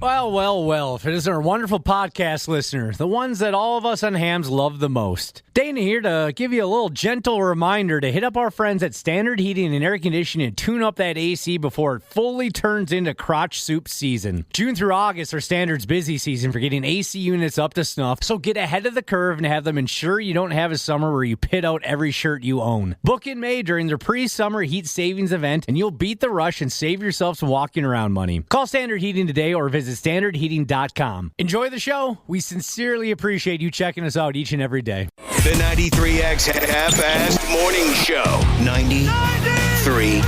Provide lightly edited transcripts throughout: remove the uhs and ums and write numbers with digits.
Well, if it is our wonderful podcast listener, the ones that all of us on Hams love the most. Dana here to give you a little gentle reminder to hit up our friends at Standard Heating and Air Conditioning and tune up that AC before it fully turns into crotch soup season. June through August are Standard's busy season for getting AC units up to snuff, so get ahead of the curve and have them ensure you don't have a summer where you pit out every shirt you own. Book in May during their pre-summer heat savings event, and you'll beat the rush and save yourself some walking around money. Call Standard Heating today or visit standardheating.com. Enjoy the show. We sincerely appreciate you checking us out each and every day. The 93X Half-Assed Morning Show. 93.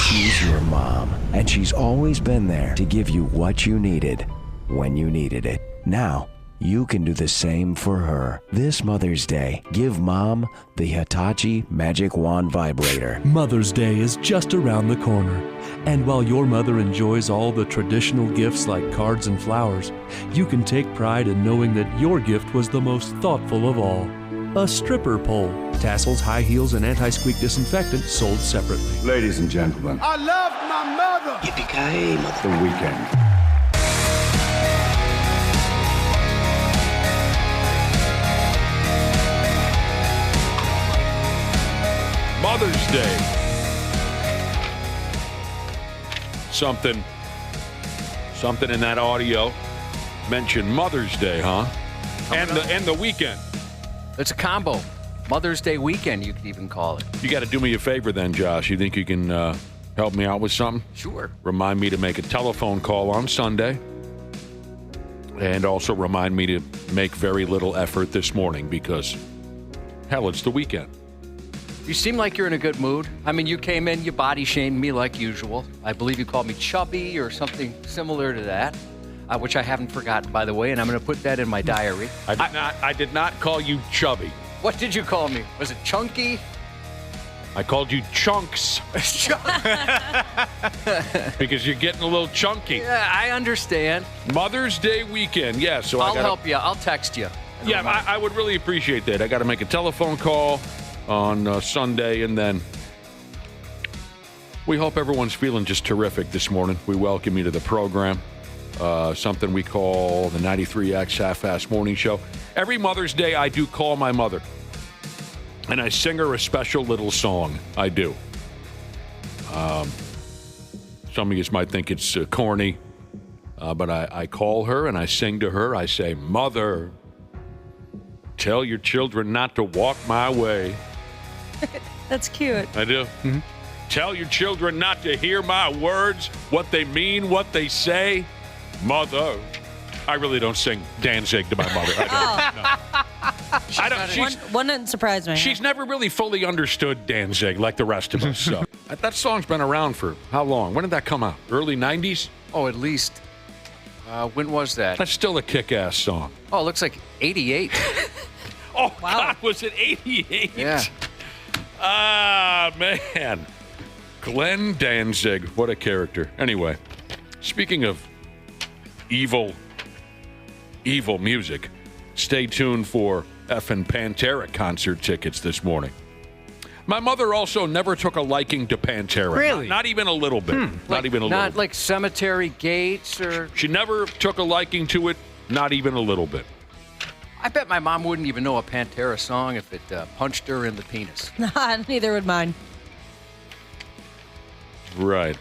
She's your mom, and she's always been there to give you what you needed when you needed it. Now, you can do the same for her. This Mother's Day, give Mom the Hitachi Magic Wand Vibrator. Mother's Day is just around the corner. And while your mother enjoys all the traditional gifts like cards and flowers, you can take pride in knowing that your gift was the most thoughtful of all. A stripper pole, tassels, high heels, and anti-squeak disinfectant sold separately. Ladies and gentlemen, I love my mother. Yippee-ki-yay, the weekend. Mother's Day. Something in that audio mentioned Mother's Day, huh? And the weekend. It's a combo. Mother's Day weekend, you could even call it. You got to do me a favor then, Josh. You think you can help me out with something? Sure. Remind me to make a telephone call on Sunday. And also remind me to make very little effort this morning because, hell, it's the weekend. You seem like you're in a good mood. I mean, you came in, you body shamed me like usual. I believe you called me chubby or something similar to that, which I haven't forgotten, by the way, and I'm going to put that in my diary. I did not call you chubby. What did you call me? Was it chunky? I called you chunks. Because you're getting a little chunky. Yeah, I understand. Mother's Day weekend, yeah. So I'll help you. I'll text you. Yeah, I would really appreciate that. I got to make a telephone call on Sunday, and then we hope everyone's feeling just terrific this morning. We welcome you to the program, something we call the 93X Half-Assed Morning Show. Every Mother's Day, I do call my mother, and I sing her a special little song. I do. Some of you might think it's corny, but I call her, and I sing to her. I say, "Mother, tell your children not to walk my way." That's cute. I do. Mm-hmm. Tell your children not to hear my words, what they mean, what they say. Mother. I really don't sing Danzig to my mother. I don't. Wouldn't surprise me. She's never really fully understood Danzig like the rest of us. So that song's been around for how long? When did that come out? Early 90s? Oh, at least. When was that? That's still a kick-ass song. Oh, it looks like 88. Oh, wow. God, was it 88? Yeah. Ah, man. Glenn Danzig, what a character. Anyway, speaking of evil music, stay tuned for effing Pantera concert tickets this morning. My mother also never took a liking to Pantera. Really? Not even a little bit. Not even a little bit. Not like Cemetery Gates or... She never took a liking to it, not even a little bit. I bet my mom wouldn't even know a Pantera song if it punched her in the penis. Neither would mine. Right.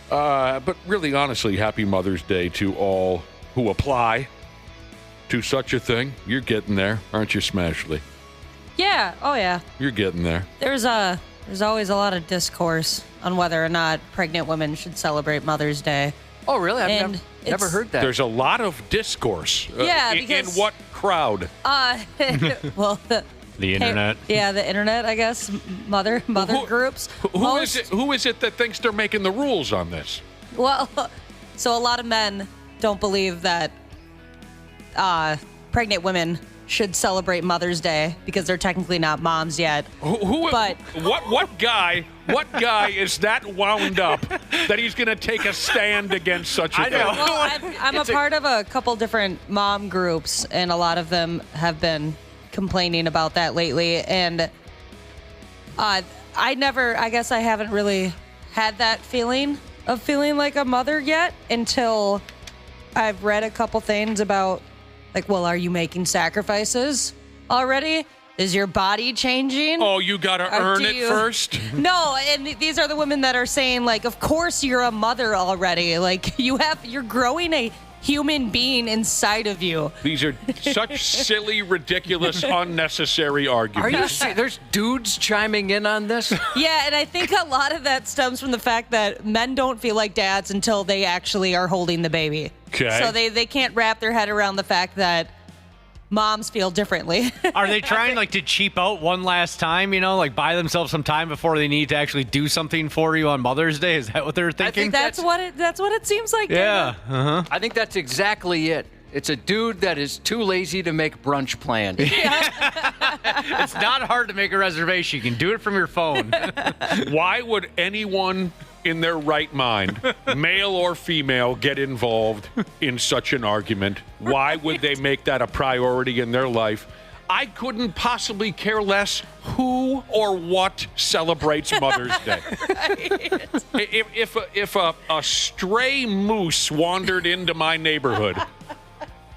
But really, honestly, happy Mother's Day to all who apply to such a thing. You're getting there, aren't you, Smashley? Yeah. Oh, yeah. You're getting there. There's always a lot of discourse on whether or not pregnant women should celebrate Mother's Day. Oh, really? I've never heard that. There's a lot of discourse. Yeah, in what crowd? Well, the internet. Yeah, the internet, I guess. Mother groups. Who is it that thinks they're making the rules on this? Well, so a lot of men don't believe that pregnant women should celebrate Mother's Day because they're technically not moms yet. What guy is that wound up that he's going to take a stand against such a thing? Well, I'm a part of a couple different mom groups, and a lot of them have been complaining about that lately. And I guess I haven't really had that feeling of feeling like a mother yet until I've read a couple things about, like, well, are you making sacrifices already? Is your body changing? Oh, you got to earn it first? No, and these are the women that are saying, like, of course you're a mother already. Like, you're growing a human being inside of you. These are such silly, ridiculous, unnecessary arguments. Are you serious? There's dudes chiming in on this? Yeah, and I think a lot of that stems from the fact that men don't feel like dads until they actually are holding the baby. Okay. So they can't wrap their head around the fact that moms feel differently. Are they trying like to cheap out one last time, like buy themselves some time before they need to actually do something for you on Mother's Day? Is that what they're thinking? That's what it seems like. Yeah. Uh-huh. I think that's exactly it. It's a dude that is too lazy to make brunch plans. It's not hard to make a reservation. You can do it from your phone. Why would anyone in their right mind, male or female, get involved in such an argument? Why would they make that a priority in their life? I couldn't possibly care less who or what celebrates Mother's Day. Right. If a stray moose wandered into my neighborhood.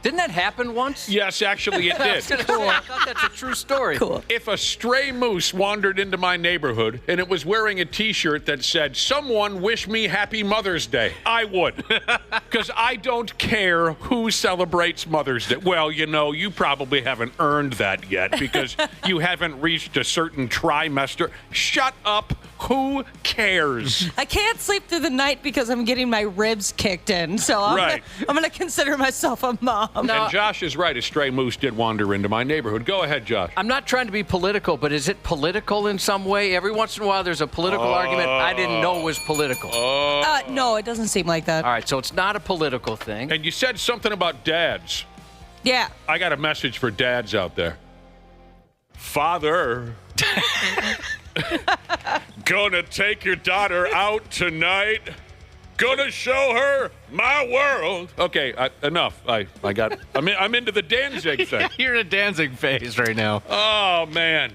Didn't that happen once? Yes, actually it I was did. gonna say, I thought that's a true story. Cool. If a stray moose wandered into my neighborhood and it was wearing a T-shirt that said, "Someone wish me happy Mother's Day," I would. Because I don't care who celebrates Mother's Day. Well, you probably haven't earned that yet because you haven't reached a certain trimester. Shut up. Who cares? I can't sleep through the night because I'm getting my ribs kicked in. So I'm going to consider myself a mom. No. And Josh is right. A stray moose did wander into my neighborhood. Go ahead, Josh. I'm not trying to be political, but is it political in some way? Every once in a while there's a political argument I didn't know was political. No, it doesn't seem like that. All right, so it's not a political thing. And you said something about dads. Yeah. I got a message for dads out there. Father, gonna take your daughter out tonight. Gonna show her my world. Okay, enough. I'm into the Danzig thing. You're in a Danzig phase right now. Oh man,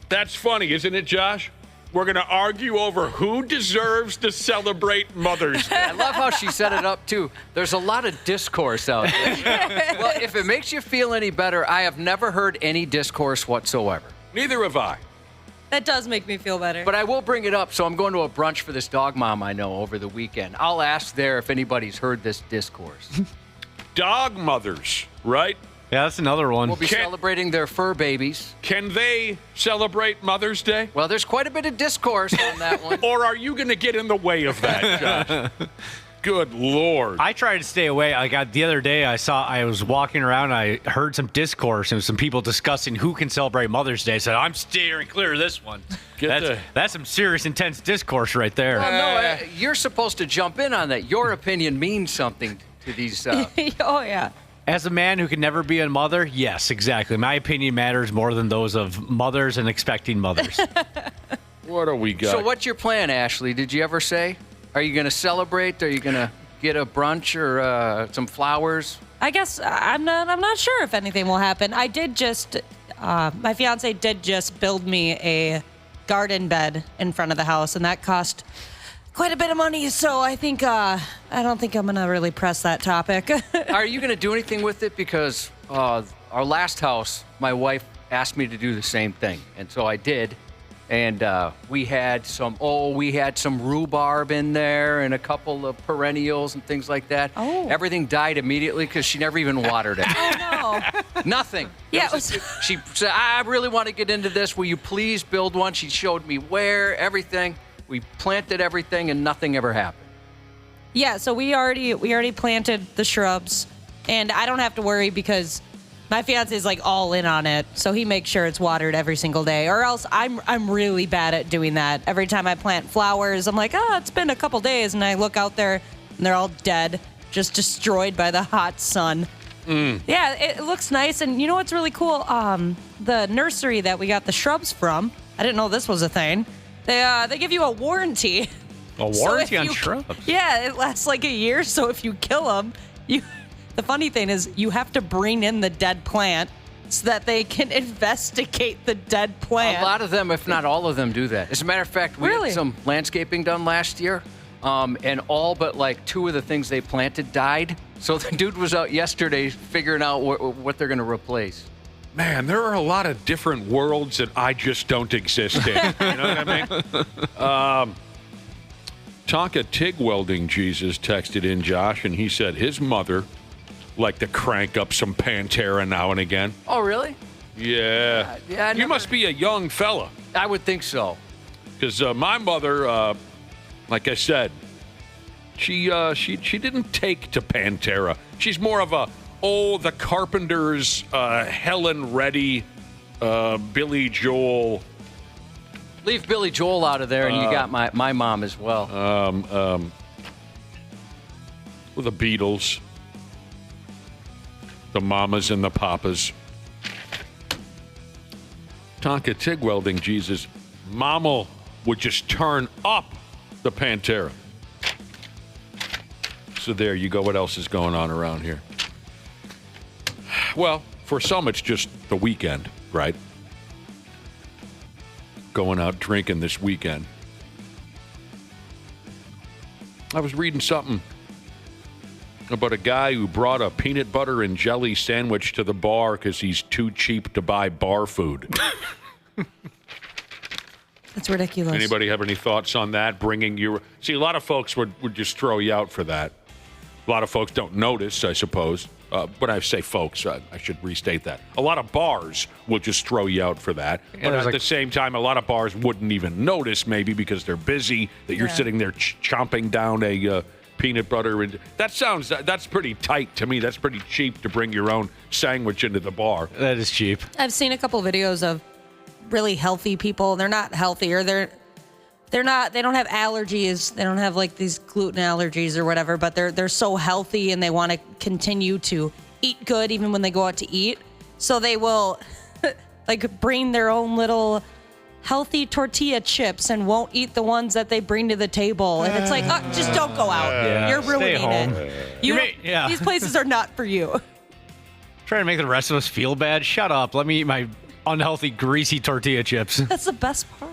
that's funny, isn't it, Josh? We're gonna argue over who deserves to celebrate Mother's Day. I love how she set it up, too. There's a lot of discourse out there. Well, if it makes you feel any better, I have never heard any discourse whatsoever. Neither have I. That does make me feel better. But I will bring it up. So I'm going to a brunch for this dog mom I know over the weekend. I'll ask there if anybody's heard this discourse. Dog mothers, right? Yeah, that's another one. We'll be celebrating their fur babies. Can they celebrate Mother's Day? Well, there's quite a bit of discourse on that one. Or are you going to get in the way of that, Josh? Good Lord. I try to stay away. The other day, I was walking around, and I heard some discourse and some people discussing who can celebrate Mother's Day. I said, I'm steering clear of this one. That's some serious, intense discourse right there. Well, no, you're supposed to jump in on that. Your opinion means something to these. Oh, yeah. As a man who can never be a mother, yes, exactly. My opinion matters more than those of mothers and expecting mothers. What do we got? So what's your plan, Ashley? Did you ever say? Are you going to celebrate? Are you going to get a brunch or some flowers? I guess I'm not sure if anything will happen. I did just my fiance did just build me a garden bed in front of the house, and that cost quite a bit of money. So I think I don't think I'm gonna really press that topic. Are you going to do anything with it? Because our last house, my wife asked me to do the same thing, and so I did. And we had some rhubarb in there and a couple of perennials and things like that. Oh. Everything died immediately because she never even watered it. Oh no. Nothing. Yeah, She said, I really want to get into this. Will you please build one? She showed me where, everything. We planted everything and nothing ever happened. Yeah, so we already planted the shrubs, and I don't have to worry because my fiance is like all in on it, so he makes sure it's watered every single day. Or else I'm really bad at doing that. Every time I plant flowers, I'm like, it's been a couple days, and I look out there and they're all dead, just destroyed by the hot sun. Yeah, it looks nice, and you know what's really cool? The nursery that we got the shrubs from, I didn't know this was a thing. They give you a warranty. A warranty on shrubs? Yeah, it lasts like a year, so if you kill them, the funny thing is you have to bring in the dead plant so that they can investigate the dead plant. A lot of them, if not all of them, do that. As a matter of fact, we had some landscaping done last year. and all but like 2 of the things they planted died. So the dude was out yesterday figuring out what they're going to replace. Man, there are a lot of different worlds that I just don't exist in. You know what I mean? Tonka TIG welding Jesus texted in, Josh, and he said his mother liked to crank up some Pantera now and again. Oh, really? Yeah. Yeah. You must be a young fella. I would think so. Because my mother, like I said, she didn't take to Pantera. She's more of the Carpenters, Helen Reddy, Billy Joel. Leave Billy Joel out of there, and you got my mom as well. With the Beatles, the Mamas and the Papas. Tonka TIG welding Jesus. Mama would just turn up the Pantera. So there you go. What else is going on around here? Well, for some, it's just the weekend, right? Going out drinking this weekend. I was reading something about a guy who brought a peanut butter and jelly sandwich to the bar because he's too cheap to buy bar food. That's ridiculous. Anybody have any thoughts on that? See, a lot of folks would just throw you out for that. A lot of folks don't notice, I suppose. When I say folks, I should restate that. A lot of bars will just throw you out for that. But at the same time, a lot of bars wouldn't even notice, maybe because they're busy, that you're sitting there chomping down a peanut butter. And that's pretty tight to me. That's pretty cheap to bring your own sandwich into the bar. That is cheap. I've seen a couple videos of really healthy people. They're not healthy, or they don't have allergies. They don't have like these gluten allergies or whatever, but they're so healthy and they want to continue to eat good even when they go out to eat. So they will like bring their own little healthy tortilla chips and won't eat the ones that they bring to the table. And it's like, just don't go out. Yeah. You're ruining Stay home. it. These places are not for you. Trying to make the rest of us feel bad. Shut up. Let me eat my unhealthy, greasy tortilla chips. That's the best part.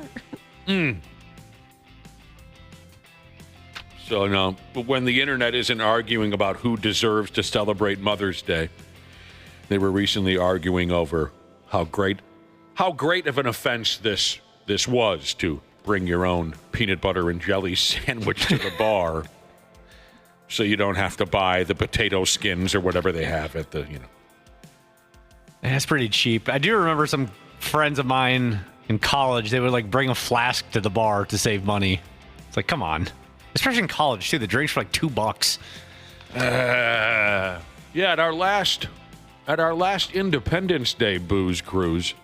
So, no, but when the internet isn't arguing about who deserves to celebrate Mother's Day, they were recently arguing over how great of an offense this was to bring your own peanut butter and jelly sandwich to the bar so you don't have to buy the potato skins or whatever they have at the, That's pretty cheap. I do remember some friends of mine in college, they would like bring a flask to the bar to save money. It's like, come on. Especially in college, too. The drinks were like $2. Yeah, at our last Independence Day booze cruise,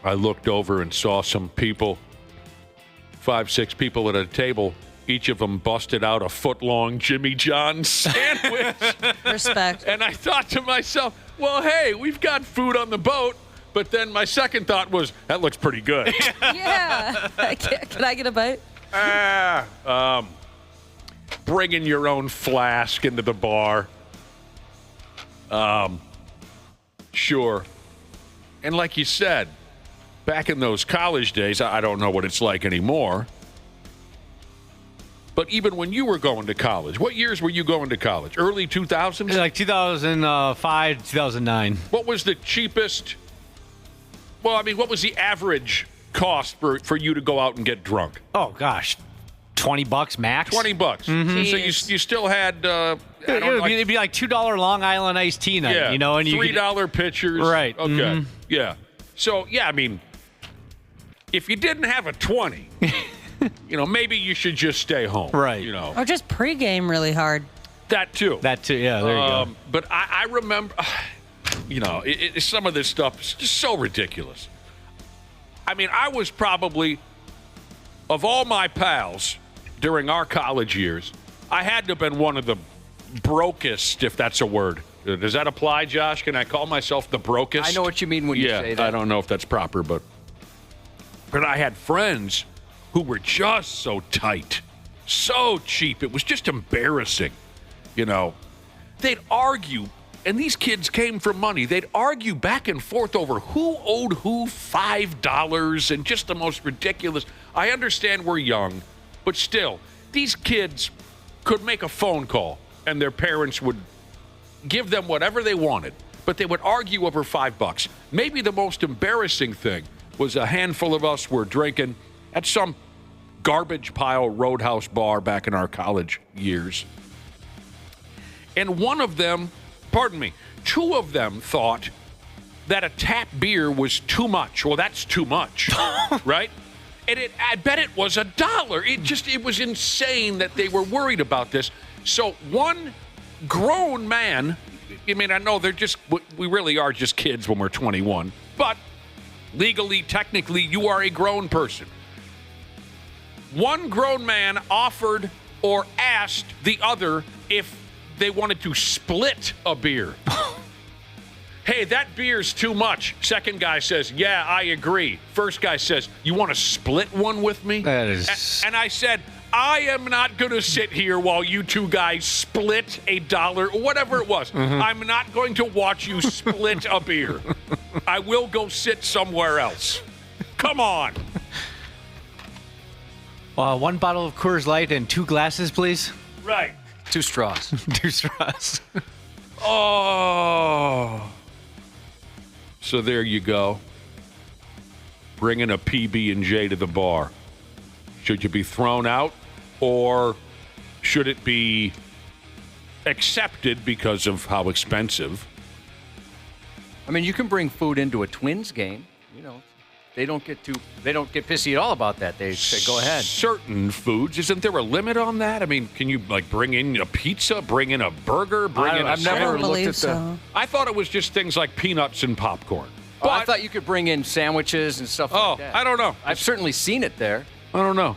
I looked over and saw some people, 5-6 people at a table. Each of them busted out a foot-long Jimmy John's sandwich. Respect. And I thought to myself, well, hey, we've got food on the boat. But then my second thought was, that looks pretty good. Yeah. Can I get a bite? Bringing your own flask into the bar. Sure. And like you said, back in those college days, I don't know what it's like anymore. But even when you were going to college, what years were you going to college? Early 2000s? Like 2005, 2009. What was the cheapest? Well, I mean, what was the average cost for you to go out and get drunk? Oh, gosh. $20 max? $20. Mm-hmm. So you still had... it'd be like $2 Long Island iced tea night, and $3 pitchers. Right. Okay. Mm-hmm. Yeah. So, I mean, if you didn't have a 20, maybe you should just stay home. Right. Or just pregame really hard. That too. Yeah, there you go. But I remember, some of this stuff is just so ridiculous. I mean, I was probably, of all my pals during our college years, I had to have been one of the brokest, if that's a word. Does that apply, Josh? Can I call myself the brokest? I know what you mean when you say that. I don't know if that's proper, but I had friends who were just so tight, so cheap. It was just embarrassing, They'd argue, and these kids came from money. They'd argue back and forth over who owed who $5 and just the most ridiculous. I understand we're young, but still, these kids could make a phone call and their parents would give them whatever they wanted, but they would argue over $5. Maybe the most embarrassing thing was a handful of us were drinking at some garbage pile roadhouse bar back in our college years. And two of them thought that a tap beer was too much. Well, that's too much, right? And I bet it was $1. It was insane that they were worried about this. So one grown man, I mean, I know we really are just kids when we're 21, but legally, technically, you are a grown person. One grown man offered or asked the other if they wanted to split a beer. Hey, that beer's too much. Second guy says, yeah, I agree. First guy says, you want to split one with me? That is... And I said, I am not going to sit here while you two guys split $1 or whatever it was. Mm-hmm. I'm not going to watch you split a beer. I will go sit somewhere else. Come on. One bottle of Coors Light and 2 glasses, please. Right. 2 straws. 2 straws. Oh. So there you go. Bringing a PB&J to the bar. Should you be thrown out, or should it be accepted because of how expensive? I mean, you can bring food into a Twins game. You know, they don't get pissy at all about that. They say, go ahead. Certain foods, isn't there a limit on that? I mean, can you bring in a pizza, bring in a burger, I've never looked at so. I thought it was just things like peanuts and popcorn. But I thought you could bring in sandwiches and stuff like that. I don't know. I've certainly seen it there. I don't know.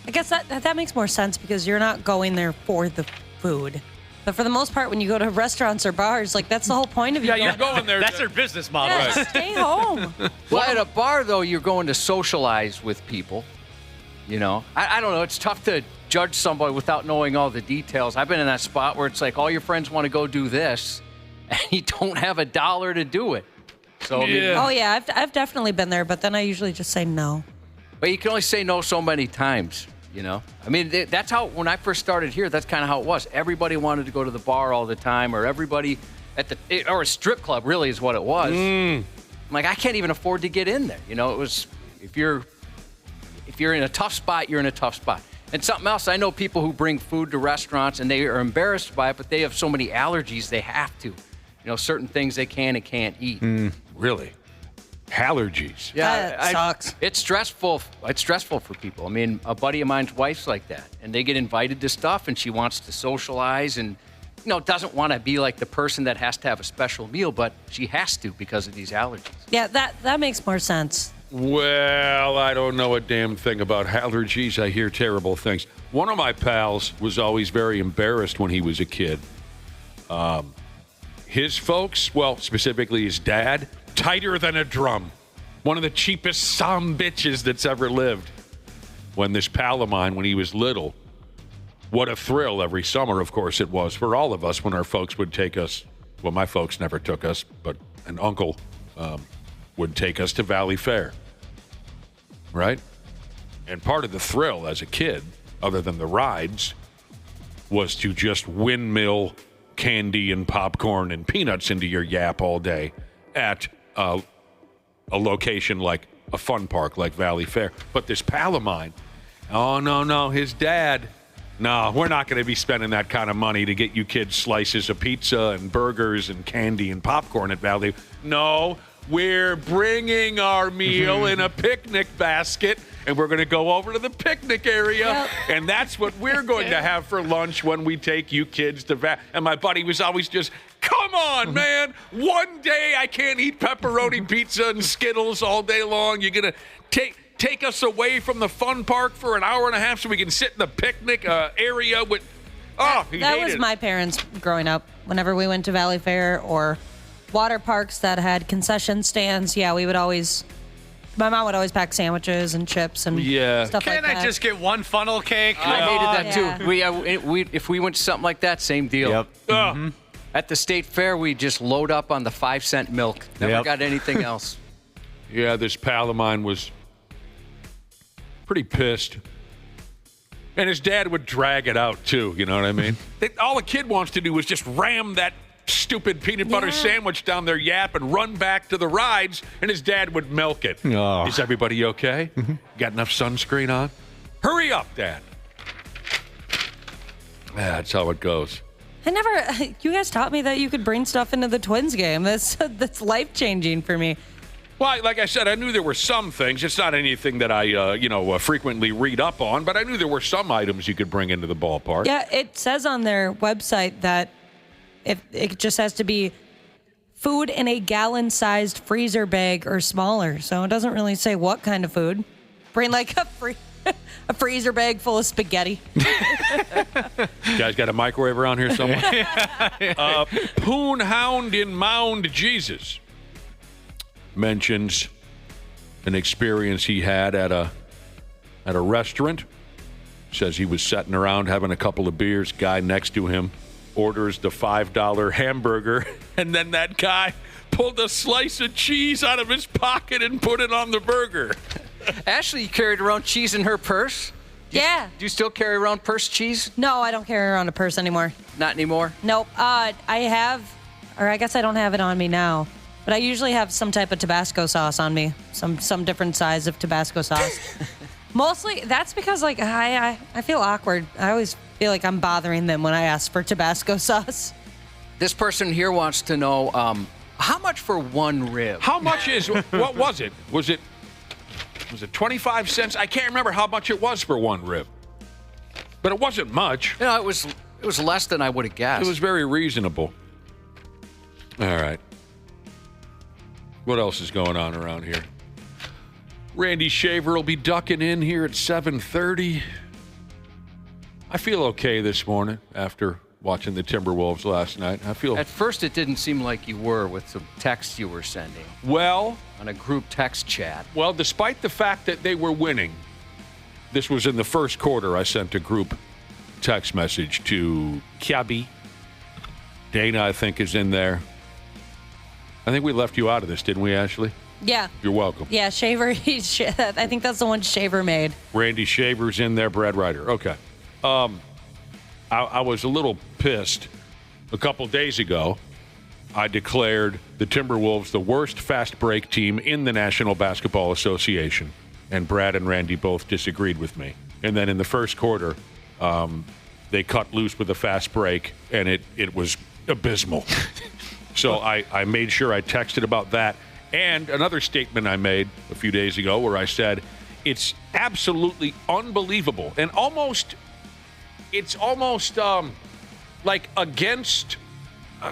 I guess that makes more sense because you're not going there for the food. But for the most part, when you go to restaurants or bars, that's the whole point of you. Yeah, you're going there. That's their business model. Yeah, stay home. Well, at a bar, though, you're going to socialize with people. You know, I don't know. It's tough to judge somebody without knowing all the details. I've been in that spot where it's like all your friends want to go do this, and you don't have $1 to do it. So, Yeah. Oh, yeah, I've definitely been there, but then I usually just say no. But you can only say no so many times, you know? I mean, that's how, when I first started here, that's kind of how it was. Everybody wanted to go to the bar all the time, or everybody or a strip club really is what it was. I'm like, I can't even afford to get in there. You know, it was, if you're in a tough spot, you're in a tough spot. And something else, I know people who bring food to restaurants and they are embarrassed by it, but they have so many allergies, they have to. You know, certain things they can and can't eat. Really? Allergies. Yeah, That sucks. It's stressful. It's stressful for people. I mean, a buddy of mine's wife's like that, and they get invited to stuff, and she wants to socialize, and doesn't want to be like the person that has to have a special meal, but she has to because of these allergies. Yeah, that makes more sense. Well, I don't know a damn thing about allergies. I hear terrible things. One of my pals was always very embarrassed when he was a kid. His folks, well, specifically his dad, tighter than a drum. One of the cheapest bitches that's ever lived. When this pal of mine, when he was little, what a thrill every summer, of course, it was for all of us when our folks would take us. Well, my folks never took us, but an uncle would take us to Valley Fair. Right? And part of the thrill as a kid, other than the rides, was to just windmill candy and popcorn and peanuts into your yap all day at a location like a fun park like Valley Fair. But this pal of mine, no, his dad, no, we're not going to be spending that kind of money to get you kids slices of pizza and burgers and candy and popcorn at Valley. No, we're bringing our meal in a picnic basket, and we're going to go over to the picnic area, and that's what we're going to have for lunch when we take you kids to Valley. And my buddy was always just, come on, man. One day I can't eat pepperoni pizza and Skittles all day long. You're going to take us away from the fun park for an hour and a half so we can sit in the picnic area with... That was my parents growing up. Whenever we went to Valley Fair or water parks that had concession stands, we would always... My mom would always pack sandwiches and chips and stuff like that. Can't I just get one funnel cake? I hated that too. We if we went to something like that, same deal. Yep. At the state fair, we just load up on the 5-cent milk. Never got anything else. Yeah, this pal of mine was pretty pissed And his dad would drag it out, too. You know what I mean? All a kid wants to do is just ram that stupid peanut butter sandwich down their yap and run back to the rides, and his dad would milk it. Oh. Is everybody okay? Got enough sunscreen on? Hurry up, Dad. That's how it goes. You guys taught me that you could bring stuff into the Twins game. That's life-changing for me. Well, like I said, I knew there were some things. It's not anything that I, frequently read up on, but I knew there were some items you could bring into the ballpark. Yeah, it says on their website that it just has to be food in a gallon-sized freezer bag or smaller. So it doesn't really say what kind of food. Bring like a freezer bag full of spaghetti. You guys got a microwave around here somewhere? Poon Hound in Mound Jesus mentions an experience he had at a restaurant. Says he was sitting around having a couple of beers. Guy next to him orders the $5 hamburger, and then that guy pulled a slice of cheese out of his pocket and put it on the burger. Ashley carried around cheese in her purse. Yeah. Do you still carry around purse cheese? No, I don't carry around a purse anymore. Not anymore? Nope. I have, or I guess I don't have it on me now, but I usually have some type of Tabasco sauce on me, some different size of Tabasco sauce. Mostly, that's because like I feel awkward. I always feel like I'm bothering them when I ask for Tabasco sauce. This person here wants to know how much for one rib? How much is, what was it? Was it 25 cents? I can't remember how much it was for one rib. But it wasn't much. You know, it was less than I would have guessed. It was very reasonable. All right. What else is going on around here? Randy Shaver will be ducking in here at 7:30. I feel okay this morning after watching the Timberwolves last night. At first, it didn't seem like you were with some texts you were sending. Well, on a group text chat. Well, despite the fact that they were winning, this was in the first quarter. I sent a group text message to Kiabi. Dana, I think, is in there. I think we left you out of this, didn't we, Ashley? Yeah. You're welcome. Yeah, Shaver. I think that's the one Shaver made. Randy Shaver's in there. Brad Ryder. Okay. I was a little pissed. A couple days ago, I declared the Timberwolves the worst fast break team in the National Basketball Association. And Brad and Randy both disagreed with me. And then in the first quarter, they cut loose with a fast break, and it was abysmal. So I made sure I texted about that. And another statement I made a few days ago where I said, it's absolutely unbelievable and it's almost like against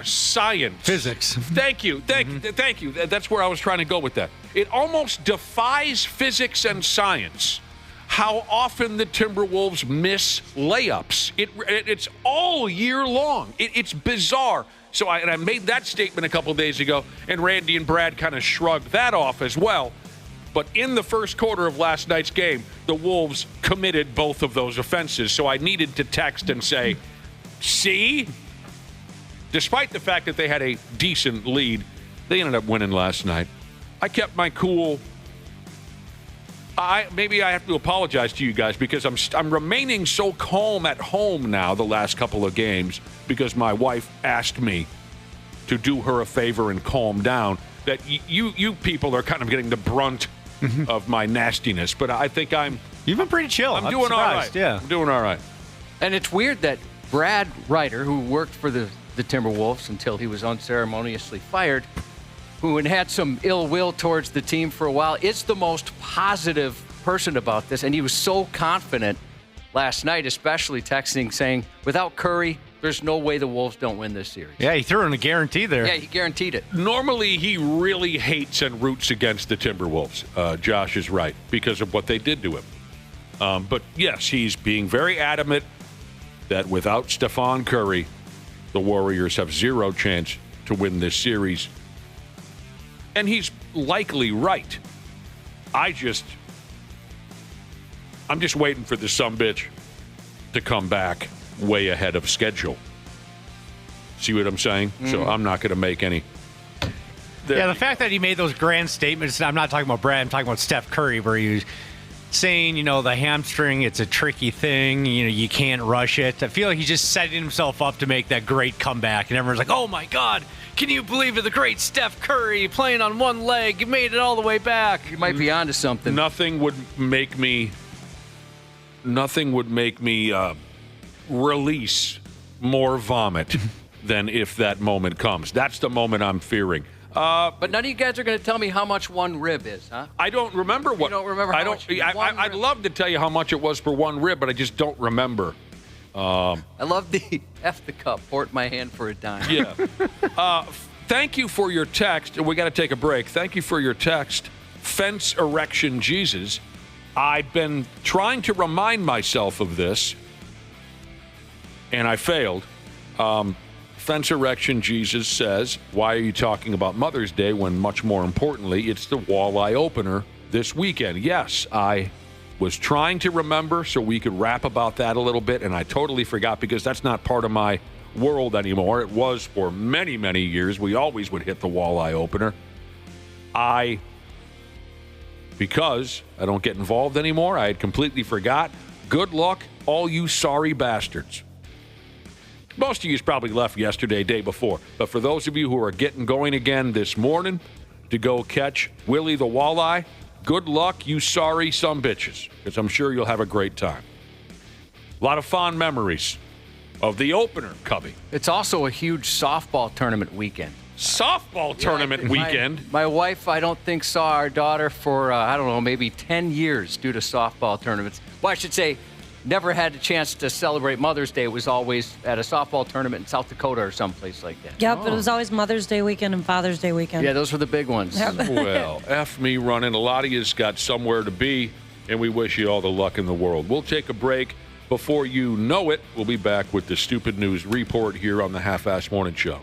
science. Physics. Thank you. Thank you. That's where I was trying to go with that. It almost defies physics and science how often the Timberwolves miss layups. It's all year long. It's bizarre. So I made that statement a couple days ago, and Randy and Brad kind of shrugged that off as well. But in the first quarter of last night's game, the Wolves committed both of those offenses. So I needed to text and say, see? Despite the fact that they had a decent lead, they ended up winning last night. I kept my cool. Maybe I have to apologize to you guys because I'm remaining so calm at home now the last couple of games because my wife asked me to do her a favor and calm down. That you people are kind of getting the brunt of my nastiness, but I think You've been pretty chill. I'm doing all right. Yeah, I'm doing all right. And it's weird that Brad Ryder, who worked for the Timberwolves until he was unceremoniously fired, who had some ill will towards the team for a while, is the most positive person about this. And he was so confident last night, especially texting saying, without Curry, there's no way the Wolves don't win this series. Yeah, he threw in a guarantee there. Yeah, he guaranteed it. Normally, he really hates and roots against the Timberwolves. Josh is right because of what they did to him. But yes, he's being very adamant that without Stephon Curry, the Warriors have zero chance to win this series. And he's likely right. I'm just waiting for the sumbitch to come back way ahead of schedule. See what I'm saying? So I'm not going to make any. The fact that he made those grand statements, I'm not talking about Brad, I'm talking about Steph Curry, where he saying, the hamstring, it's a tricky thing. You can't rush it. I feel like he's just setting himself up to make that great comeback. And everyone's like, oh, my God, can you believe it? The great Steph Curry playing on one leg. He made it all the way back. You might be onto something. Nothing would make me release more vomit than if that moment comes. That's the moment I'm fearing. But none of you guys are going to tell me how much one rib is, huh? I don't remember what. You don't remember how much I'd love to tell you how much it was for one rib, but I just don't remember. I love the F the cup, port my hand for a dime. Yeah. Thank you for your text. We got to take a break. Thank you for your text. Fence erection Jesus. I've been trying to remind myself of this, and I failed. Fence erection Jesus says, why are you talking about Mother's Day when much more importantly, it's the walleye opener this weekend? Yes, I was trying to remember so we could rap about that a little bit, and I totally forgot because that's not part of my world anymore. It was for many, many years. We always would hit the walleye opener. Because I don't get involved anymore, I had completely forgot. Good luck, all you sorry bastards. Most of you probably left yesterday, day before. But for those of you who are getting going again this morning to go catch Willie the walleye, good luck, you sorry sumbitches, because I'm sure you'll have a great time. A lot of fond memories of the opener, Cubby. It's also a huge softball tournament weekend. Softball tournament weekend? My wife, I don't think, saw our daughter for, maybe 10 years due to softball tournaments. Well, I should say, never had a chance to celebrate Mother's Day. It was always at a softball tournament in South Dakota or someplace like that. Yep, but it was always Mother's Day weekend and Father's Day weekend. Yeah, those were the big ones. Well, F me running. A lot of you's got somewhere to be, and we wish you all the luck in the world. We'll take a break. Before you know it, we'll be back with the Stupid News Report here on the Half-Assed Morning Show.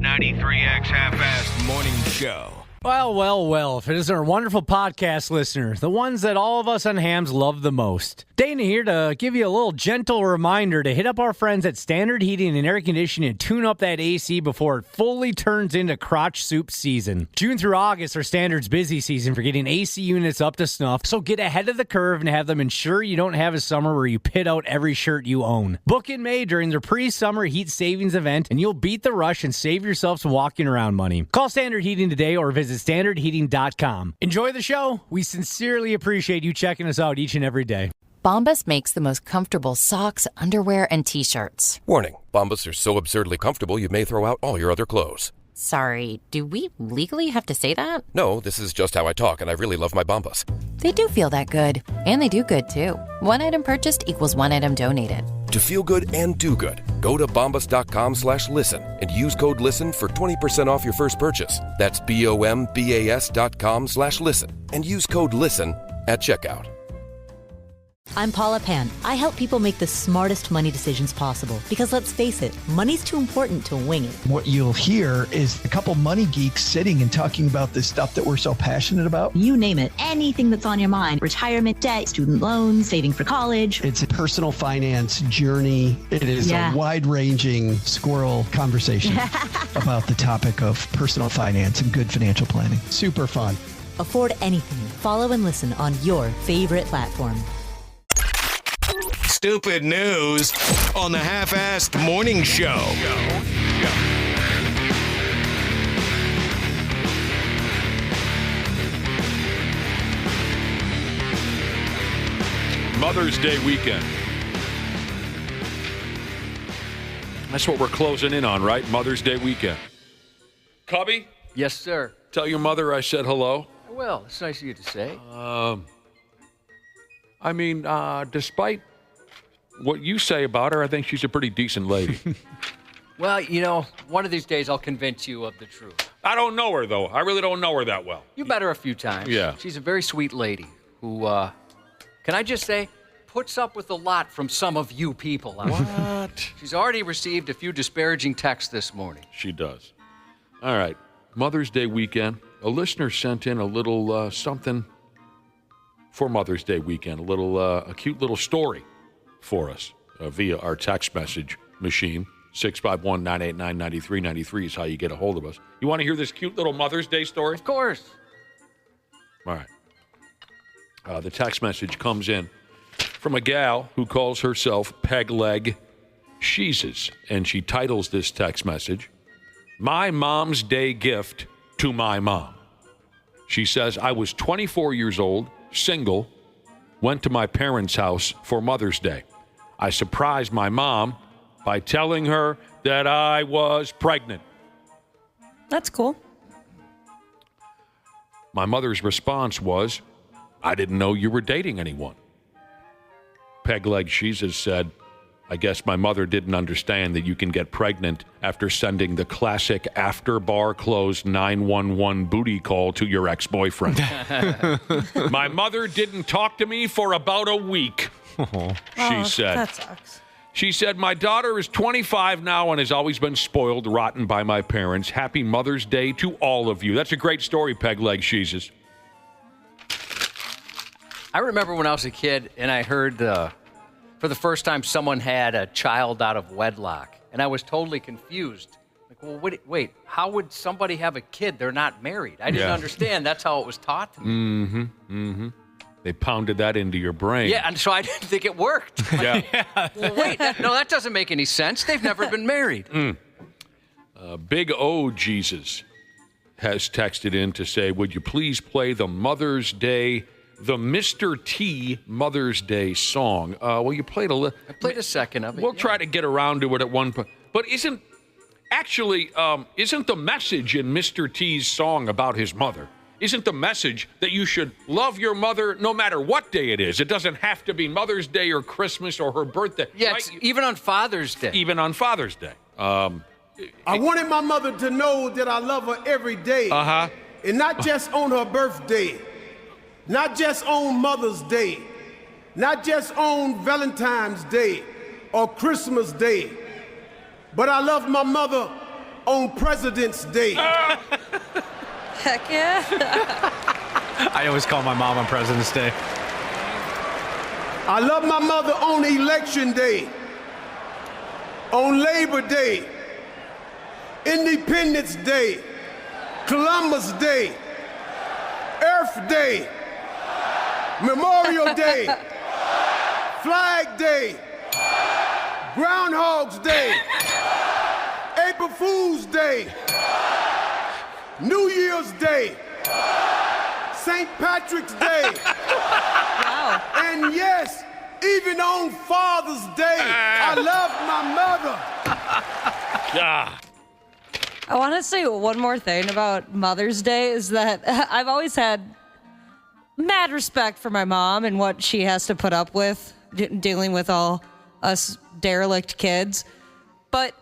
93X Half-Assed Morning Show. Well, if it isn't our wonderful podcast listener, the ones that all of us on hams love the most. Dana here to give you a little gentle reminder to hit up our friends at Standard Heating and Air Conditioning and tune up that AC before it fully turns into crotch soup season. June through August are Standard's busy season for getting AC units up to snuff, so get ahead of the curve and have them ensure you don't have a summer where you pit out every shirt you own. Book in May during their pre-summer heat savings event, and you'll beat the rush and save yourself some walking around money. Call Standard Heating today or visit standardheating.com. Enjoy the show. We sincerely appreciate you checking us out each and every day. Bombas makes the most comfortable socks, underwear, and T-shirts. Warning, Bombas are so absurdly comfortable you may throw out all your other clothes. Sorry, do we legally have to say that? No, this is just how I talk, and I really love my Bombas. They do feel that good. And they do good, too. One item purchased equals one item donated. To feel good and do good, go to bombas.com/listen and use code LISTEN for 20% off your first purchase. That's BOMBAS.com/listen and use code LISTEN at checkout. I'm Paula Pan. I help people make the smartest money decisions possible because let's face it, money's too important to wing it. What you'll hear is a couple money geeks sitting and talking about this stuff that we're so passionate about. You name it, anything that's on your mind, retirement debt, student loans, saving for college. It's a personal finance journey. It is a wide-ranging squirrel conversation about the topic of personal finance and good financial planning. Super fun. Afford anything. Follow and listen on your favorite platform. Stupid news on the Half-Assed Morning Show. Mother's Day weekend. That's what we're closing in on, right? Mother's Day weekend. Cubby? Yes, sir. Tell your mother I said hello. I will. It's nice of you to say. Despite what you say about her, I think she's a pretty decent lady. Well, one of these days I'll convince you of the truth. I don't know her, though. I really don't know her that well. You met her a few times. Yeah. She's a very sweet lady who, can I just say, puts up with a lot from some of you people. What? She's already received a few disparaging texts this morning. She does. All right. Mother's Day weekend. A listener sent in a little something for Mother's Day weekend, a cute little story for us via our text message machine. 651-989-9393 is how you get a hold of us. You want to hear this cute little Mother's Day story? Of course. All right. The text message comes in from a gal who calls herself Peg Leg Sheezes, and she titles this text message, "My Mom's Day Gift to My Mom." She says, "I was 24 years old, single, went to my parents' house for Mother's Day. I surprised my mom by telling her that I was pregnant. That's cool. My mother's response was, I didn't know you were dating anyone." Peg Leg Sheezes said, "I guess my mother didn't understand that you can get pregnant after sending the classic after bar closed 911 booty call to your ex-boyfriend. My mother didn't talk to me for about a week," she said. That sucks. She said, "My daughter is 25 now and has always been spoiled rotten by my parents. Happy Mother's Day to all of you." That's a great story, Peg Leg Sheezes. I remember when I was a kid and I heard for the first time someone had a child out of wedlock, and I was totally confused. Like, well, wait, how would somebody have a kid? They're not married. I didn't understand. That's how it was taught to me. They pounded that into your brain. Yeah, and so I didn't think it worked. Yeah. Well, wait, no, that doesn't make any sense. They've never been married. Big O Jesus has texted in to say, would you please play the Mr. T Mother's Day song? Well, you played I played a second of it. We'll try to get around to it at one point. But isn't the message in Mr. T's song about his mother? Isn't the message that you should love your mother no matter what day it is? It doesn't have to be Mother's Day or Christmas or her birthday. Yeah, right? Even on Father's Day. Even on Father's Day. I wanted my mother to know that I love her every day. And not just on her birthday. Not just on Mother's Day. Not just on Valentine's Day or Christmas Day. But I love my mother on President's Day. Heck yeah. I always call my mom on President's Day. I love my mother on Election Day, on Labor Day, Independence Day, Columbus Day, Earth Day, Memorial Day, Flag Day, Groundhog's Day, April Fool's Day, New Year's Day, St. Patrick's Day, Wow. and yes, even on Father's Day, I love my mother. Yeah. I want to say one more thing about Mother's Day is that I've always had mad respect for my mom and what she has to put up with dealing with all us derelict kids. But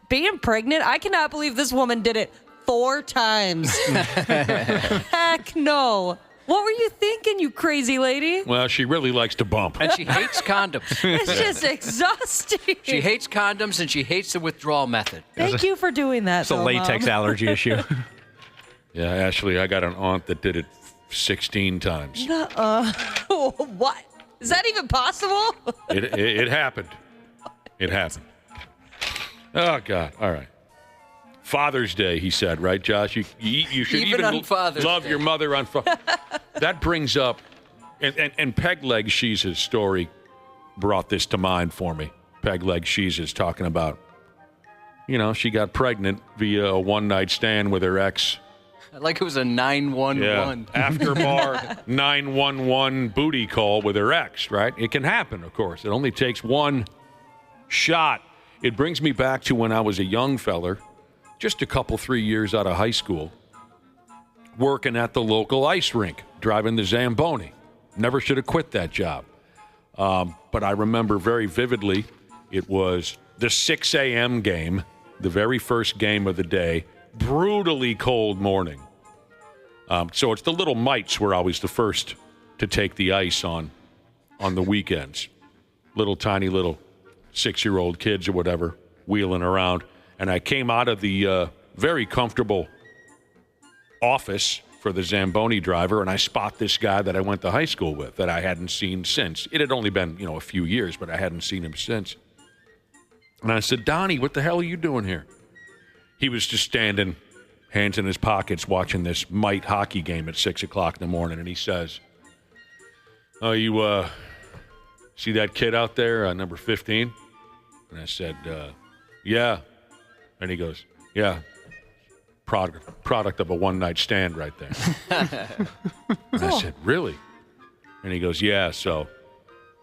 being pregnant, I cannot believe this woman did it 4 times. Heck no. What were you thinking, you crazy lady? Well, she really likes to bump. And she hates condoms. It's just exhausting. She hates condoms and she hates the withdrawal method. Thank you for doing that. It's a latex allergy issue. Yeah, Ashley, I got an aunt that did it 16 times. What? Is that even possible? It happened. It happened. Oh, God. All right. Father's Day, he said, right, Josh? You should even on Father's love Day. your mother on Father's Day. That brings up, and Peg Leg Sheezes' story brought this to mind for me. Peg Leg Sheezes talking about, she got pregnant via a one-night stand with her ex. Like it was a 911. Yeah. After bar 911 booty call with her ex, right? It can happen, of course. It only takes one shot. It brings me back to when I was a young feller, just a couple, 3 years out of high school, working at the local ice rink, driving the Zamboni. Never should have quit that job. But I remember very vividly, it was the 6 a.m. game, the very first game of the day, brutally cold morning. So it's the little mites were always the first to take the ice on the weekends. Little tiny little 6-year-old kids or whatever wheeling around. And I came out of the very comfortable office for the Zamboni driver, and I spot this guy that I went to high school with that I hadn't seen since. It had only been, a few years, but I hadn't seen him since. And I said, Donnie, what the hell are you doing here? He was just standing, hands in his pockets, watching this mite hockey game at 6 o'clock in the morning, and he says, oh, you see that kid out there, number 15? And I said, yeah. And he goes, yeah, product of a one-night stand right there. And I said, really? And he goes, yeah, so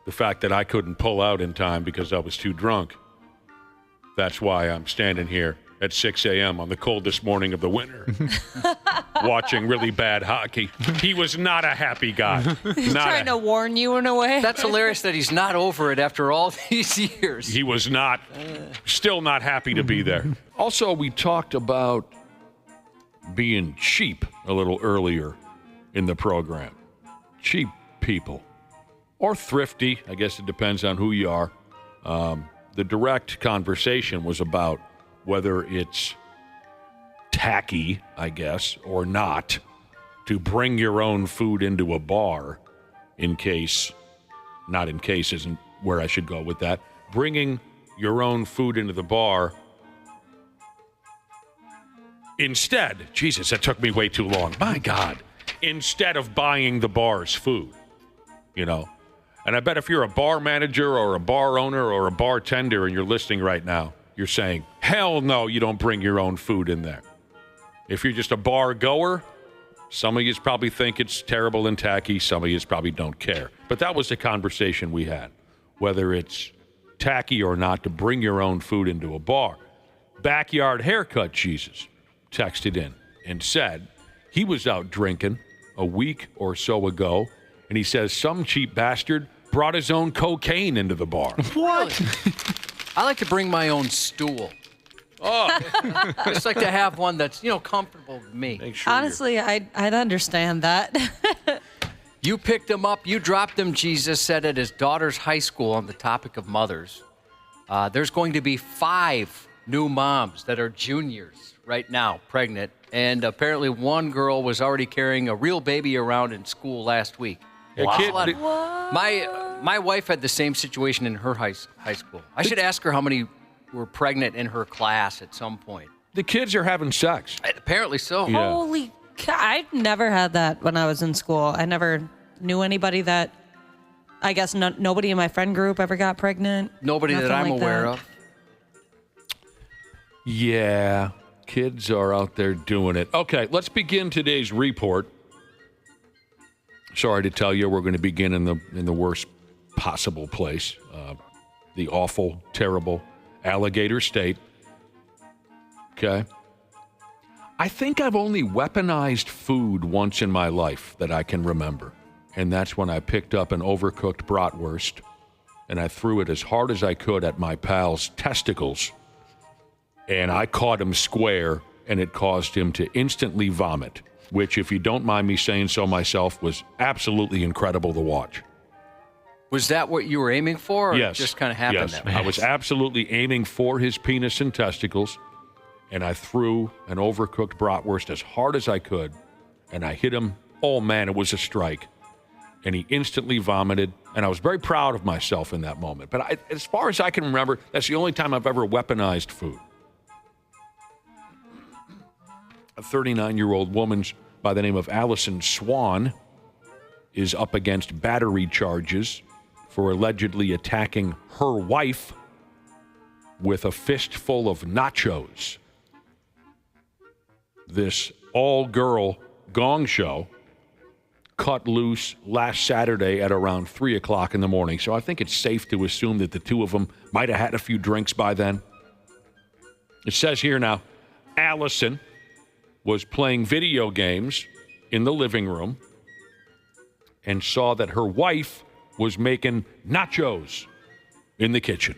the fact that I couldn't pull out in time because I was too drunk, that's why I'm standing here at 6 a.m. on the coldest morning of the winter watching really bad hockey. He was not a happy guy. He's trying to warn you in a way. That's hilarious that he's not over it after all these years. He was still not happy to be there. Also, we talked about being cheap a little earlier in the program. Cheap people. Or thrifty. I guess it depends on who you are. The direct conversation was about whether it's tacky, I guess, or not, to bring your own food into a bar not in case isn't where I should go with that. Bringing your own food into the bar instead, Jesus, that took me way too long. My God. Instead of buying the bar's food, you know. And I bet if you're a bar manager or a bar owner or a bartender and you're listening right now, you're saying, hell no, you don't bring your own food in there. If you're just a bar goer, some of you probably think it's terrible and tacky. Some of you probably don't care. But that was the conversation we had, whether it's tacky or not to bring your own food into a bar. Backyard Haircut Jesus texted in and said he was out drinking a week or so ago, and he says some cheap bastard brought his own cocaine into the bar. What? I like to bring my own stool. Oh, I just like to have one that's, comfortable with me. Sure honestly, I'd understand that. You picked him up. You dropped him, Jesus said, at his daughter's high school on the topic of mothers. There's going to be 5 new moms that are juniors right now, pregnant. And apparently one girl was already carrying a real baby around in school last week. Wow. My wife had the same situation in her high school. I should ask her how many were pregnant in her class at some point. The kids are having sex. Apparently so. Yeah. Holy cow. I never had that when I was in school. I never knew anybody that, I guess nobody in my friend group ever got pregnant. Nobody that I'm aware of. Yeah, kids are out there doing it. Okay, let's begin today's report. Sorry to tell you, we're going to begin in the worst possible place, the awful, terrible Alligator State. Okay. I think I've only weaponized food once in my life that I can remember, and that's when I picked up an overcooked bratwurst and I threw it as hard as I could at my pal's testicles, and I caught him square, and it caused him to instantly vomit, which, if you don't mind me saying so myself, was absolutely incredible to watch. Was that what you were aiming for, or yes. It just kind of happened that way? I was absolutely aiming for his penis and testicles, and I threw an overcooked bratwurst as hard as I could, and I hit him. Oh, man, it was a strike. And he instantly vomited, and I was very proud of myself in that moment. But as far as I can remember, that's the only time I've ever weaponized food. A 39-year-old woman by the name of Allison Swan is up against battery charges for allegedly attacking her wife with a fistful of nachos. This all-girl gong show cut loose last Saturday at around 3 o'clock in the morning, so I think it's safe to assume that the two of them might have had a few drinks by then. It says here now, Allison was playing video games in the living room and saw that her wife was making nachos in the kitchen.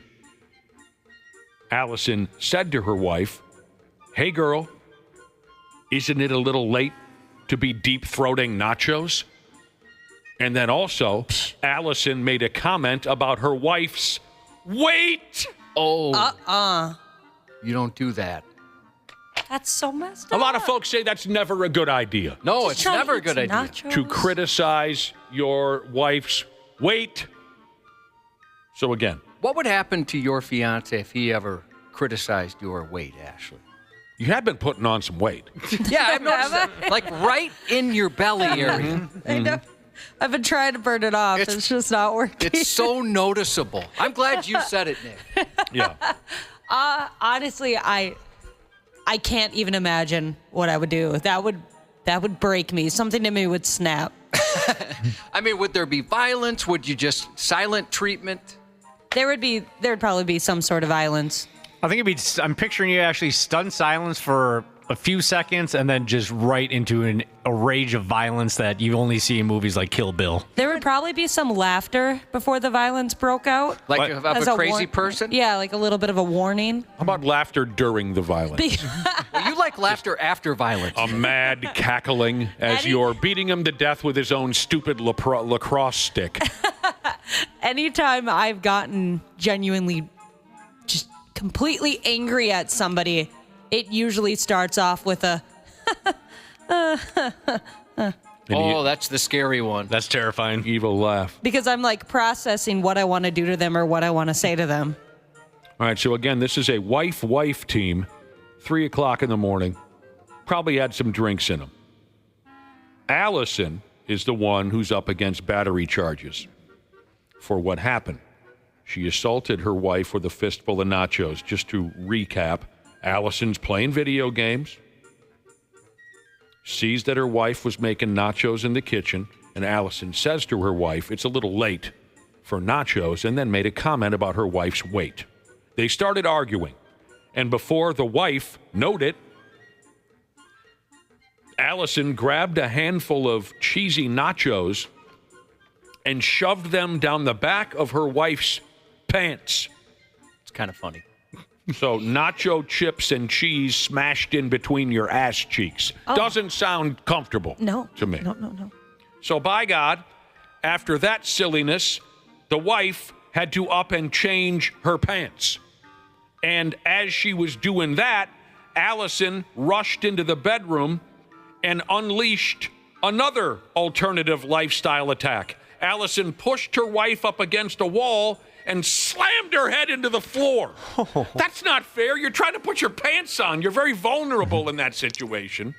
Allison said to her wife, "Hey, girl, isn't it a little late to be deep-throating nachos?" And then also, Allison made a comment about her wife's weight. Oh. You don't do that. That's so messed A up. lot of folks say that's never a good idea. No, it's never a good idea. Nachos. To criticize your wife's weight. So again. What would happen to your fiancé if he ever criticized your weight, Ashley? You have been putting on some weight. Yeah, I've noticed that. Like right in your belly area. I know. I've been trying to burn it off. It's just not working. It's so noticeable. I'm glad you said it, Nick. Yeah. Honestly, I can't even imagine what I would do. That would break me. Something in me would snap. I mean, would there be violence? Would you just silent treatment? There'd probably be some sort of violence. I think I'm picturing you actually stunned silence for a few seconds and then just right into a rage of violence that you only see in movies like Kill Bill. There would probably be some laughter before the violence broke out. Like of a crazy person? Yeah, like a little bit of a warning. How about laughter during the violence? Well, you like laughter after violence. A mad cackling as you're beating him to death with his own stupid lacrosse stick. Anytime I've gotten genuinely just completely angry at somebody, it usually starts off with a that's the scary one. That's terrifying. Evil laugh. because I'm like processing what I want to do to them or what I want to say to them. All right, so again, this is a wife team, 3 o'clock in the morning. Probably had some drinks in them. Allison is the one who's up against battery charges for what happened. She assaulted her wife with a fistful of nachos. Just to recap, Allison's playing video games, sees that her wife was making nachos in the kitchen, and Allison says to her wife, it's a little late for nachos, and then made a comment about her wife's weight. They started arguing, and before the wife noted, Allison grabbed a handful of cheesy nachos and shoved them down the back of her wife's pants. It's kind of funny. So nacho chips and cheese smashed in between your ass cheeks. Doesn't sound comfortable to me. No. So by God, after that silliness, the wife had to up and change her pants. And as she was doing that, Allison rushed into the bedroom and unleashed another alternative lifestyle attack. Allison pushed her wife up against a wall and slammed her head into the floor. That's not fair. You're trying to put your pants on. You're very vulnerable in that situation.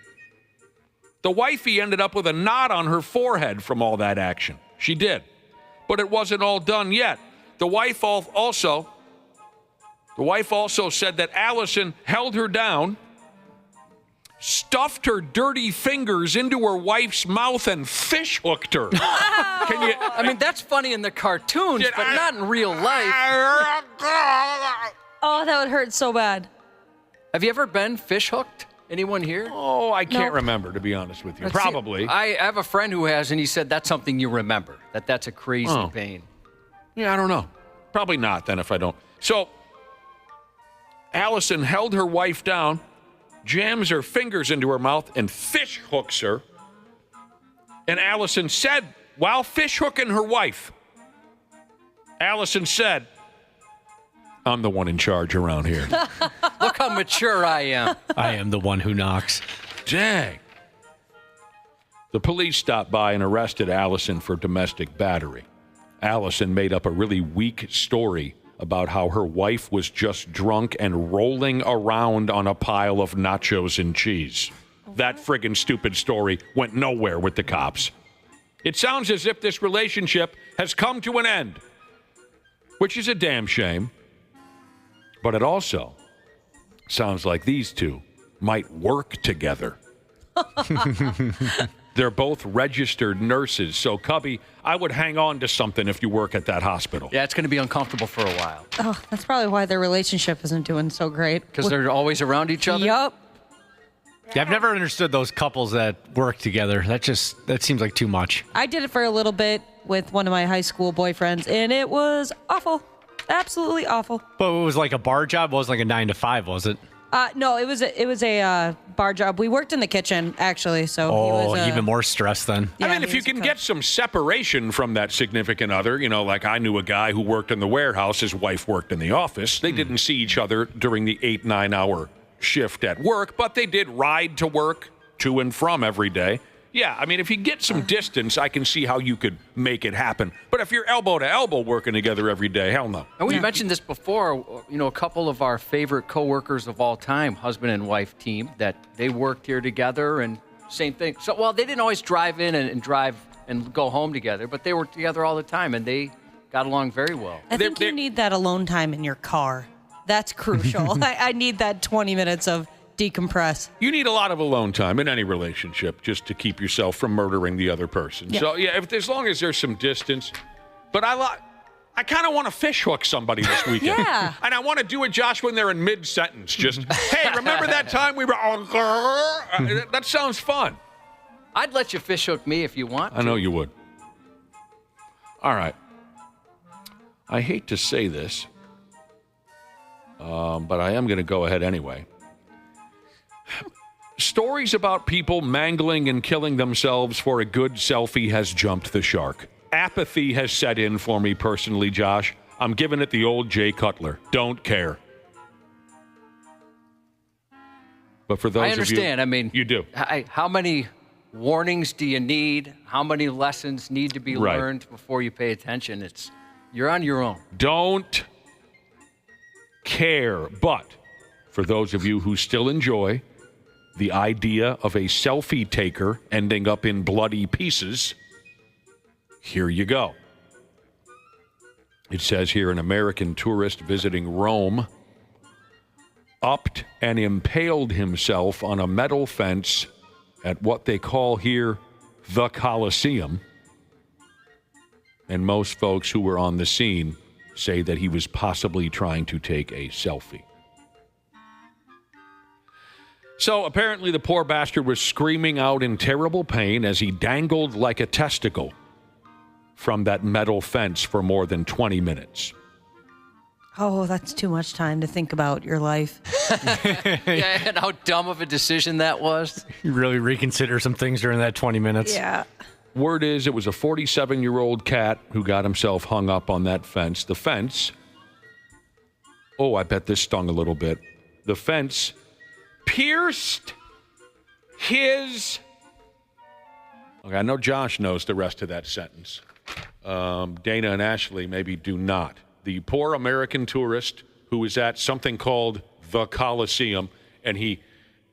The wifey ended up with a knot on her forehead from all that action. She did. But it wasn't all done yet. The wife also said that Allison held her down, stuffed her dirty fingers into her wife's mouth, and fish hooked her. I mean, that's funny in the cartoons, but not in real life. Oh, that would hurt so bad. Have you ever been fish hooked? Anyone here? Oh, I can't remember, to be honest with you. Probably. I have a friend who has, and he said that's something you remember, that's a crazy pain. Yeah, I don't know. Probably not, then, if I don't. So, Allison held her wife down, jams her fingers into her mouth, and fish hooks her. And Allison said, while fish hooking her wife, Allison said, I'm the one in charge around here. Look how mature I am. I am the one who knocks. Dang. The police stopped by and arrested Allison for domestic battery. Allison made up a really weak story about how her wife was just drunk and rolling around on a pile of nachos and cheese. That friggin' stupid story went nowhere with the cops. It sounds as if this relationship has come to an end, which is a damn shame. But it also sounds like these two might work together. They're both registered nurses. So, Cubby, I would hang on to something if you work at that hospital. Yeah, it's going to be uncomfortable for a while. Oh, that's probably why their relationship isn't doing so great. Because they're always around each other? Yup. Yeah, I've never understood those couples that work together. That seems like too much. I did it for a little bit with one of my high school boyfriends, and it was awful. Absolutely awful. But it was like a bar job? It wasn't like a 9 to 5, was it? No, it was a bar job. We worked in the kitchen, actually. So he was, even more stress then. Yeah, I mean, if you can get some separation from that significant other, like I knew a guy who worked in the warehouse, his wife worked in the office. They didn't see each other during the 8-9 hour shift at work, but they did ride to work to and from every day. Yeah, I mean, if you get some distance, I can see how you could make it happen. But if you're elbow to elbow working together every day, hell no. And we mentioned this before, a couple of our favorite coworkers of all time, husband and wife team, that they worked here together and same thing. So, well, they didn't always drive in and drive and go home together, but they were together all the time, and they got along very well. I think you need that alone time in your car. That's crucial. I need that 20 minutes of decompress. You need a lot of alone time in any relationship just to keep yourself from murdering the other person. Yeah. So, yeah, as long as there's some distance. But I kind of want to fish hook somebody this weekend. Yeah. And I want to do it, Josh, when they're in mid-sentence. Just, hey, remember that time we were on... That sounds fun. I'd let you fish hook me if you want to. I know you would. All right. I hate to say this, but I am going to go ahead anyway. Stories about people mangling and killing themselves for a good selfie has jumped the shark. Apathy has set in for me personally, Josh. I'm giving it the old Jay Cutler. Don't care. But for those I understand. of you... I mean... You do. How many warnings do you need? How many lessons need to be learned before you pay attention? You're on your own. Don't care. But for those of you who still enjoy the idea of a selfie taker ending up in bloody pieces, here you go. It says here, an American tourist visiting Rome upped and impaled himself on a metal fence at what they call here the Colosseum. And most folks who were on the scene say that he was possibly trying to take a selfie. So apparently the poor bastard was screaming out in terrible pain as he dangled like a testicle from that metal fence for more than 20 minutes. Oh, that's too much time to think about your life. Yeah, and how dumb of a decision that was. You really reconsider some things during that 20 minutes. Yeah. Word is it was a 47-year-old cat who got himself hung up on that fence. The fence, I bet this stung a little bit. The fence pierced his... Okay, I know Josh knows the rest of that sentence. Dana and Ashley maybe do not. The poor American tourist who was at something called the Colosseum, and he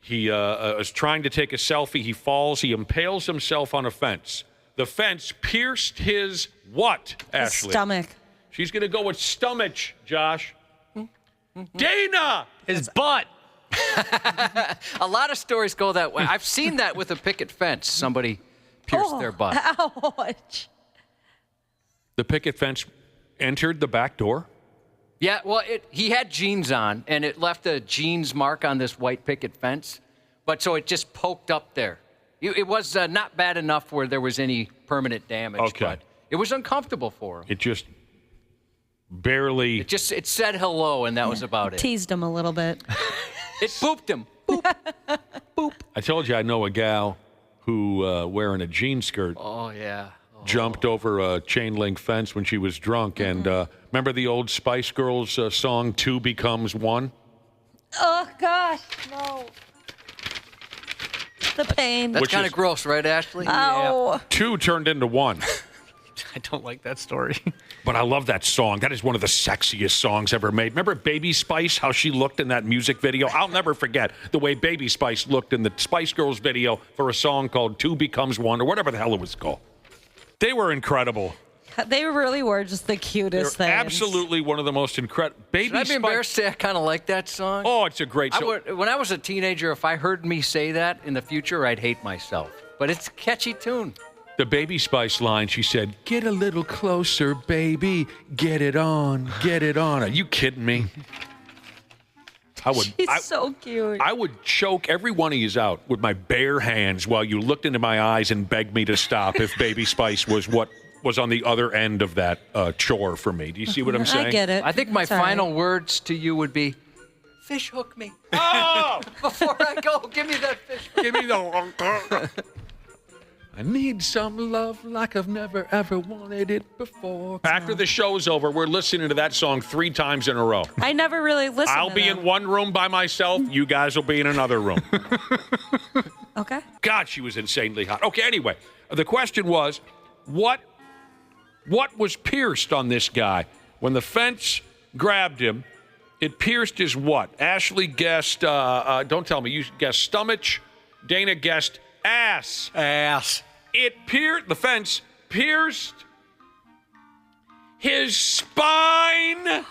is trying to take a selfie. He falls. He impales himself on a fence. The fence pierced his what, Ashley? His stomach. She's going to go with stomach, Josh. Dana! His butt. A lot of stories go that way. I've seen that with a picket fence. Somebody pierced their butt. Ouch. The picket fence entered the back door? Yeah, well, he had jeans on, and it left a jeans mark on this white picket fence. But so it just poked up there. It was not bad enough where there was any permanent damage. Okay. But it was uncomfortable for him. It just barely... It said hello, and that was about it. Teased him a little bit. It booped him. Boop. Boop. I told you I know a gal who, wearing a jean skirt... Oh, yeah. Jumped over a chain link fence when she was drunk. And remember the old Spice Girls song, 2 Becomes 1? Oh, gosh, no. The pain. That's kind of gross, right, Ashley? Oh. Yeah. 2 turned into 1. I don't like that story. But I love that song. That is one of the sexiest songs ever made. Remember Baby Spice, how she looked in that music video? I'll never forget the way Baby Spice looked in the Spice Girls video for a song called 2 Becomes 1, or whatever the hell it was called. They were incredible. They really were just the cutest things. Absolutely one of the most incredible. Should I be embarrassed to say I kind of like that song? Oh, it's a great song. When I was a teenager, if I heard me say that in the future, I'd hate myself. But it's a catchy tune. The Baby Spice line, she said, "Get a little closer, baby. Get it on. Get it on." Are you kidding me? She's so cute. I would choke every one of you out with my bare hands while you looked into my eyes and begged me to stop if Baby Spice was what was on the other end of that chore for me. Do you see what I'm saying? I get it. I think my It's all right. final words to you would be, fish hook me. Oh! Before I go, give me that fish hook. Give me the... I need some love like I've never, ever wanted it before. After the show's over, we're listening to that song 3 times in a row. I never really listened I'll to be them. in one room by myself. You guys will be in another room. Okay. God, she was insanely hot. Okay, anyway, the question was, what was pierced on this guy? When the fence grabbed him, it pierced his what? Ashley guessed, don't tell me, you guessed stomach. Dana guessed ass. Ass. The fence pierced his spine.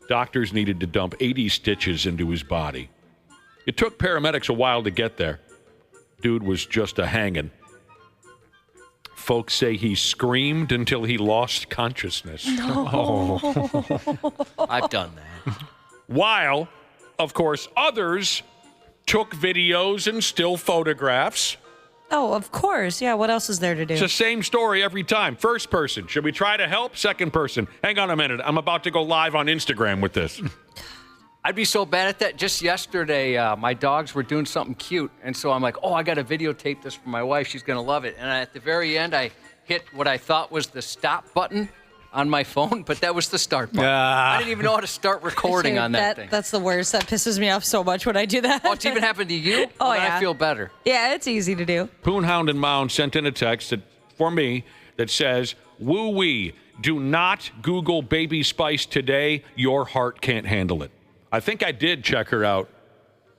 Doctors needed to dump 80 stitches into his body. It took paramedics a while to get there. Dude was just a hanging. Folks say he screamed until he lost consciousness. No. I've done that. While, of course, others took videos and still photographs. Oh, of course. Yeah, what else is there to do? It's the same story every time. First person, should we try to help? Second person, hang on a minute. I'm about to go live on Instagram with this. I'd be so bad at that. Just yesterday, my dogs were doing something cute, and so I'm like, I got to videotape this for my wife. She's going to love it. And at the very end, I hit what I thought was the stop button on my phone, but that was the start button. I didn't even know how to start recording on that thing. That's the worst. That pisses me off so much when I do that. Oh, it's even happened to you? Oh, Well, yeah. I feel better. Yeah, it's easy to do. Poonhound and Mound sent in a text for me that says, woo-wee, do not Google Baby Spice today. Your heart can't handle it. I think I did check her out.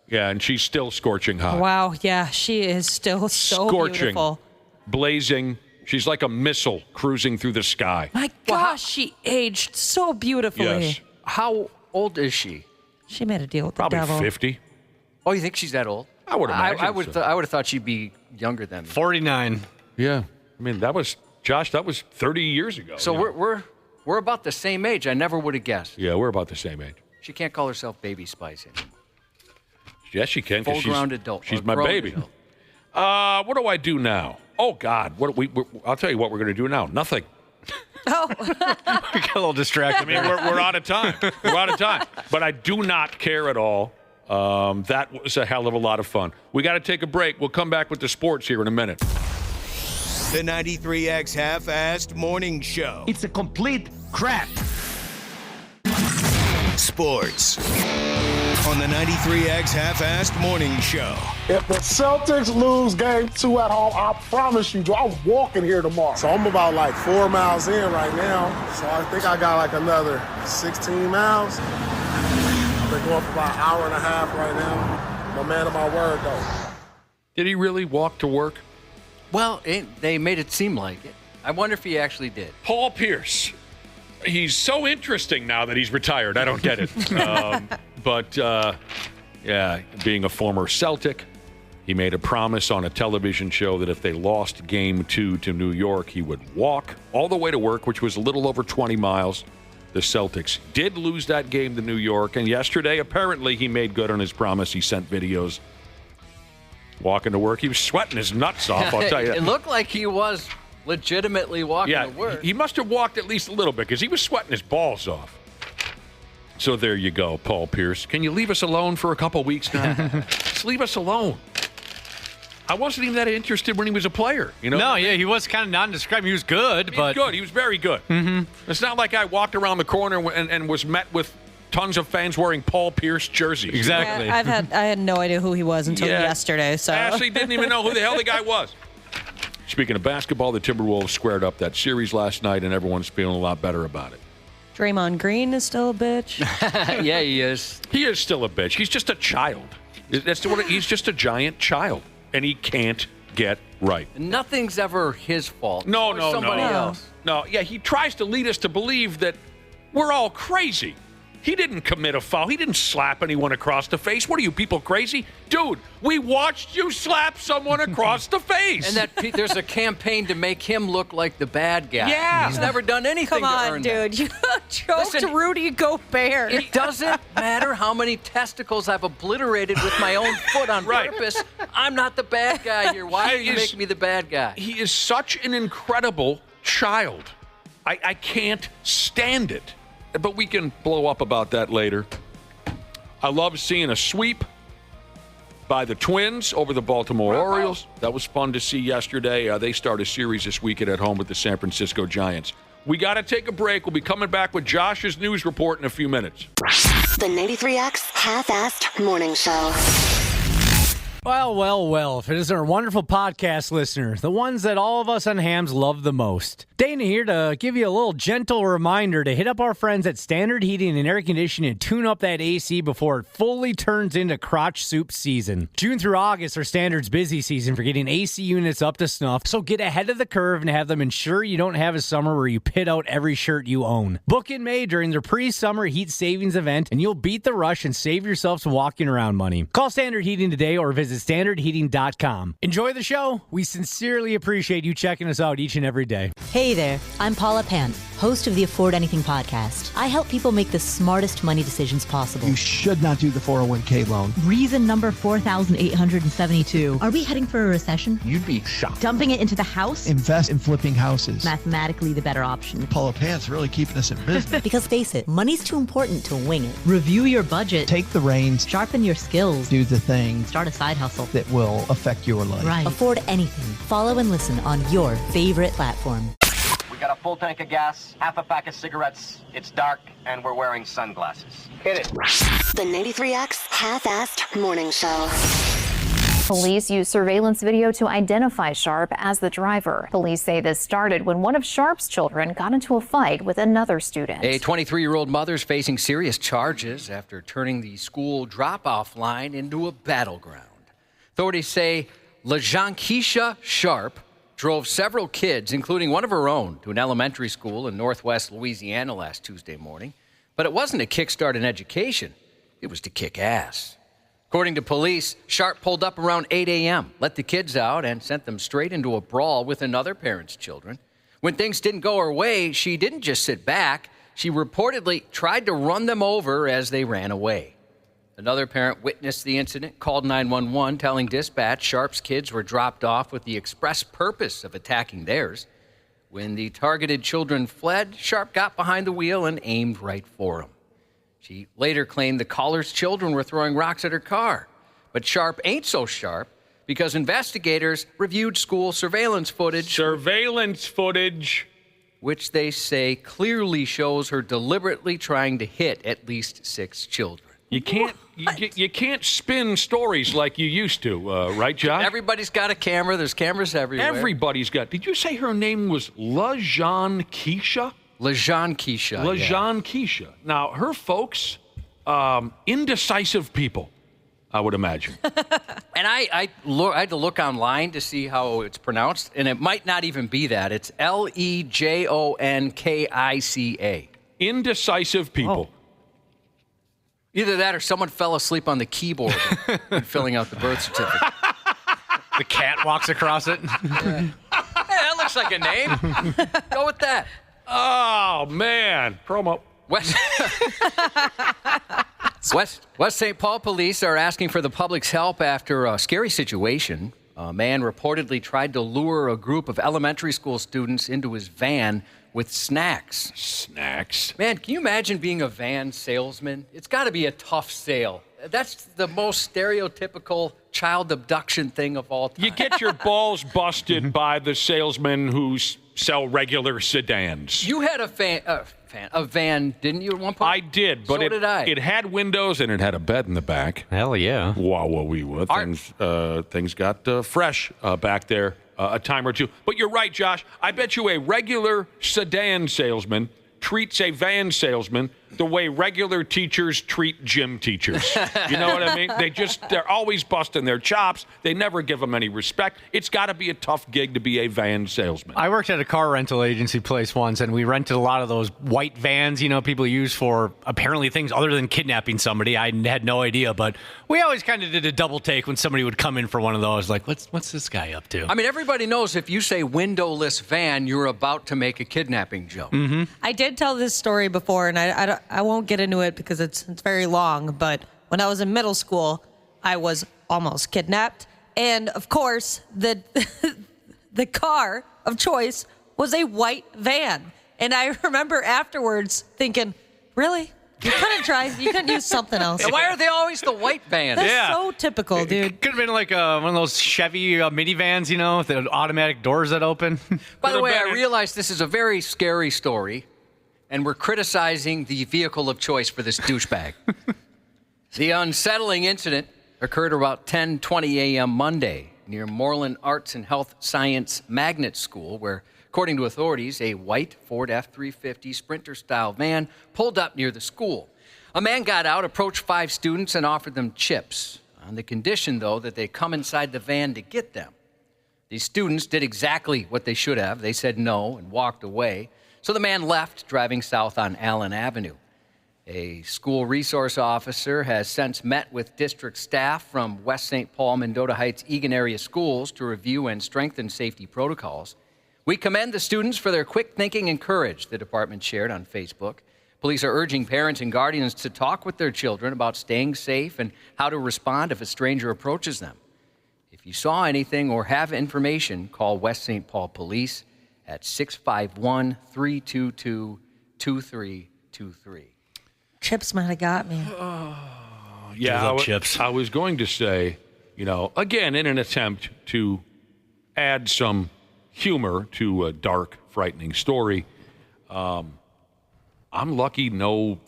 Yeah, and she's still scorching hot. Wow, yeah, she is still so Scorching, beautiful. blazing. She's like a missile cruising through the sky. My gosh, she aged so beautifully. Yes. How old is she? She made a deal with Probably the devil. 50. Oh, you think she's that old? I would imagine I would have thought she'd be younger than me. 49. Yeah. I mean, that was 30 years ago. So yeah. we're about the same age. I never would have guessed. Yeah, we're about the same age. She can't call herself Baby Spice anymore. Yes, she can. 'Cause Full-grown adult. She's or my grown baby. adult. What do I do now? Oh, God. I'll tell you what we're going to do now. Nothing. Oh. We got a little distracted. I mean, we're out of time. We're out of time. But I do not care at all. That was a hell of a lot of fun. We got to take a break. We'll come back with the sports here in a minute. The 93X Half-Assed Morning Show. It's a complete crap. Sports on the 93X Half-Assed Morning Show. If the Celtics lose game 2 at home, I promise you, Joe, I'm walking here tomorrow. So I'm about like 4 miles in right now. So I think I got like another 16 miles. I've been going for about an hour and a half right now. I'm a man of my word, though. Did he really walk to work? Well, they made it seem like it. I wonder if he actually did. Paul Pierce. He's so interesting now that he's retired. I don't get it. Yeah, being a former Celtic, he made a promise on a television show that if they lost game 2 to New York, he would walk all the way to work, which was a little over 20 miles. The Celtics did lose that game to New York, and yesterday, apparently, he made good on his promise. He sent videos walking to work. He was sweating his nuts off, I'll tell you that. It looked like he was legitimately walking to work. He must have walked at least a little bit because he was sweating his balls off. So there you go, Paul Pierce. Can you leave us alone for a couple weeks now? Just leave us alone. I wasn't even that interested when he was a player. No, yeah, he was kind of nondescript. He was good, He was good. He was very good. Mm-hmm. It's not like I walked around the corner and was met with tons of fans wearing Paul Pierce jerseys. Exactly. Yeah, I had no idea who he was until yesterday. So Ashley didn't even know who the hell the guy was. Speaking of basketball, the Timberwolves squared up that series last night, and everyone's feeling a lot better about it. Draymond Green is still a bitch. Yeah, he is. He is still a bitch. He's just a child. He's just a giant child, and he can't get right. Nothing's ever his fault. No, Or somebody else. No, yeah, he tries to lead us to believe that we're all crazy. He didn't commit a foul. He didn't slap anyone across the face. What are you people crazy? Dude, we watched you slap someone across the face. And there's a campaign to make him look like the bad guy. Yeah. He's never done anything Come on, to earn dude. that. You choked Listen, Rudy Gobert. It doesn't matter how many testicles I've obliterated with my own foot on purpose. I'm not the bad guy here. Why are you making me the bad guy? He is such an incredible child. I can't stand it. But we can blow up about that later. I love seeing a sweep by the Twins over the Baltimore Orioles. That was fun to see yesterday. They start a series this weekend at home with the San Francisco Giants. We got to take a break. We'll be coming back with Josh's news report in a few minutes. The 93X Half-Assed Morning Show. Well, if it isn't our wonderful podcast listener, the ones that all of us on Hams love the most. Dana here to give you a little gentle reminder to hit up our friends at Standard Heating and Air Conditioning and tune up that AC before it fully turns into crotch soup season. June through August are Standard's busy season for getting AC units up to snuff, so get ahead of the curve and have them ensure you don't have a summer where you pit out every shirt you own. Book in May during their pre-summer heat savings event and you'll beat the rush and save yourself some walking around money. Call Standard Heating today or visit standardheating.com. Enjoy the show. We sincerely appreciate you checking us out each and every day. Hey there, I'm Paula Pant, host of the Afford Anything podcast. I help people make the smartest money decisions possible. You should not do the 401k loan. Reason number 4,872. Are we heading for a recession? You'd be shocked. Dumping it into the house? Invest in flipping houses. Mathematically the better option. Paula Pant's really keeping us in business. Because face it, money's too important to wing it. Review your budget. Take the reins. Sharpen your skills. Do the things. Start a side hustle that will affect your life. Right. Afford Anything. Follow and listen on your favorite platform. We got a full tank of gas, half a pack of cigarettes, it's dark, and we're wearing sunglasses. Hit it. The 93X Half-Assed Morning Show. Police used surveillance video to identify Sharp as the driver. Police say this started when one of Sharp's children got into a fight with another student. A 23-year-old mother is facing serious charges after turning the school drop-off line into a battleground. Authorities say LaJean-Keisha Sharp drove several kids, including one of her own, to an elementary school in northwest Louisiana last Tuesday morning. But it wasn't to kickstart an education. It was to kick ass. According to police, Sharp pulled up around 8 a.m., let the kids out, and sent them straight into a brawl with another parent's children. When things didn't go her way, she didn't just sit back. She reportedly tried to run them over as they ran away. Another parent witnessed the incident, called 911, telling dispatch Sharp's kids were dropped off with the express purpose of attacking theirs. When the targeted children fled, Sharp got behind the wheel and aimed right for them. She later claimed the caller's children were throwing rocks at her car. But Sharp ain't so sharp because investigators reviewed school surveillance footage. Which they say clearly shows her deliberately trying to hit at least 6 children. You can't spin stories like you used to, right, Josh? Everybody's got a camera. There's cameras everywhere. Everybody's got. Did you say her name was LaJean-Keisha? LaJean-Keisha. LaJean-Keisha. Yeah. Now, her folks, indecisive people, I would imagine. And I had to look online to see how it's pronounced, and it might not even be that. It's Lejonkica. Indecisive people. Oh. Either that or someone fell asleep on the keyboard when filling out the birth certificate. The cat walks across it. Hey, that looks like a name. Go with that. Oh, man. Promo. West St. Paul police are asking for the public's help after a scary situation. A man reportedly tried to lure a group of elementary school students into his van with snacks. Snacks? Man, can you imagine being a van salesman? It's got to be a tough sale. That's the most stereotypical child abduction thing of all time. You get your balls busted by the salesmen who sell regular sedans. You had a van, didn't you, at one point? I did, but so did I. It had windows and it had a bed in the back. Hell yeah. Wow, things got fresh back there a time or two. But you're right, Josh. I bet you a regular sedan salesman treats a van salesman the way regular teachers treat gym teachers. You know what I mean? They're always busting their chops. They never give them any respect. It's got to be a tough gig to be a van salesman. I worked at a car rental agency place once, and we rented a lot of those white vans, people use for apparently things other than kidnapping somebody. I had no idea, but we always kind of did a double take when somebody would come in for one of those. Like, what's this guy up to? I mean, everybody knows if you say windowless van, you're about to make a kidnapping joke. Mm-hmm. I did tell this story before, and I won't get into it because it's very long, but when I was in middle school, I was almost kidnapped. And, of course, the car of choice was a white van. And I remember afterwards thinking, really? You couldn't use something else. And why are they always the white vans? That's so typical, dude. It could have been like one of those Chevy minivans, with the automatic doors that open. By the way, I realize this is a very scary story, and we're criticizing the vehicle of choice for this douchebag. The unsettling incident occurred about 10:20 a.m. Monday near Moreland Arts and Health Science Magnet School, where According to authorities, a white Ford F-350 Sprinter-style van pulled up near the school. A man got out, approached 5 students, and offered them chips, on the condition, though, that they come inside the van to get them. These students did exactly what they should have. They said no and walked away. So the man left, driving south on Allen Avenue. A school resource officer has since met with district staff from West St. Paul, Mendota Heights, Eagan area schools to review and strengthen safety protocols. We commend the students for their quick thinking and courage, the department shared on Facebook. Police are urging parents and guardians to talk with their children about staying safe and how to respond if a stranger approaches them. If you saw anything or have information, call West St. Paul Police at 651-322-2323. Chips might have got me. Yeah, chips. I was going to say, again, in an attempt to add some humor to a dark, frightening story, I'm lucky no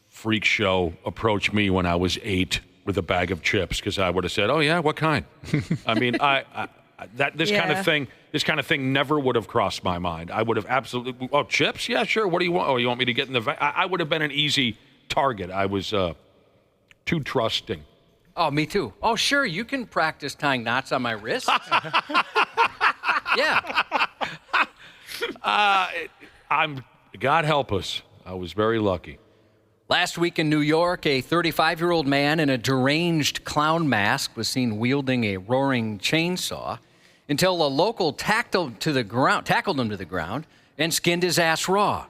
freak show approached me when I was 8 with a bag of chips, because I would have said, "Oh yeah, what kind?" I mean, this kind of thing never would have crossed my mind. I would have absolutely, "Oh, chips? Yeah, sure. What do you want? Oh, you want me to get in the van?" I would have been an easy target. I was too trusting. Oh, me too. Oh, sure, you can practice tying knots on my wrist. Yeah. God help us. I was very lucky. Last week in New York, a 35-year-old man in a deranged clown mask was seen wielding a roaring chainsaw until a local tackled him to the ground and skinned his ass raw.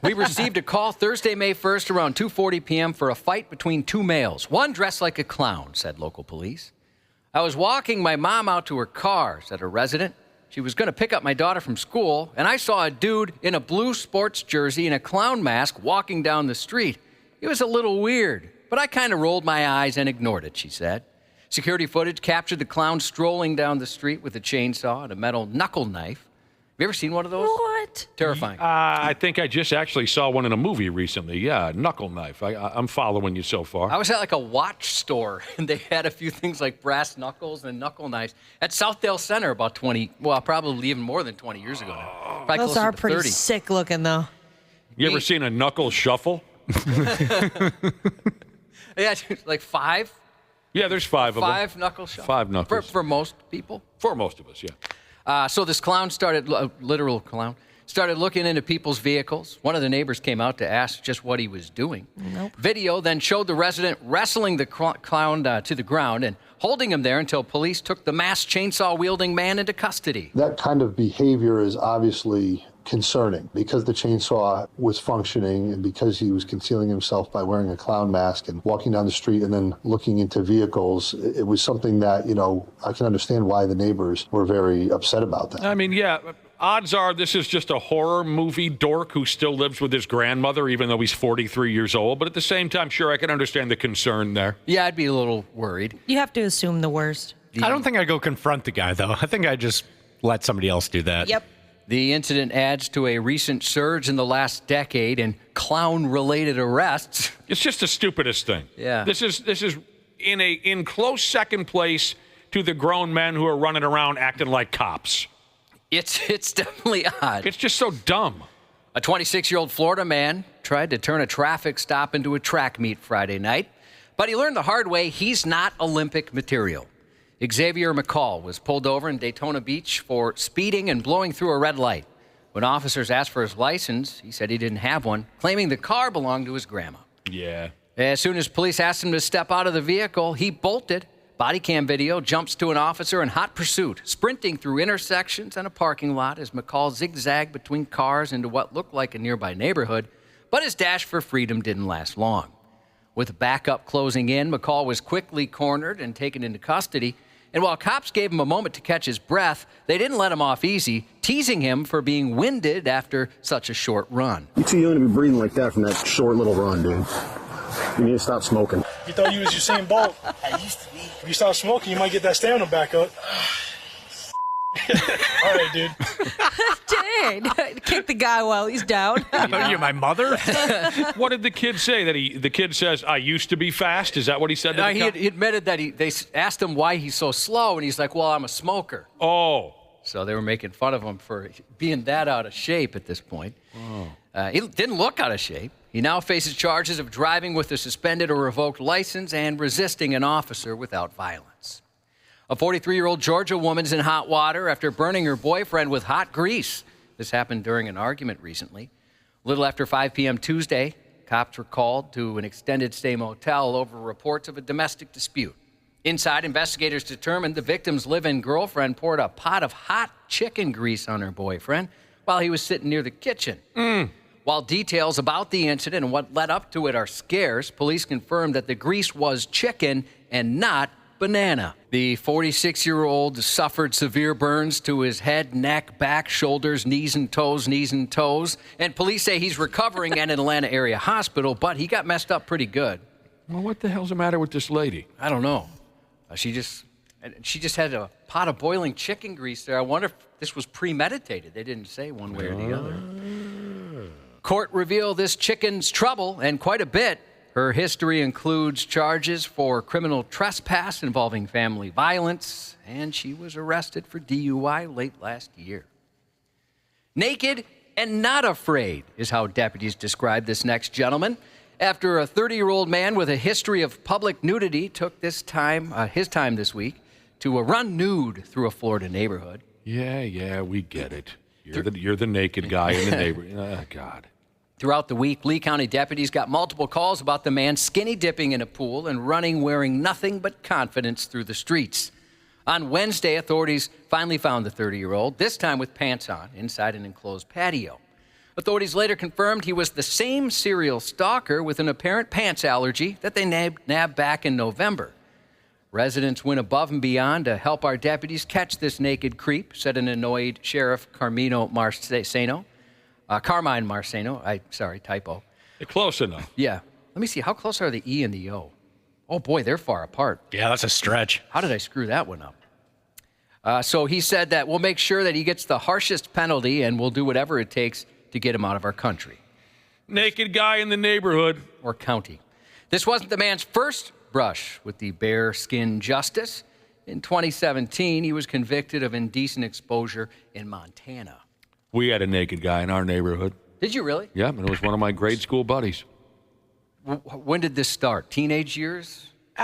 We received a call Thursday, May 1st around 2:40 p.m. for a fight between 2 males, one dressed like a clown, said local police. I was walking my mom out to her car, said a resident. She was going to pick up my daughter from school, and I saw a dude in a blue sports jersey and a clown mask walking down the street. It was a little weird, but I kind of rolled my eyes and ignored it, she said. Security footage captured the clown strolling down the street with a chainsaw and a metal knuckle knife. Have you ever seen one of those? What? Terrifying. I think I just actually saw one in a movie recently. Yeah, knuckle knife. I'm following you so far. I was at like a watch store, and they had a few things like brass knuckles and knuckle knives at Southdale Center about probably even more than 20 years ago now. Probably Those are pretty 30. sick looking, though. You ever seen a knuckle shuffle? Yeah, like 5. Yeah, there's 5 of them. 5 knuckle shuffles. 5 knuckles. For most people? For most of us, yeah. So this clown literal clown, started looking into people's vehicles. One of the neighbors came out to ask just what he was doing. Nope. Video then showed the resident wrestling the clown to the ground and holding him there until police took the masked chainsaw-wielding man into custody. That kind of behavior is obviously concerning because the chainsaw was functioning and because he was concealing himself by wearing a clown mask and walking down the street and then looking into vehicles. It was something that, I can understand why the neighbors were very upset about that. I mean, yeah, odds are this is just a horror movie dork who still lives with his grandmother, even though he's 43 years old. But at the same time, sure, I can understand the concern there. Yeah, I'd be a little worried. You have to assume the worst. I don't think I'd go confront the guy, though. I think I'd just let somebody else do that. Yep. The incident adds to a recent surge in the last decade in clown-related arrests. It's just the stupidest thing. Yeah. This is in close second place to the grown men who are running around acting like cops. It's definitely odd. It's just so dumb. A 26-year-old Florida man tried to turn a traffic stop into a track meet Friday night, but he learned the hard way he's not Olympic material. Xavier McCall was pulled over in Daytona Beach for speeding and blowing through a red light. When officers asked for his license, he said he didn't have one, claiming the car belonged to his grandma. Yeah. As soon as police asked him to step out of the vehicle, he bolted. Body cam video jumps to an officer in hot pursuit, sprinting through intersections and a parking lot as McCall zigzagged between cars into what looked like a nearby neighborhood, but his dash for freedom didn't last long. With backup closing in, McCall was quickly cornered and taken into custody. And while cops gave him a moment to catch his breath, they didn't let him off easy, teasing him for being winded after such a short run. You're too young to be breathing like that from that short little run, dude. You need to stop smoking. You thought you was Usain Bolt. I used to be. If you stop smoking, you might get that stamina back up. All right, dude. Dang. Kick the guy while he's down. Are you my mother? What did the kid say? The kid says, "I used to be fast." Is that what he said? No, he admitted that they asked him why he's so slow, and he's like, "Well, I'm a smoker." Oh. So they were making fun of him for being that out of shape at this point. He didn't look out of shape. He now faces charges of driving with a suspended or revoked license and resisting an officer without violence. A 43-year-old Georgia woman is in hot water after burning her boyfriend with hot grease. This happened during an argument recently. A little after 5 p.m. Tuesday, cops were called to an extended stay motel over reports of a domestic dispute. Inside, investigators determined the victim's live-in girlfriend poured a pot of hot chicken grease on her boyfriend while he was sitting near the kitchen. While details about the incident and what led up to it are scarce, police confirmed that the grease was chicken and not banana. The 46-year-old suffered severe burns to his head, neck, back, shoulders, knees and toes. And police say he's recovering at an Atlanta area hospital, but he got messed up pretty good. Well, what the hell's the matter with this lady? I don't know. She just had a pot of boiling chicken grease there. I wonder if this was premeditated. They didn't say one way or the other. Court revealed this chicken's trouble, and quite a bit. Her history includes charges for criminal trespass involving family violence, and she was arrested for DUI late last year. Naked and not afraid is how deputies describe this next gentleman. After a 30-year-old man with a history of public nudity took his time this week to run nude through a Florida neighborhood. Yeah, we get it. You're the naked guy in the neighborhood. Oh, God. Throughout the week, Lee County deputies got multiple calls about the man skinny dipping in a pool and running wearing nothing but confidence through the streets. On Wednesday, authorities finally found the 30-year-old, this time with pants on, inside an enclosed patio. Authorities later confirmed he was the same serial stalker with an apparent pants allergy that they nabbed back in November. Residents went above and beyond to help our deputies catch this naked creep, said an annoyed Sheriff Carmine Marceno. Typo. Close enough. Yeah. Let me see. How close are the E and the O? Oh, boy, they're far apart. Yeah, that's a stretch. How did I screw that one up? So he said that we'll make sure that he gets the harshest penalty and we'll do whatever it takes to get him out of our country. Naked guy in the neighborhood. Or county. This wasn't the man's first brush with the bare-skin justice. In 2017, he was convicted of indecent exposure in Montana. We had a naked guy in our neighborhood. Did you really? Yeah, and it was one of my grade school buddies. When did this start? Teenage years? Or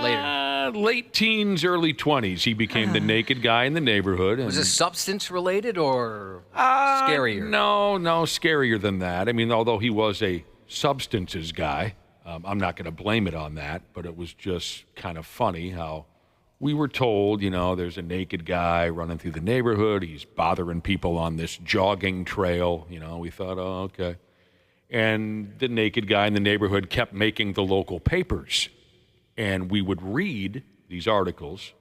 later? Late teens, early 20s. He became the naked guy in the neighborhood. Was it substance-related or scarier? No, scarier than that. I mean, although he was a substances guy, I'm not going to blame it on that, but it was just kind of funny how we were told, there's a naked guy running through the neighborhood. He's bothering people on this jogging trail. We thought, oh, okay. And the naked guy in the neighborhood kept making the local papers. And we would read these articles,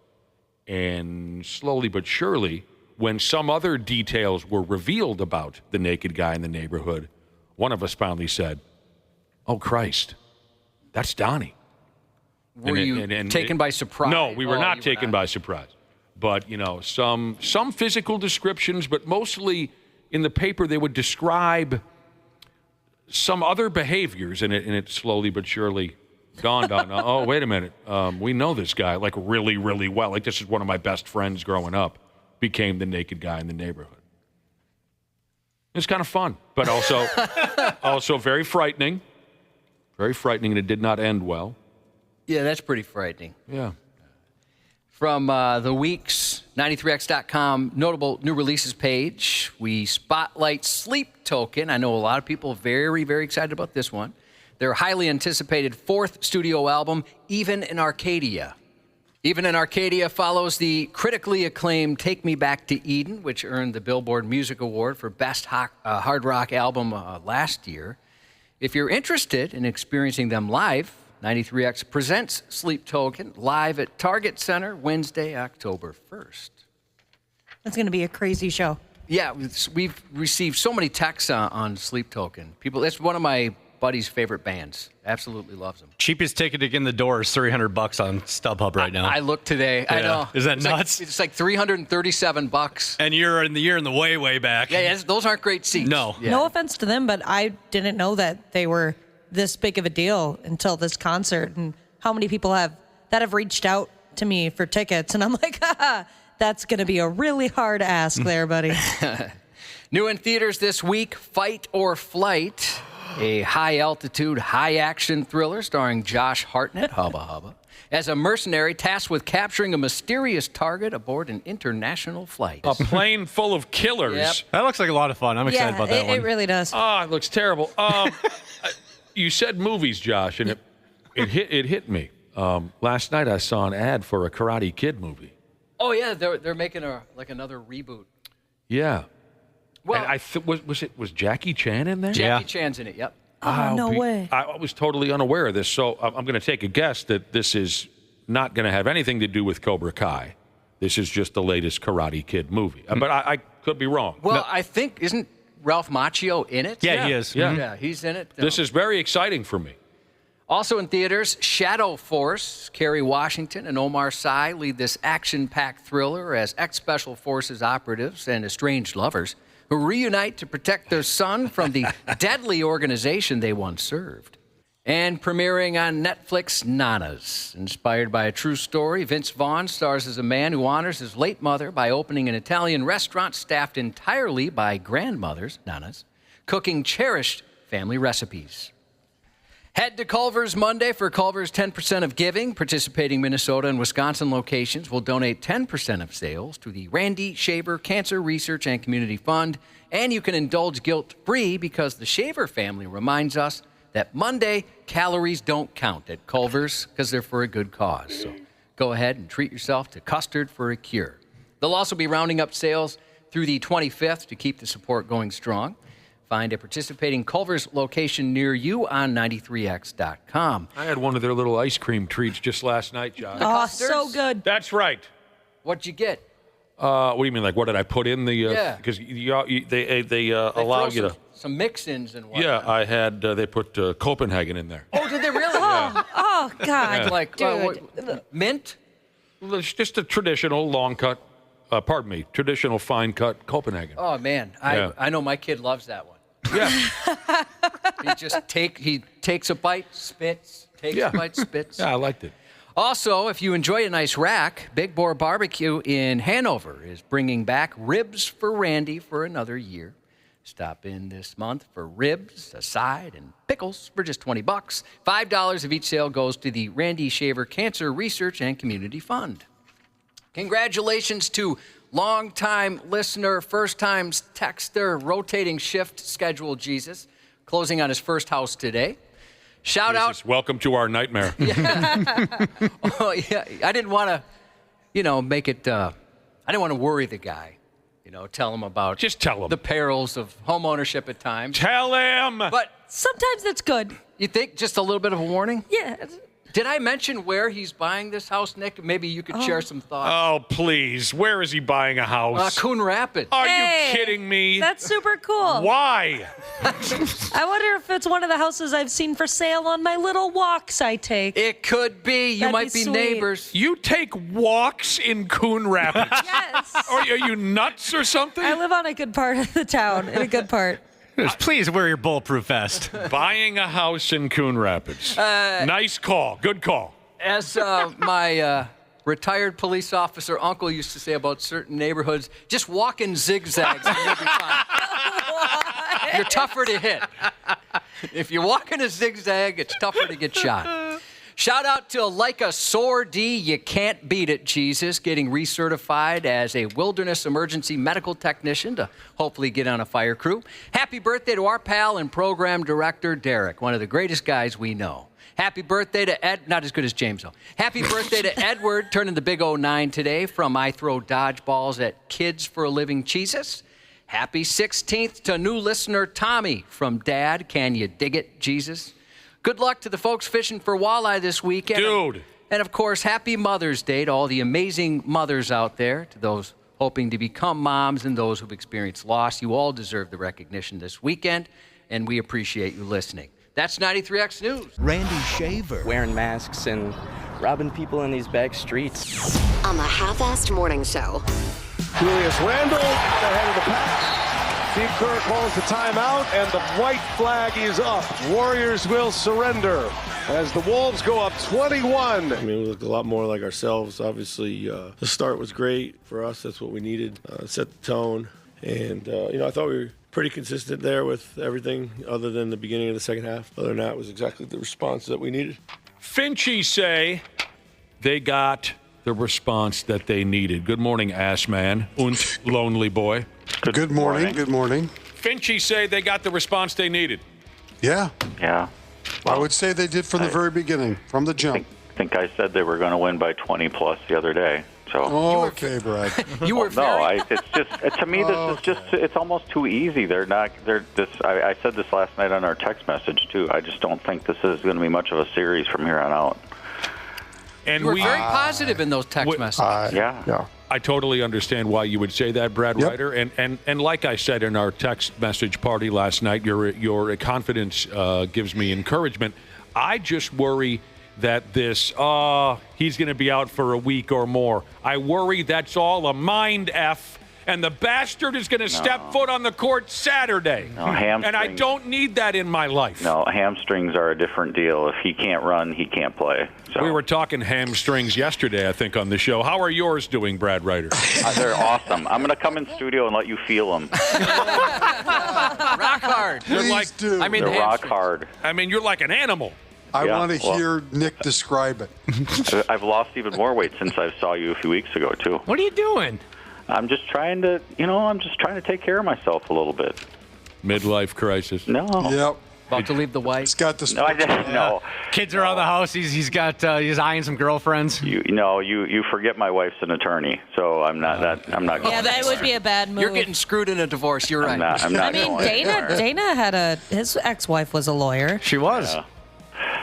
and slowly but surely, when some other details were revealed about the naked guy in the neighborhood, one of us finally said, oh, Christ, that's Donnie. Were you taken by surprise? No, we were not taken by surprise. But, some physical descriptions, but mostly in the paper they would describe some other behaviors, and it slowly but surely dawned on, oh, wait a minute, we know this guy, like, really, really well. Like, this is one of my best friends growing up, became the naked guy in the neighborhood. It's kind of fun, but also very frightening. Very frightening, and it did not end well. Yeah, that's pretty frightening. Yeah. From the week's 93x.com notable new releases page, we spotlight Sleep Token. I know a lot of people are very, very excited about this one. Their highly anticipated fourth studio album, Even in Arcadia. Even in Arcadia follows the critically acclaimed Take Me Back to Eden, which earned the Billboard Music Award for Best Hard Rock Album last year. If you're interested in experiencing them live, 93X presents Sleep Token live at Target Center Wednesday, October 1st. That's going to be a crazy show. Yeah, we've received so many texts on Sleep Token. It's one of my buddy's favorite bands. Absolutely loves them. Cheapest ticket to get in the door is $300 on StubHub right now. I looked today. Yeah. I know. Is that nuts? It's like $337. And you're in the way back. Yeah, those aren't great seats. No. Yeah. No offense to them, but I didn't know that they were this big of a deal until this concert, and how many people have reached out to me for tickets, and I'm like, That's going to be a really hard ask there, buddy. New in theaters this week, Fight or Flight, a high-altitude, high-action thriller starring Josh Hartnett, hubba hubba, as a mercenary tasked with capturing a mysterious target aboard an international flight. A plane full of killers. Yep. That looks like a lot of fun. I'm excited about that one. It really does. Oh, it looks terrible. You said movies, Josh, and it hit me. Last night I saw an ad for a Karate Kid movie. Oh, yeah, they're making another reboot. Yeah. Well, and was Jackie Chan in there? Jackie Chan's in it, yep. Oh, no way. I was totally unaware of this, so I'm going to take a guess that this is not going to have anything to do with Cobra Kai. This is just the latest Karate Kid movie. But I could be wrong. Well, I think, isn't Ralph Macchio in it? Yeah, he is. Yeah. Yeah, he's in it. This is very exciting for me. Also in theaters, Shadow Force. Kerry Washington and Omar Sy lead this action-packed thriller as ex-Special Forces operatives and estranged lovers who reunite to protect their son from the deadly organization they once served. And premiering on Netflix, Nanas. Inspired by a true story, Vince Vaughn stars as a man who honors his late mother by opening an Italian restaurant staffed entirely by grandmothers, Nanas, cooking cherished family recipes. Head to Culver's Monday for Culver's 10% of Giving. Participating Minnesota and Wisconsin locations will donate 10% of sales to the Randy Shaver Cancer Research and Community Fund. And you can indulge guilt-free because the Shaver family reminds us that Monday calories don't count at Culver's because they're for a good cause. So go ahead and treat yourself to custard for a cure. They'll also be rounding up sales through the 25th to keep the support going strong. Find a participating Culver's location near you on 93x.com. I had one of their little ice cream treats just last night, Josh. Oh, so good. That's right. What'd you get? What do you mean? Like, what did I put in the? Yeah. Because they allow you to. Some mix-ins and whatnot. Yeah, I had. They put Copenhagen in there. Oh, did they really? Oh, God. Yeah. Like mint? Well, it's just a traditional long cut. Traditional fine cut Copenhagen. Oh man, I know my kid loves that one. Yeah. He takes a bite, spits. Takes a bite, spits. Yeah, I liked it. Also, if you enjoy a nice rack, Big Boar Barbecue in Hanover is bringing back ribs for Randy for another year. Stop in this month for ribs, a side, and pickles for just $20. $5 of each sale goes to the Randy Shaver Cancer Research and Community Fund. Congratulations to long-time listener, first-time texter, rotating shift schedule Jesus, closing on his first house today. Shout out. Welcome to our nightmare. Yeah. Oh, yeah. I didn't want to, make it, I didn't want to worry the guy. Tell him about Just tell him the perils of home ownership at times. Tell him. But sometimes that's good. You think just a little bit of a warning? Yeah. Did I mention where he's buying this house, Nick? Maybe you could share some thoughts. Oh, please. Where is he buying a house? Coon Rapids. Are you kidding me? That's super cool. Why? I wonder if it's one of the houses I've seen for sale on my little walks I take. It could be. You might be sweet. neighbors. You take walks in Coon Rapids? Yes. Are you nuts or something? I live on a good part of the town, in a good part. Please wear your bulletproof vest. Buying a house in Coon Rapids. Nice call. Good call. As my retired police officer uncle used to say about certain neighborhoods, just walk in zigzags and you'll be fine. You're tougher to hit. If you walk in a zigzag, it's tougher to get shot. Shout out to Like a Sore D, you can't beat it, Jesus, getting recertified as a wilderness emergency medical technician to hopefully get on a fire crew. Happy birthday to our pal and program director, Derek, one of the greatest guys we know. Happy birthday to Ed, not as good as James, though. Happy birthday to Edward, turning the big 09 today from I Throw Dodgeballs at Kids for a Living Jesus. Happy 16th to new listener Tommy from Dad, Can You Dig It, Jesus? Good luck to the folks fishing for walleye this weekend. Dude. And, of course, happy Mother's Day to all the amazing mothers out there, to those hoping to become moms and those who've experienced loss. You all deserve the recognition this weekend, and we appreciate you listening. That's 93X News. Randy Shaver. Wearing masks and robbing people in these back streets. On the Half-Assed Morning Show. Julius Randle ahead of the pass. Steve Kerr calls the timeout, and the white flag is up. Warriors will surrender. as the Wolves go up 21. I mean, we look a lot more like ourselves. Obviously, the start was great for us. That's what we needed. Set the tone. And, I thought we were pretty consistent there with everything other than the beginning of the second half. Other than that, it was exactly the response that we needed. Finchy say they got the response that they needed. Good morning, ass man und lonely boy. Good morning. Good morning. Finchy say they got the response they needed. Yeah. Yeah. I would say they did from the very beginning, from the jump. I think I said they were going to win by 20+ the other day. So. Okay, Brad. You were it's just to me this is just it's almost too easy. I said this last night on our text message too. I just don't think this is going to be much of a series from here on out. And you were very positive in those text messages. Yeah. I totally understand why you would say that, Brad Ryder. And like I said in our text message party last night, your confidence gives me encouragement. I just worry that he's going to be out for a week or more. I worry that's all a mind F, and the bastard is going to step foot on the court Saturday. No, hamstrings. And I don't need that in my life. No, hamstrings are a different deal. If he can't run, he can't play. So. We were talking hamstrings yesterday, I think, on the show. How are yours doing, Brad Ryder? They're awesome. I'm going to come in studio and let you feel them. Rock hard. Please do. They're rock hard. I mean, you're like an animal. I want to hear Nick describe it. I've lost even more weight since I saw you a few weeks ago, too. What are you doing? I'm just trying to, take care of myself a little bit. Midlife crisis. No. Yep. About to leave the wife. He's got the. No, I didn't. No. Kids are out of the house. He's eyeing some girlfriends. You forget my wife's an attorney, so I'm not. Yeah, that would be a bad move. You're getting screwed in a divorce. You're right. I'm not I mean, Dana his ex-wife was a lawyer. She was. Yeah.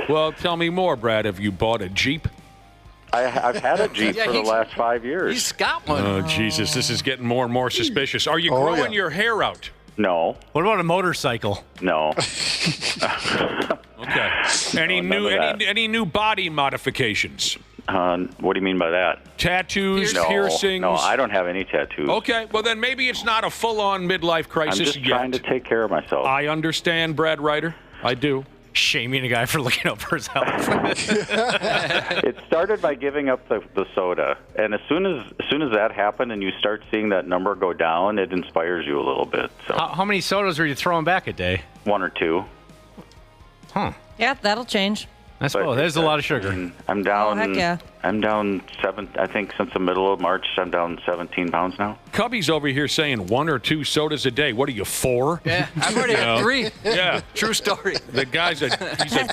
Well, tell me more, Brad. Have you bought a Jeep? I've had a Jeep for the last 5 years. He's got one. Oh, Jesus. This is getting more and more suspicious. Are you growing your hair out? No. What about a motorcycle? No. Okay. Any new body modifications? What do you mean by that? Tattoos, piercings? No, I don't have any tattoos. Okay, well then maybe it's not a full-on midlife crisis yet. I'm just trying to take care of myself. I understand, Brad Ryder. I do. Shaming a guy for looking out for his health. It started by giving up the soda, and as soon as that happened, and you start seeing that number go down, it inspires you a little bit. So, how many sodas are you throwing back a day? 1 or 2. Huh? Yeah, that'll change. I suppose there's a lot of sugar. I'm down. Oh, heck yeah. I'm down 7. I think since the middle of March, I'm down 17 pounds now. Cubby's over here saying 1 or 2 sodas a day. What are you, 4? Yeah, I've already had 3. Yeah, true story. The guy's a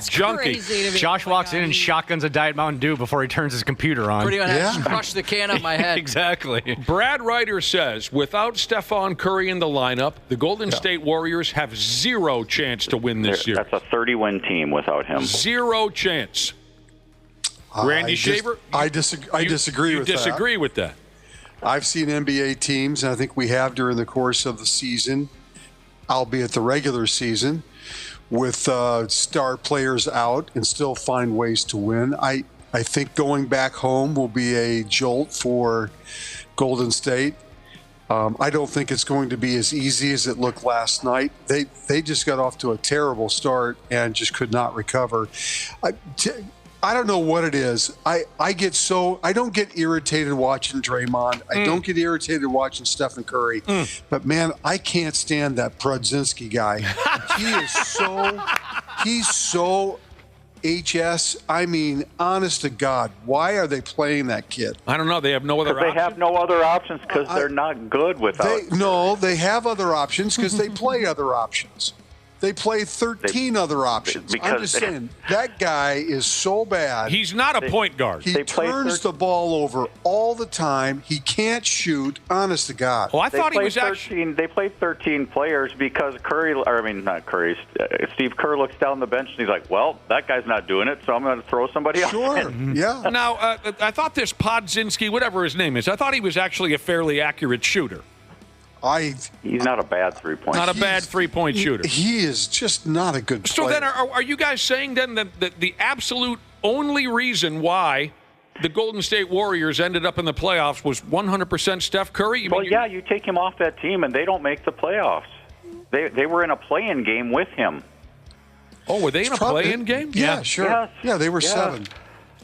junkie. Josh walks in and shotguns a Diet Mountain Dew before he turns his computer on. Pretty much crush the can on my head. Exactly. Brad Ryder says without Stephon Curry in the lineup, the Golden State Warriors have 0 chance to win this year. That's a 30-win team without him. 0 chance. Randy Shaver? I disagree with that. You disagree with that? I've seen NBA teams, and I think we have during the course of the season, albeit the regular season, with star players out and still find ways to win. I think going back home will be a jolt for Golden State. I don't think it's going to be as easy as it looked last night. They just got off to a terrible start and just could not recover. I don't know what it is. I don't get irritated watching Draymond. I don't get irritated watching Stephen Curry. But man, I can't stand that Prudzinski guy. He's so HS. I mean, honest to God, why are they playing that kid? I don't know. They have no other options. They have no other options because they're not good without. They have other options because they play other options. They play 13 other options. I'm just saying, that guy is so bad. He's not a point guard. He turns the ball over all the time. He can't shoot. Honest to God. Well, I thought he was 13. They played 13 players because Steve Kerr looks down the bench and he's like, well, that guy's not doing it, so I'm going to throw somebody else in. Yeah. Now, I thought this Podzinski, whatever his name is, I thought he was actually a fairly accurate shooter. He's not a bad three-point. Not a bad three-point shooter. He is just not a good player. So then, are you guys saying then that the absolute only reason why the Golden State Warriors ended up in the playoffs was 100% Steph Curry? You take him off that team and they don't make the playoffs. They were in a play-in game with him. Oh, were they in a play-in game? Yeah, sure. Yes. Yeah, they were 7.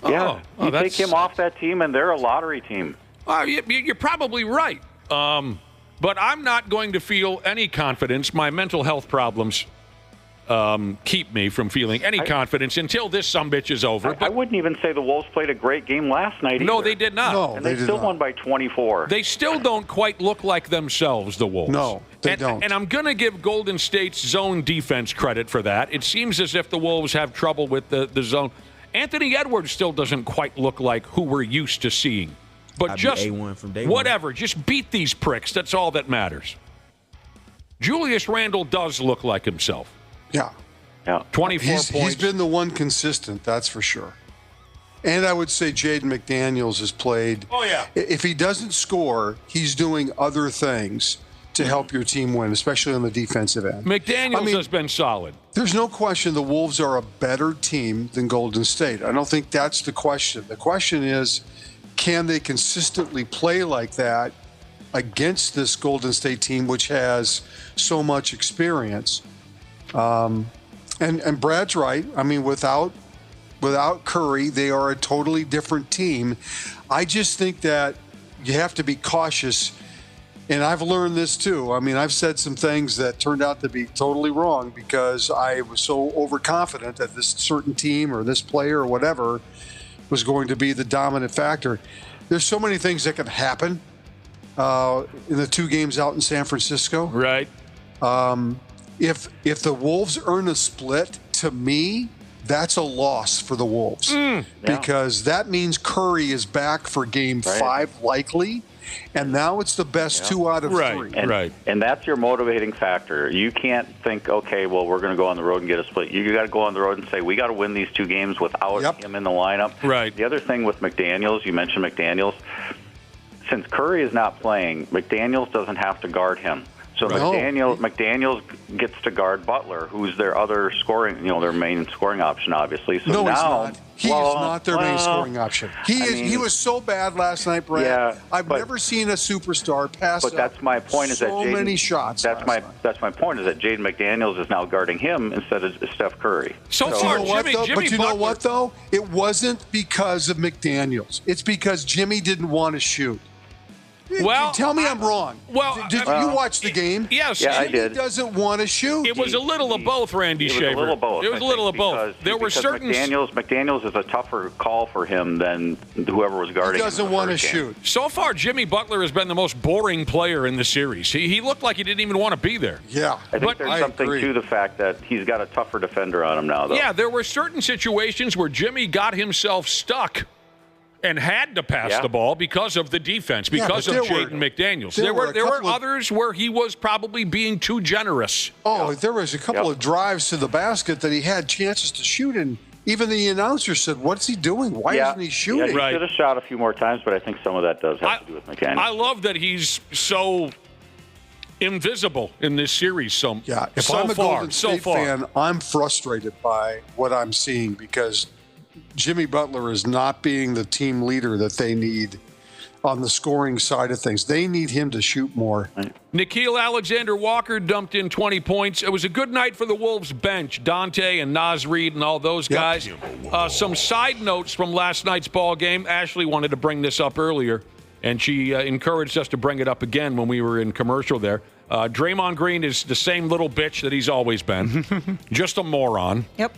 Yeah, you take him off that team, and they're a lottery team. You're probably right. But I'm not going to feel any confidence. My mental health problems keep me from feeling any confidence until this sumbitch is over. I wouldn't even say the Wolves played a great game last night either. No, they did not. No, and they still won by 24. They still don't quite look like themselves, the Wolves. No, they don't. And I'm going to give Golden State's zone defense credit for that. It seems as if the Wolves have trouble with the zone. Anthony Edwards still doesn't quite look like who we're used to seeing. But just A1 from day whatever, one. just beat these pricks. That's all that matters. Julius Randle does look like himself. Yeah. 24 points. He's been the one consistent, that's for sure. And I would say Jaden McDaniels has played. Oh, yeah. If he doesn't score, he's doing other things to help your team win, especially on the defensive end. McDaniels has been solid. There's no question the Wolves are a better team than Golden State. I don't think that's the question. The question is, can they consistently play like that against this Golden State team, which has so much experience? And Brad's right. I mean, without Curry, they are a totally different team. I just think that you have to be cautious. And I've learned this too. I mean, I've said some things that turned out to be totally wrong because I was so overconfident that this certain team or this player or whatever was going to be the dominant factor. There's so many things that can happen in the 2 games out in San Francisco. Right. If the Wolves earn a split, to me, that's a loss for the Wolves because that means Curry is back for Game 5 likely, and now it's the best 2 out of 3. And that's your motivating factor. You can't think, okay, well, we're going to go on the road and get a split. You got to go on the road and say, we got to win these 2 games without him in the lineup. Right. The other thing with McDaniels, you mentioned McDaniels. Since Curry is not playing, McDaniels doesn't have to guard him. So McDaniels gets to guard Butler, who's their other scoring, their main scoring option, obviously. So no, now, he's not. He is not their main scoring option. He was so bad last night, Brad. Yeah, I've never seen a superstar pass. But that's my point. Is so that Jaden, many shots. That's my point. Is that Jaden McDaniels is now guarding him instead of Steph Curry. So far, Jimmy you know what though? It wasn't because of McDaniels. It's because Jimmy didn't want to shoot. Well, tell me I'm wrong. Well, did you watch the game? Yes. Yeah, I did. He doesn't want to shoot. It was a little of both, Randy Shaver. It was a little of both. It was a little of both. There were certain McDaniels is a tougher call for him than whoever was guarding him. He doesn't want to shoot. So far, Jimmy Butler has been the most boring player in the series. He looked like he didn't even want to be there. Yeah. I think there's something to the fact that he's got a tougher defender on him now, though. Yeah, there were certain situations where Jimmy got himself stuck and had to pass the ball because of the defense, because of Jaden McDaniels. There were others where he was probably being too generous. Oh, there was a couple of drives to the basket that he had chances to shoot, and even the announcer said, what's he doing? Why isn't he shooting? Yeah, he should have shot a few more times, but I think some of that does have to do with McDaniels. I love that he's so invisible in this series. If I'm a Golden State fan, I'm frustrated by what I'm seeing because Jimmy Butler is not being the team leader that they need on the scoring side of things. They need him to shoot more. Nickeil Alexander-Walker dumped in 20 points. It was a good night for the Wolves bench. Dante and Naz Reid and all those guys. Some side notes from last night's ball game. Ashley wanted to bring this up earlier, and she encouraged us to bring it up again when we were in commercial there. Draymond Green is the same little bitch that he's always been. Just a moron. Yep.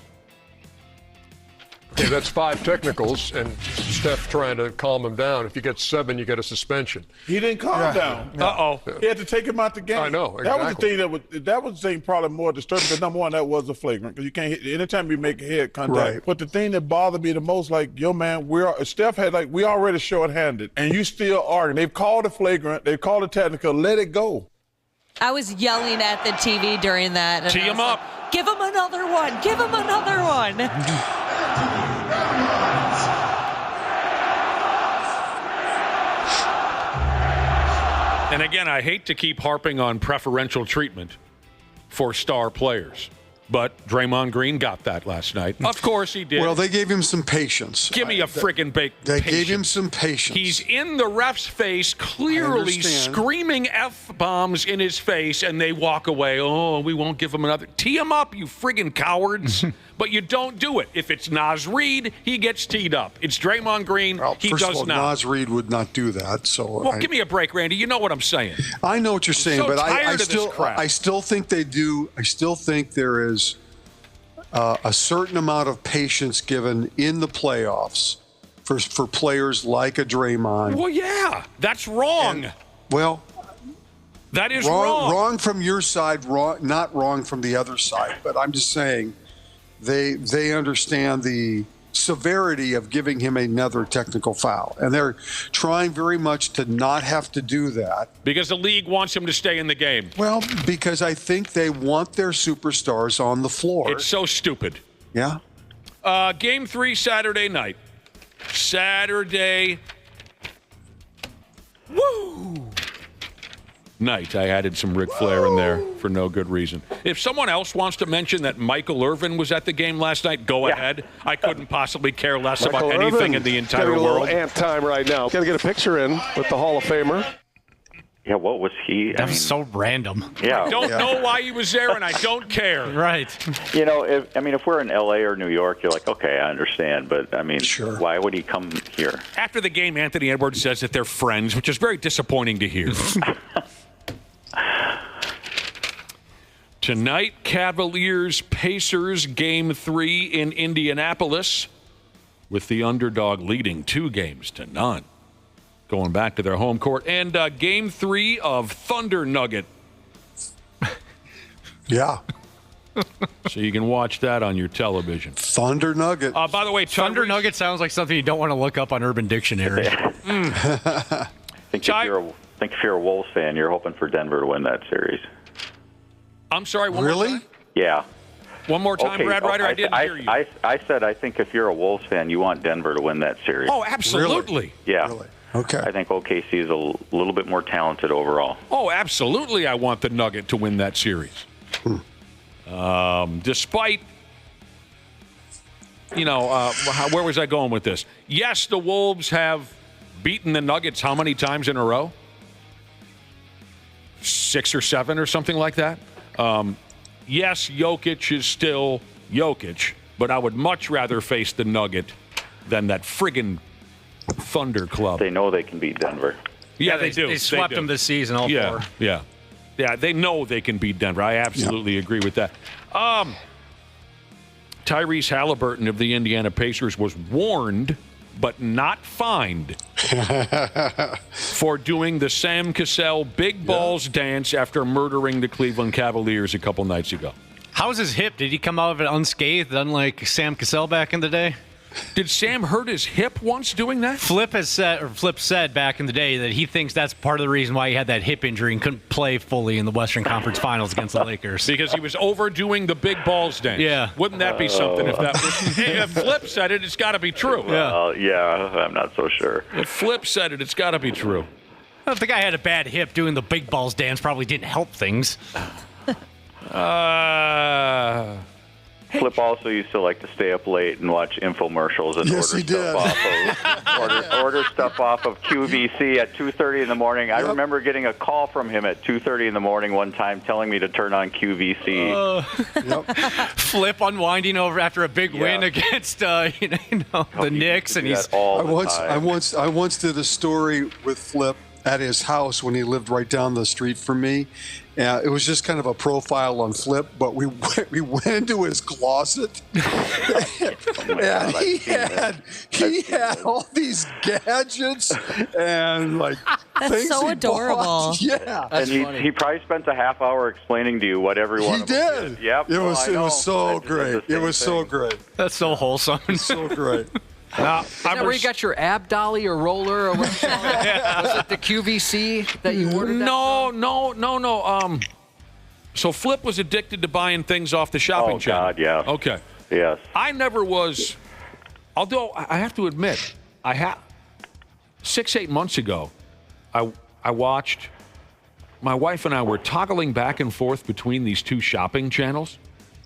Okay, that's 5 technicals, and Steph trying to calm him down. If you get 7, you get a suspension. He didn't calm down. Uh-oh. He had to take him out the game. I know, exactly. That was the thing probably more disturbing, because number one, that was a flagrant, because you can't hit, anytime you make a head contact. Right. But the thing that bothered me the most, Steph had, we already short-handed, and you still arguing. They've called it flagrant, they've called it technical, let it go. I was yelling at the TV during that. Tee him up. Give him another one. Give him another one. And again, I hate to keep harping on preferential treatment for star players, But Draymond Green got that last night. Of course he did. Well, they gave him some patience. Give me a friggin' They gave him some patience. He's in the ref's face, clearly screaming F-bombs in his face, and they walk away. Oh, we won't give him another. Tee him up, you friggin' cowards. But you don't do it. If it's Naz Reid, he gets teed up. It's Draymond Green, he First does of all, not. Naz Reid would not do that. So Well, give me a break, Randy. You know what I'm saying. I know what you're saying, so but tired of this crap. I still think they do. I still think there is a certain amount of patience given in the playoffs for players like a Draymond. Well, yeah, that's wrong. That is wrong. Wrong from your side, not wrong from the other side. But I'm just saying they understand the severity of giving him another technical foul. And they're trying very much to not have to do that. Because the league wants him to stay in the game. Well, because I think they want their superstars on the floor. It's so stupid. Yeah. Game 3 Saturday night. Woo! Night. I added some Ric Flair in there for no good reason. If someone else wants to mention that Michael Irvin was at the game last night, go ahead. I couldn't possibly care less about anything in the entire world. A little ant time right now. Got to get a picture in with the Hall of Famer. Yeah, what was he? That was so random. Yeah. I don't know why he was there, and I don't care. Right. You know, if we're in L.A. or New York, you're like, okay, I understand. But, I mean, why would he come here? After the game, Anthony Edwards says that they're friends, which is very disappointing to hear. Tonight, Cavaliers-Pacers, Game 3 in Indianapolis, with the underdog leading 2-0. Going back to their home court. And Game 3 of Thunder Nugget. Yeah. So you can watch that on your television. Thunder Nugget. By the way, Thunder Nugget sounds like something you don't want to look up on Urban Dictionary. I think if you're a Wolves fan, you're hoping for Denver to win that series. I'm sorry, one more time? Yeah. One more time, Okay. Brad Ryder, I didn't hear you. I said I think if you're a Wolves fan, you want Denver to win that series. Oh, absolutely. Yeah. Really? Okay. I think OKC is a little bit more talented overall. Oh, absolutely, I want the Nugget to win that series. Despite, where was I going with this? Yes, the Wolves have beaten the Nuggets how many times in a row? 6 or 7 or something like that. Yes, Jokic is still Jokic, but I would much rather face the Nugget than that friggin' Thunder club. They know they can beat Denver. Yeah, they do. They swept them this season, all four. Yeah, they know they can beat Denver. I absolutely agree with that. Tyrese Halliburton of the Indiana Pacers was warned but not fined for doing the Sam Cassell big balls dance after murdering the Cleveland Cavaliers a couple nights ago. How's his hip? Did he come out of it unscathed, unlike Sam Cassell back in the day? Did Sam hurt his hip once doing that? Flip said back in the day that he thinks that's part of the reason why he had that hip injury and couldn't play fully in the Western Conference Finals against the Lakers. Because he was overdoing the big balls dance. Yeah. Wouldn't that be something if that was... If Flip said it, it's got to be true. I'm not so sure. If Flip said it, it's got to be true. Well, if the guy had a bad hip, doing the big balls dance probably didn't help things. Flip also used to like to stay up late and watch infomercials and order stuff off of QVC at 2:30 in the morning. I remember getting a call from him at 2:30 in the morning one time telling me to turn on QVC. Flip unwinding over after a big win against the Knicks, and he's. I once did a story with Flip at his house when he lived right down the street from me. It was just kind of a profile on Flip, but we went into his closet, and he had all these gadgets and things. So adorable. Bought. Yeah, and he probably spent a half hour explaining to you what everyone. He did. Yep. It was so great. It was so great. That's so wholesome. It's so great. Is that where you got your ab dolly or roller? Or what was it the QVC that you ordered? No. So Flip was addicted to buying things off the shopping channel. Oh, God, yeah. Okay. Yes. I never was, although I have to admit, 6-8 months ago, I watched, my wife and I were toggling back and forth between these two shopping channels.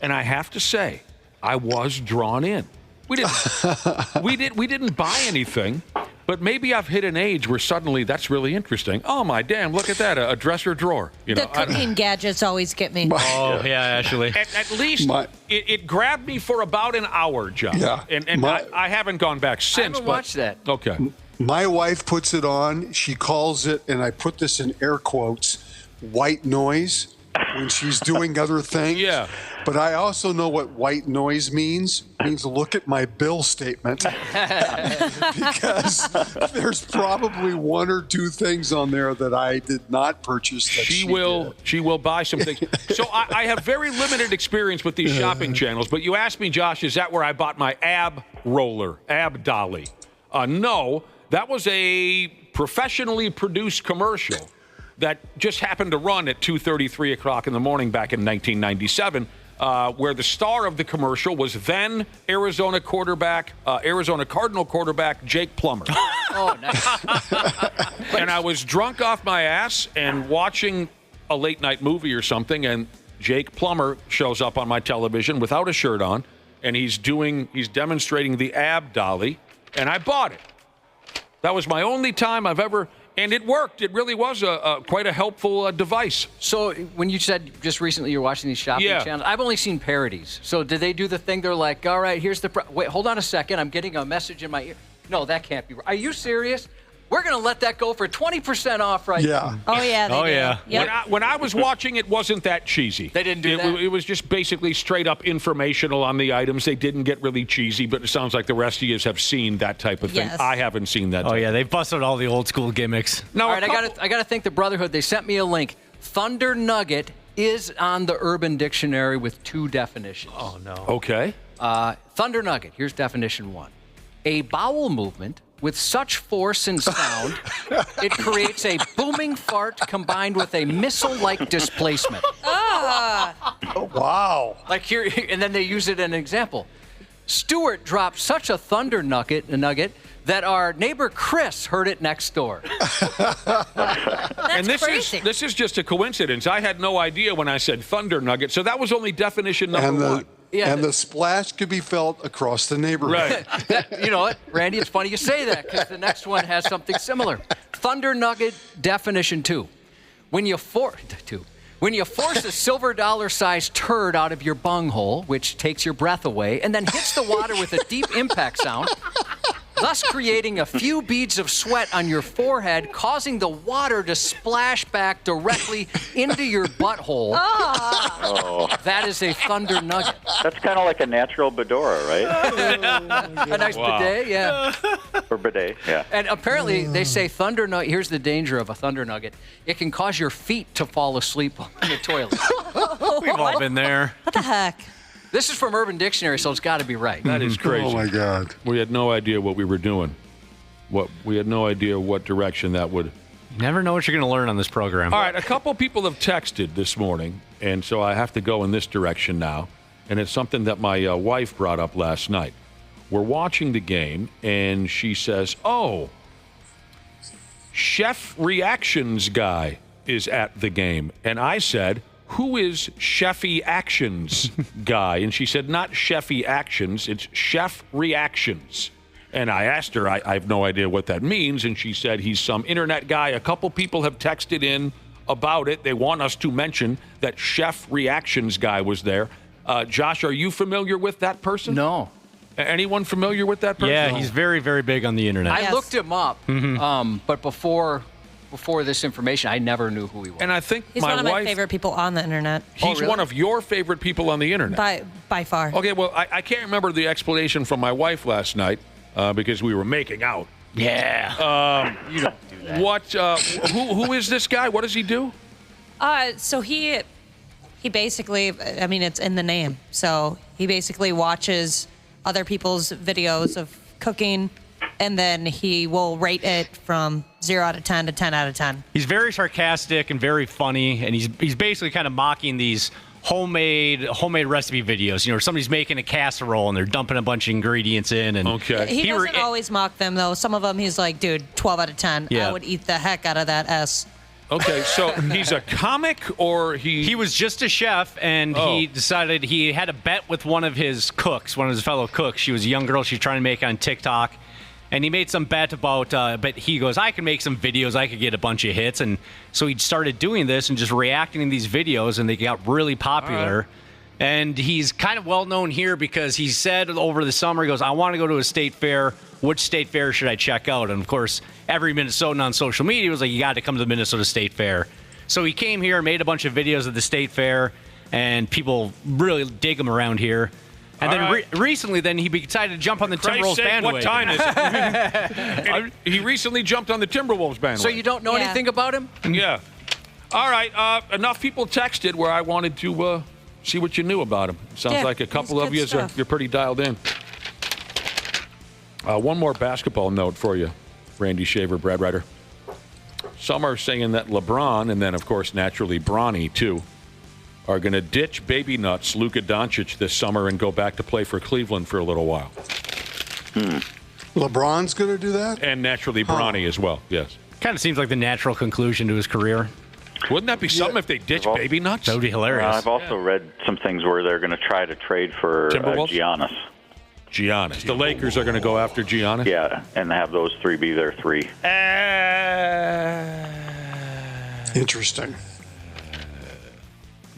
And I have to say, I was drawn in. We didn't buy anything, but maybe I've hit an age where suddenly that's really interesting. Oh my damn! Look at that, a dresser drawer. You know, the cooking gadgets always get me. Oh yeah, Ashley. At least it grabbed me for about an hour, John. Yeah. And I haven't gone back since. I haven't watched that. Okay. My wife puts it on. She calls it, and I put this in air quotes, white noise when she's doing other things. Yeah. But I also know what white noise means. It means look at my bill statement. Because there's probably one or two things on there that I did not purchase that she will buy some things. So I have very limited experience with these shopping channels, but you asked me, Josh, is that where I bought my ab dolly? No, that was a professionally produced commercial that just happened to run at 2:30, 3 o'clock in the morning back in 1997. Where the star of the commercial was then Arizona Cardinal quarterback Jake Plummer. Oh, nice. And I was drunk off my ass and watching a late night movie or something, and Jake Plummer shows up on my television without a shirt on, and he's demonstrating the ab dolly, and I bought it. That was my only time I've ever. And it worked. It really was quite a helpful device. So when you said just recently you're watching these shopping channels, I've only seen parodies. So did they do the thing? They're like, all right, here's the... Wait, hold on a second. I'm getting a message in my ear. No, that can't be right. Are you serious? We're going to let that go for 20% off right now. Oh, yeah. They do. Yep. When I was watching, it wasn't that cheesy. They didn't do that? It was just basically straight up informational on the items. They didn't get really cheesy, but it sounds like the rest of you have seen that type of thing. Yes. I haven't seen that. Oh, yeah. They busted all the old school gimmicks. All right, I got to thank the Brotherhood. They sent me a link. Thunder Nugget is on the Urban Dictionary with 2 definitions. Oh, no. Okay. Thunder Nugget, here's definition 1. A bowel movement with such force and sound, it creates a booming fart combined with a missile-like displacement. Oh, wow. Like here, and then they use it as an example. Stuart dropped such a thunder nugget that our neighbor Chris heard it next door. And this is just a coincidence. I had no idea when I said thunder nugget, so that was only definition number 1. Yeah. And the splash could be felt across the neighborhood. Right. You know what, Randy, it's funny you say that because the next one has something similar. Thunder Nugget definition 2. When you force a silver dollar-sized turd out of your bunghole, which takes your breath away, and then hits the water with a deep impact sound, thus creating a few beads of sweat on your forehead, causing the water to splash back directly into your butthole. Oh. That is a thunder nugget. That's kind of like a natural Bedora, right? A nice bidet, yeah. Or bidet, yeah. And apparently they say thunder nugget. Here's the danger of a thunder nugget. It can cause your feet to fall asleep in the toilet. We've all been there. What the heck? This is from Urban Dictionary, so it's got to be right. That is crazy. Oh, my God. We had no idea what we were doing. We had no idea what direction that would... You never know what you're going to learn on this program. All right, a couple people have texted this morning, and so I have to go in this direction now. And it's something that my wife brought up last night. We're watching the game, and she says, oh, Chef Reactions guy is at the game. And I said, who is Chefy Actions guy? And she said, not Chefy Actions, it's Chef Reactions. And I asked her, I have no idea what that means. And she said, he's some internet guy. A couple people have texted in about it. They want us to mention that Chef Reactions guy was there. Josh, are you familiar with that person? No. Anyone familiar with that person? Yeah, he's very, very big on the internet. I looked him up, but before this information, I never knew who he was. And I think He's one of my favorite people on the internet. He's one of your favorite people on the internet. By far. Okay, well, I can't remember the explanation from my wife last night because we were making out. Yeah. You don't do that. Who is this guy? What does he do? So he basically, I mean, it's in the name. So he basically watches other people's videos of cooking, and then he will rate it from 0 out of 10 to 10 out of 10. He's very sarcastic and very funny, and he's basically kind of mocking these homemade recipe videos. You know, somebody's making a casserole and they're dumping a bunch of ingredients in. And He doesn't always mock them, though. Some of them he's like, dude, 12 out of 10. Yeah. I would eat the heck out of that S. Okay, so he's a comic, or He was just a chef, and he decided he had a bet with one of his cooks, one of his fellow cooks. She was a young girl she's trying to make on TikTok. And he made some bet about, but he goes, I can make some videos, I could get a bunch of hits. And so he started doing this and just reacting to these videos, and they got really popular. Right. And he's kind of well-known here because he said over the summer, he goes, I want to go to a state fair. Which state fair should I check out? And, of course, every Minnesotan on social media was like, you got to come to the Minnesota State Fair. So he came here, made a bunch of videos at the state fair, and people really dig him around here. And then recently, then he decided to jump on the Timberwolves bandwagon. What time is it? He recently jumped on the Timberwolves bandwagon. So you don't know anything about him? Yeah. All right. Enough people texted where I wanted to see what you knew about him. Sounds like a couple of you you're pretty dialed in. One more basketball note for you, Randy Shaver, Brad Ryder. Some are saying that LeBron, and then, of course, naturally Bronny, too, are going to ditch baby nuts Luka Doncic this summer and go back to play for Cleveland for a little while. LeBron's going to do that? And naturally Bronny as well, yes. Kind of seems like the natural conclusion to his career. Wouldn't that be something if they ditch baby nuts? That would be hilarious. I've also read some things where they're going to try to trade for Giannis. Giannis. The Lakers are going to go after Giannis? Yeah, and have those three be their three. Interesting.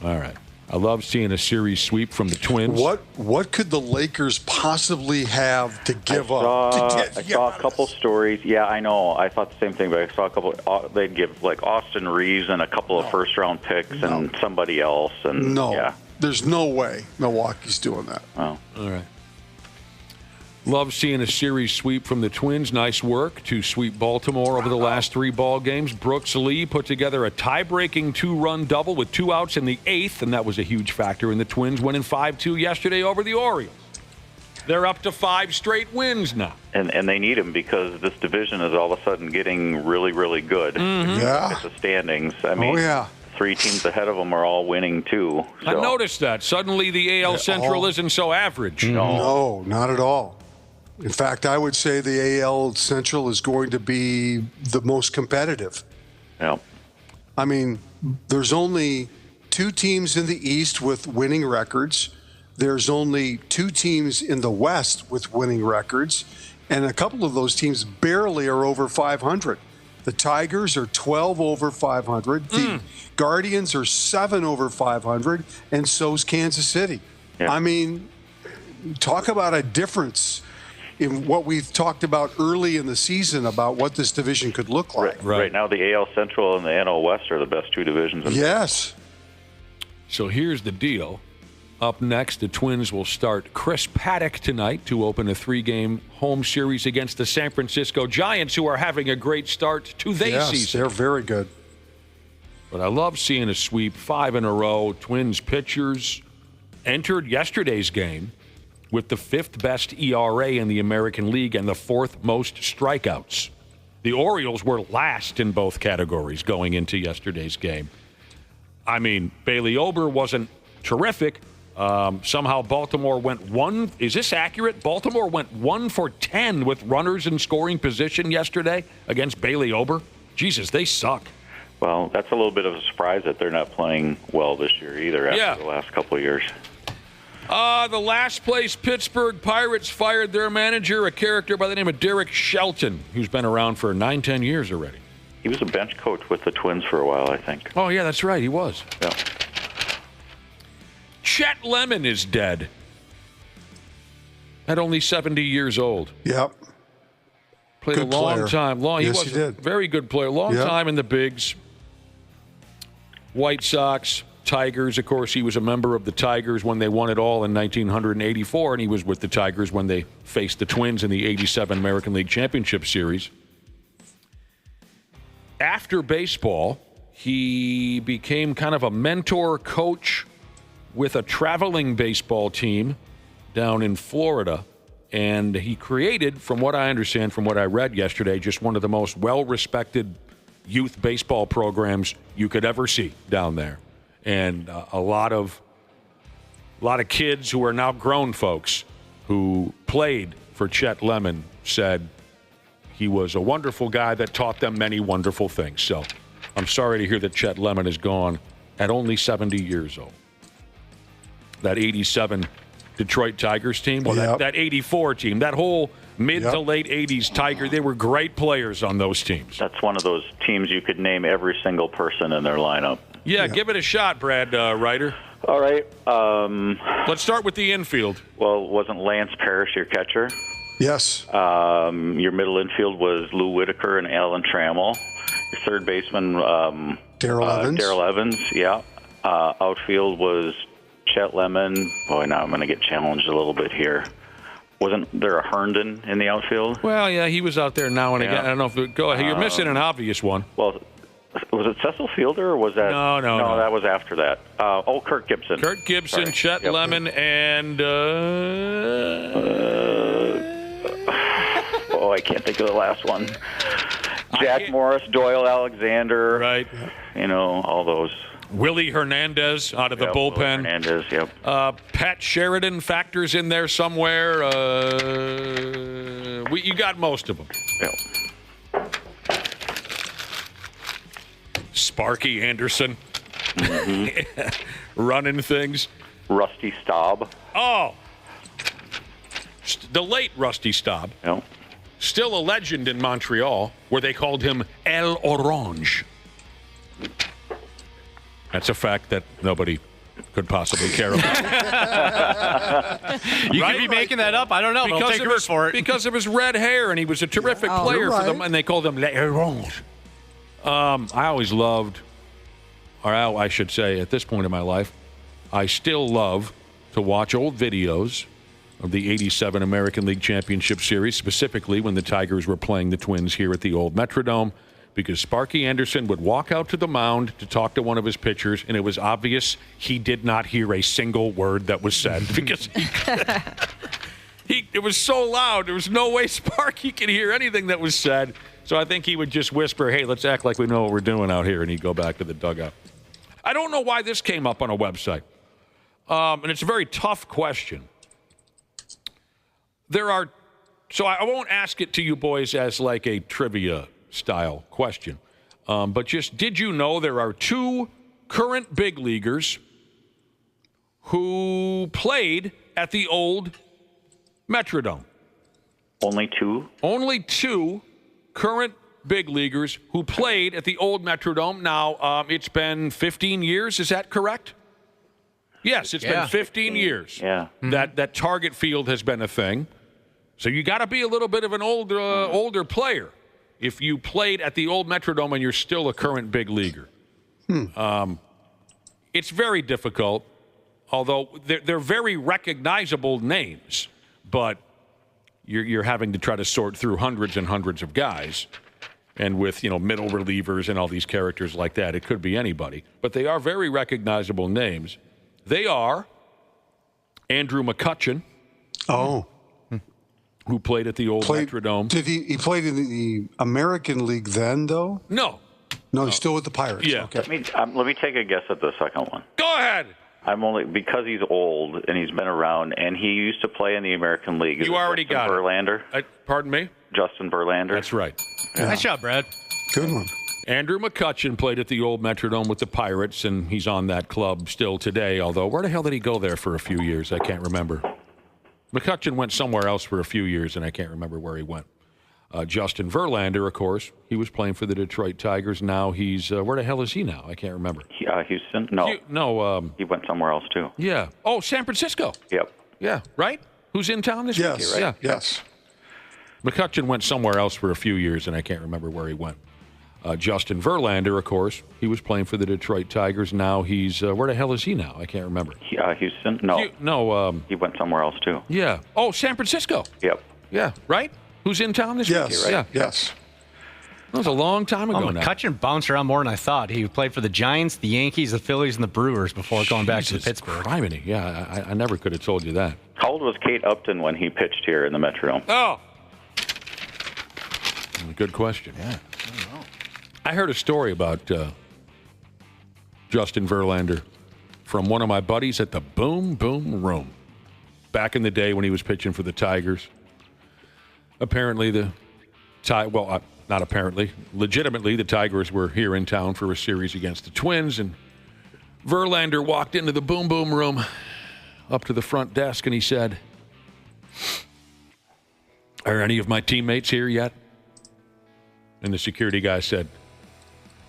All right. I love seeing a series sweep from the Twins. What could the Lakers possibly have to give up? I saw a couple stories. Yeah, I know. I thought the same thing, but I saw a couple. They'd give like Austin Reeves and a couple of first-round picks and somebody else. And there's no way Milwaukee's doing that. Oh, all right. Love seeing a series sweep from the Twins. Nice work to sweep Baltimore over the last 3 ball games. Brooks Lee put together a tie-breaking 2-run double with 2 outs in the 8th, and that was a huge factor in the Twins winning 5-2 yesterday over the Orioles. They're up to 5 straight wins now. And they need him because this division is all of a sudden getting really, really good. Mm-hmm. Yeah. At the standings. I mean, 3 teams ahead of them are all winning, too. So. I noticed that. Suddenly the AL Central isn't so average. No, not at all. In fact, I would say the AL Central is going to be the most competitive. Yeah. I mean, there's only 2 teams in the East with winning records. There's only 2 teams in the West with winning records. And a couple of those teams barely are over 500. The Tigers are 12 over 500. The Guardians are 7 over 500. And so's Kansas City. Yeah. I mean, talk about a difference in what we've talked about early in the season about what this division could look like. Right now, the AL Central and the NL West are the best 2 divisions. Yes. So here's the deal. Up next, the Twins will start Chris Paddock tonight to open a 3-game home series against the San Francisco Giants, who are having a great start to their season. They're very good. But I love seeing a sweep 5 in a row. Twins pitchers entered yesterday's game with the 5th best ERA in the American League and the 4th most strikeouts. The Orioles were last in both categories going into yesterday's game. I mean, Bailey Ober wasn't terrific. Somehow Baltimore went 1. Is this accurate? Baltimore went 1 for 10 with runners in scoring position yesterday against Bailey Ober. Jesus, they suck. Well, that's a little bit of a surprise that they're not playing well this year either after the last couple of years. The last place Pittsburgh Pirates fired their manager, a character by the name of Derek Shelton, who's been around for 9-10 years already. He was a bench coach with the Twins for a while, I think. Oh, yeah, that's right. He was. Yeah. Chet Lemon is dead at only 70 years old. Yep. Played good a long player. time. He was a very good player. Long time in the bigs. White Sox, Tigers. Of course, he was a member of the Tigers when they won it all in 1984, and he was with the Tigers when they faced the Twins in the 87 American League Championship Series. After baseball, he became kind of a mentor coach with a traveling baseball team down in Florida, and he created, from what I understand, from what I read yesterday, just one of the most well-respected youth baseball programs you could ever see down there. And a lot of kids who are now grown folks who played for Chet Lemon said he was a wonderful guy that taught them many wonderful things. So I'm sorry to hear that Chet Lemon is gone at only 70 years old. That 87 Detroit Tigers team, that 84 team, that whole mid to late 80s Tiger, they were great players on those teams. That's one of those teams you could name every single person in their lineup. Yeah, give it a shot, Brad Ryder. All right. Let's start with the infield. Well, wasn't Lance Parrish your catcher? Yes. Your middle infield was Lou Whitaker and Alan Trammell. Your third baseman, Darrell Evans, yeah. Outfield was Chet Lemon. Boy, now I'm going to get challenged a little bit here. Wasn't there a Herndon in the outfield? Well, yeah, he was out there now and again. I don't know if go ahead. You're missing an obvious one. Well, was it Cecil Fielder or was that? No, that was after that. Kirk Gibson. Kirk Gibson, Sorry. Chet Lemon, and I can't think of the last one. Jack Morris, Doyle Alexander. Right. All those. Willie Hernandez out of the bullpen. Willie Hernandez, yep. Pat Sheridan factors in there somewhere. You got most of them. Yep. Sparky Anderson. Running things. Rusty Staub. Oh. The late Rusty Staub. Yep. Still a legend in Montreal, where they called him El Orange. That's a fact that nobody could possibly care about. You could be making that up. I don't know. I'll take your word for it. Because of his red hair, and he was a terrific player for them, and they called him Le Orange. I always loved, or I should say at this point in my life, I still love to watch old videos of the 87 American League Championship Series, specifically when the Tigers were playing the Twins here at the old Metrodome, because Sparky Anderson would walk out to the mound to talk to one of his pitchers, and it was obvious he did not hear a single word that was said because it was so loud. There was no way Sparky could hear anything that was said. So I think he would just whisper, hey, let's act like we know what we're doing out here, and he'd go back to the dugout. I don't know why this came up on a website, and it's a very tough question. So I won't ask it to you boys as like a trivia-style question, but just did you know there are two current big leaguers who played at the old Metrodome? Only two? Only two current big leaguers who played at the old Metrodome. Now, it's been 15 years. Is that correct? Yes, it's been 15 years. Yeah. That Target Field has been a thing. So you got to be a little bit of an older player if you played at the old Metrodome and you're still a current big leaguer. It's very difficult, although they're very recognizable names, but you're having to try to sort through hundreds and hundreds of guys. And with, middle relievers and all these characters like that, it could be anybody. But they are very recognizable names. They are Andrew McCutchen. Oh. Who played at the old Metrodome. Did he played in the American League then, though? No. No, he's still with the Pirates. Yeah. Okay. Let me take a guess at the second one. Go ahead. I'm only because he's old and he's been around and he used to play in the American League. You already got Verlander? Pardon me? Justin Verlander. That's right. Yeah. Nice job, Brad. Good one. Andrew McCutchen played at the old Metrodome with the Pirates, and he's on that club still today, although where the hell did he go there for a few years? I can't remember. McCutchen went somewhere else for a few years, and I can't remember where he went. Justin Verlander, of course, he was playing for the Detroit Tigers. Now he's where the hell is he now? I can't remember. Houston? No. He went somewhere else, too. Yeah. Oh, San Francisco. Yep. Yeah, right? Who's in town this week? Yes. Right? Yeah. Yes. McCutchen went somewhere else for a few years, and I can't remember where he went. Justin Verlander, of course, he was playing for the Detroit Tigers. Now he's where the hell is he now? I can't remember. Houston? No. He went somewhere else, too. Yeah. Oh, San Francisco. Yep. Yeah, right? Who's in town this week? Right? Yeah. Yes. That was a long time ago now. McCutchen bounced around more than I thought. He played for the Giants, the Yankees, the Phillies, and the Brewers before going back to Pittsburgh. Criminy. Yeah, I never could have told you that. How old was Kate Upton when he pitched here in the Metrodome? Oh. Good question. Yeah. I heard a story about Justin Verlander from one of my buddies at the Boom Boom Room back in the day when he was pitching for the Tigers. Apparently not apparently, legitimately, the Tigers were here in town for a series against the Twins, and Verlander walked into the boom boom room up to the front desk, and he said, "Are any of my teammates here yet?" And the security guy said,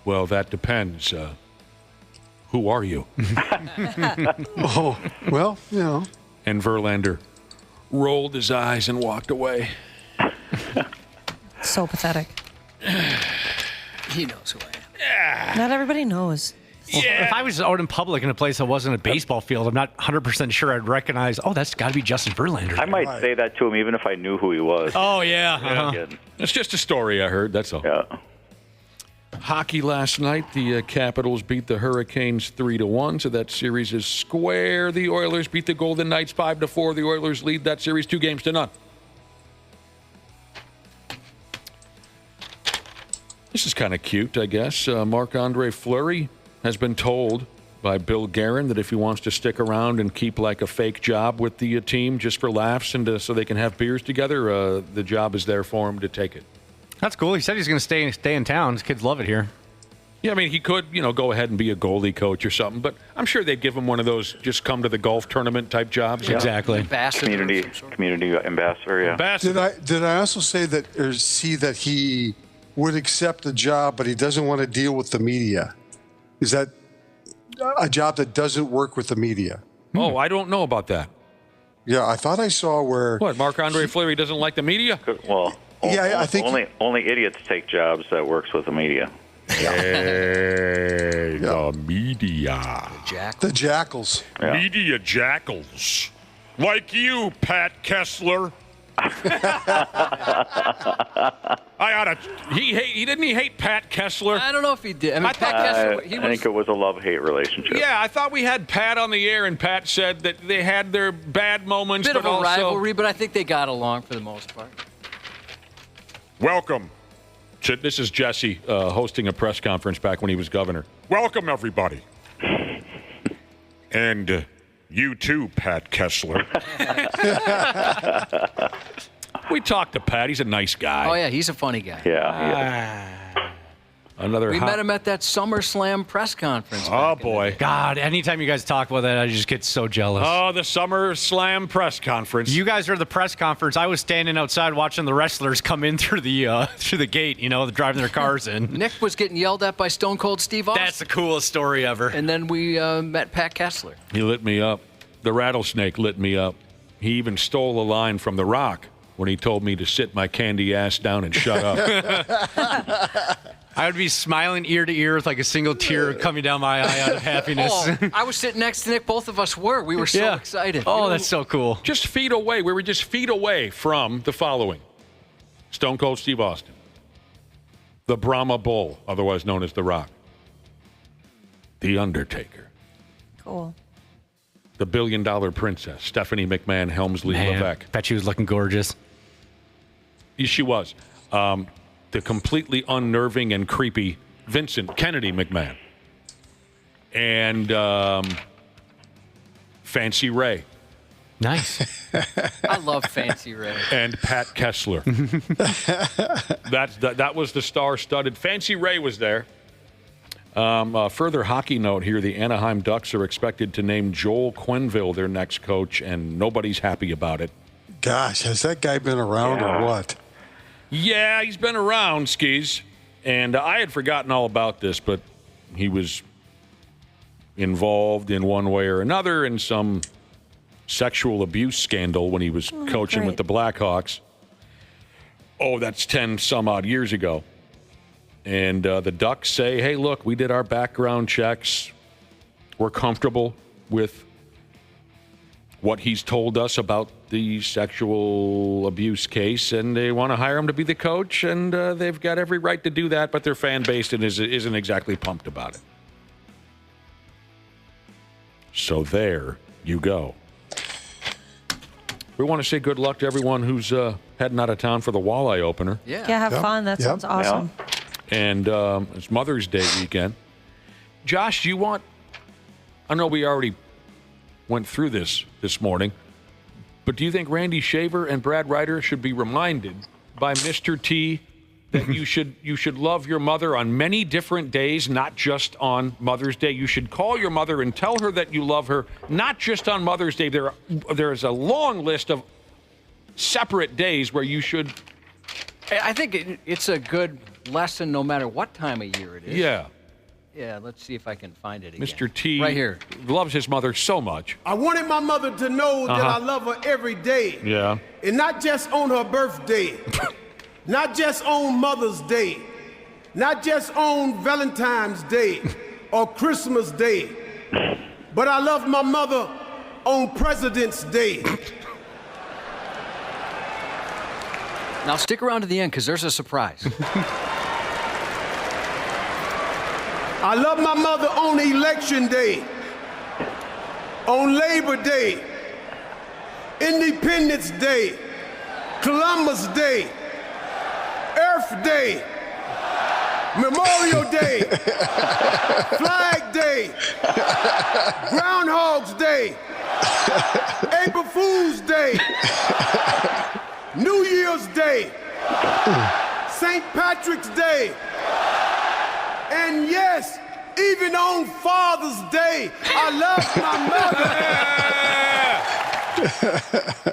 "Well, that depends. Who are you?" Oh, well, you know. And Verlander rolled his eyes and walked away. So pathetic. He knows who I am. Not everybody knows. Yeah. If I was out in public in a place that wasn't a baseball field, I'm not 100% sure I'd recognize, oh, that's got to be Justin Verlander. I might say that to him even if I knew who he was. Oh, yeah. It's just a story I heard, that's all. Yeah. Hockey last night, the Capitals beat the Hurricanes 3-1, so that series is square. The Oilers beat the Golden Knights 5-4. The Oilers lead that series 2-0. This is kind of cute, I guess. Marc-Andre Fleury has been told by Bill Guerin that if he wants to stick around and keep like a fake job with the team just for laughs and so they can have beers together, the job is there for him to take it. That's cool. He said he's going to stay in town. His kids love it here. Yeah, I mean, he could, go ahead and be a goalie coach or something, but I'm sure they'd give him one of those just come to the golf tournament type jobs. Yeah. Exactly. Community ambassador, yeah. Ambassador. Did I also say that, or see that he would accept the job, but he doesn't want to deal with the media? Is that a job that doesn't work with the media? Oh, I don't know about that. Yeah, I thought I saw where... What, Marc-Andre Fleury doesn't like the media? Well, yeah, I think... Only idiots take jobs that works with the media. Hey, the media. The jackals. Yeah. Media jackals. Like you, Pat Kessler. He didn't hate Pat Kessler? I don't know if he did. I mean, Pat Kessler, I think it was a love-hate relationship. Yeah, I thought we had Pat on the air, and Pat said that they had their bad moments, bit but of a also rivalry, but I think they got along for the most part. Welcome. This is Jesse hosting a press conference back when he was governor. Welcome, everybody. And you too, Pat Kessler. We talked to Pat. He's a nice guy. Oh, yeah, he's a funny guy. Yeah. We met him at that SummerSlam press conference. Oh, boy. God, anytime you guys talk about that, I just get so jealous. Oh, the SummerSlam press conference. You guys were at the press conference. I was standing outside watching the wrestlers come in through the gate, driving their cars in. Nick was getting yelled at by Stone Cold Steve Austin. That's the coolest story ever. And then we met Pat Kessler. He lit me up. The rattlesnake lit me up. He even stole a line from The Rock when he told me to sit my candy ass down and shut up. I would be smiling ear to ear with like a single tear coming down my eye out of happiness. Oh, I was sitting next to Nick. Both of us were. We were so excited. Oh, that's so cool. Just feet away. We were just feet away from the following. Stone Cold Steve Austin. The Brahma Bull, otherwise known as The Rock. The Undertaker. Cool. The $1 billion princess, Stephanie McMahon Helmsley Levesque. Bet she was looking gorgeous. Yes, she was. The completely unnerving and creepy Vincent Kennedy McMahon. And Fancy Ray. Nice. I love Fancy Ray. And Pat Kessler. That was the star-studded. Fancy Ray was there. Further hockey note here, the Anaheim Ducks are expected to name Joel Quenneville their next coach, and nobody's happy about it. Gosh, has that guy been around or what? Yeah, he's been around, Skis. And I had forgotten all about this, but he was involved in one way or another in some sexual abuse scandal when he was coaching with the Blackhawks. Oh, that's 10-some-odd years ago. And the Ducks say, hey, look, we did our background checks. We're comfortable with what he's told us about the sexual abuse case, and they want to hire him to be the coach, and they've got every right to do that, but their fan base isn't exactly pumped about it. So there you go. We want to say good luck to everyone who's heading out of town for the Walleye opener. Yeah, have fun. That sounds awesome. Yeah. And it's Mother's Day weekend. Josh, do you want... I know we already went through this morning, but do you think Randy Shaver and Brad Ryder should be reminded by Mr. T that you should love your mother on many different days, not just on Mother's Day. You should call your mother and tell her that you love her, not just on Mother's Day. There is a long list of separate days where you should. I think it's a good lesson no matter what time of year it is. Yeah. Yeah, let's see if I can find it again. Mr. T right here loves his mother so much. I wanted my mother to know that I love her every day. Yeah. And not just on her birthday, not just on Mother's Day, not just on Valentine's Day or Christmas Day, but I love my mother on President's Day. Now stick around to the end because there's a surprise. I love my mother on Election Day, on Labor Day, Independence Day, Columbus Day, Earth Day, Memorial Day, Flag Day, Groundhog's Day, April Fool's Day, New Year's Day, St. Patrick's Day, and yes, even on Father's Day, I love my mother.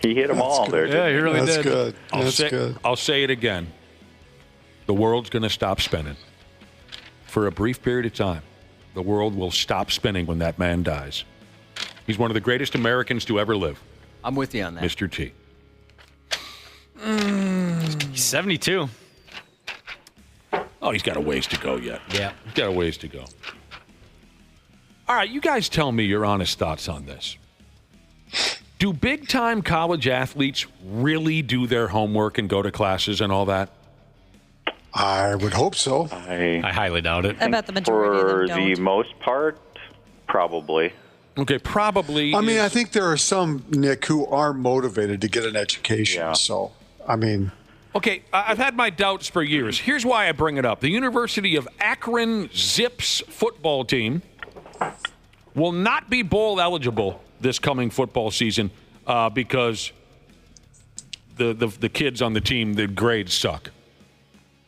He hit them all there. Yeah, he really That's did. good. That's good. I'll say it again. The world's going to stop spinning. For a brief period of time, the world will stop spinning when that man dies. He's one of the greatest Americans to ever live. I'm with you on that. Mr. T. He's 72. Oh, he's got a ways to go yet. Yeah. He's got a ways to go. All right, you guys tell me your honest thoughts on this. Do big-time college athletes really do their homework and go to classes and all that? I would hope so. I highly doubt it. I bet the majority of them For don't. the most part, probably. Okay, probably. I mean, I think there are some, Nick, who are motivated to get an education. So, I mean. Okay, I've had my doubts for years. Here's why I bring it up. The University of Akron Zips football team will not be bowl eligible this coming football season because the kids on the team, the grades suck.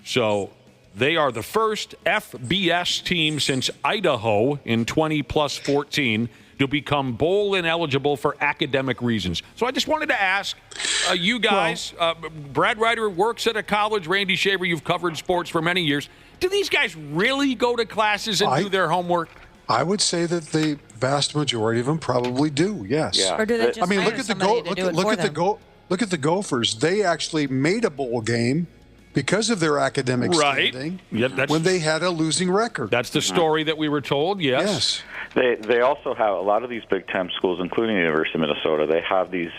So they are the first FBS team since Idaho in 20+14 to become bowl ineligible for academic reasons. So I just wanted to ask you guys, Brad Ryder works at a college, Randy Shaver, you've covered sports for many years. Do these guys really go to classes and do their homework? I would say that the vast majority of them probably do, yes. Yeah. Or do they just I mean, hire look at the somebody to do it for them? Look at the Gophers. They actually made a bowl game because of their academic standing when they had a losing record. That's the story that we were told, yes. They also have a lot of these Big Ten schools, including the University of Minnesota, they have these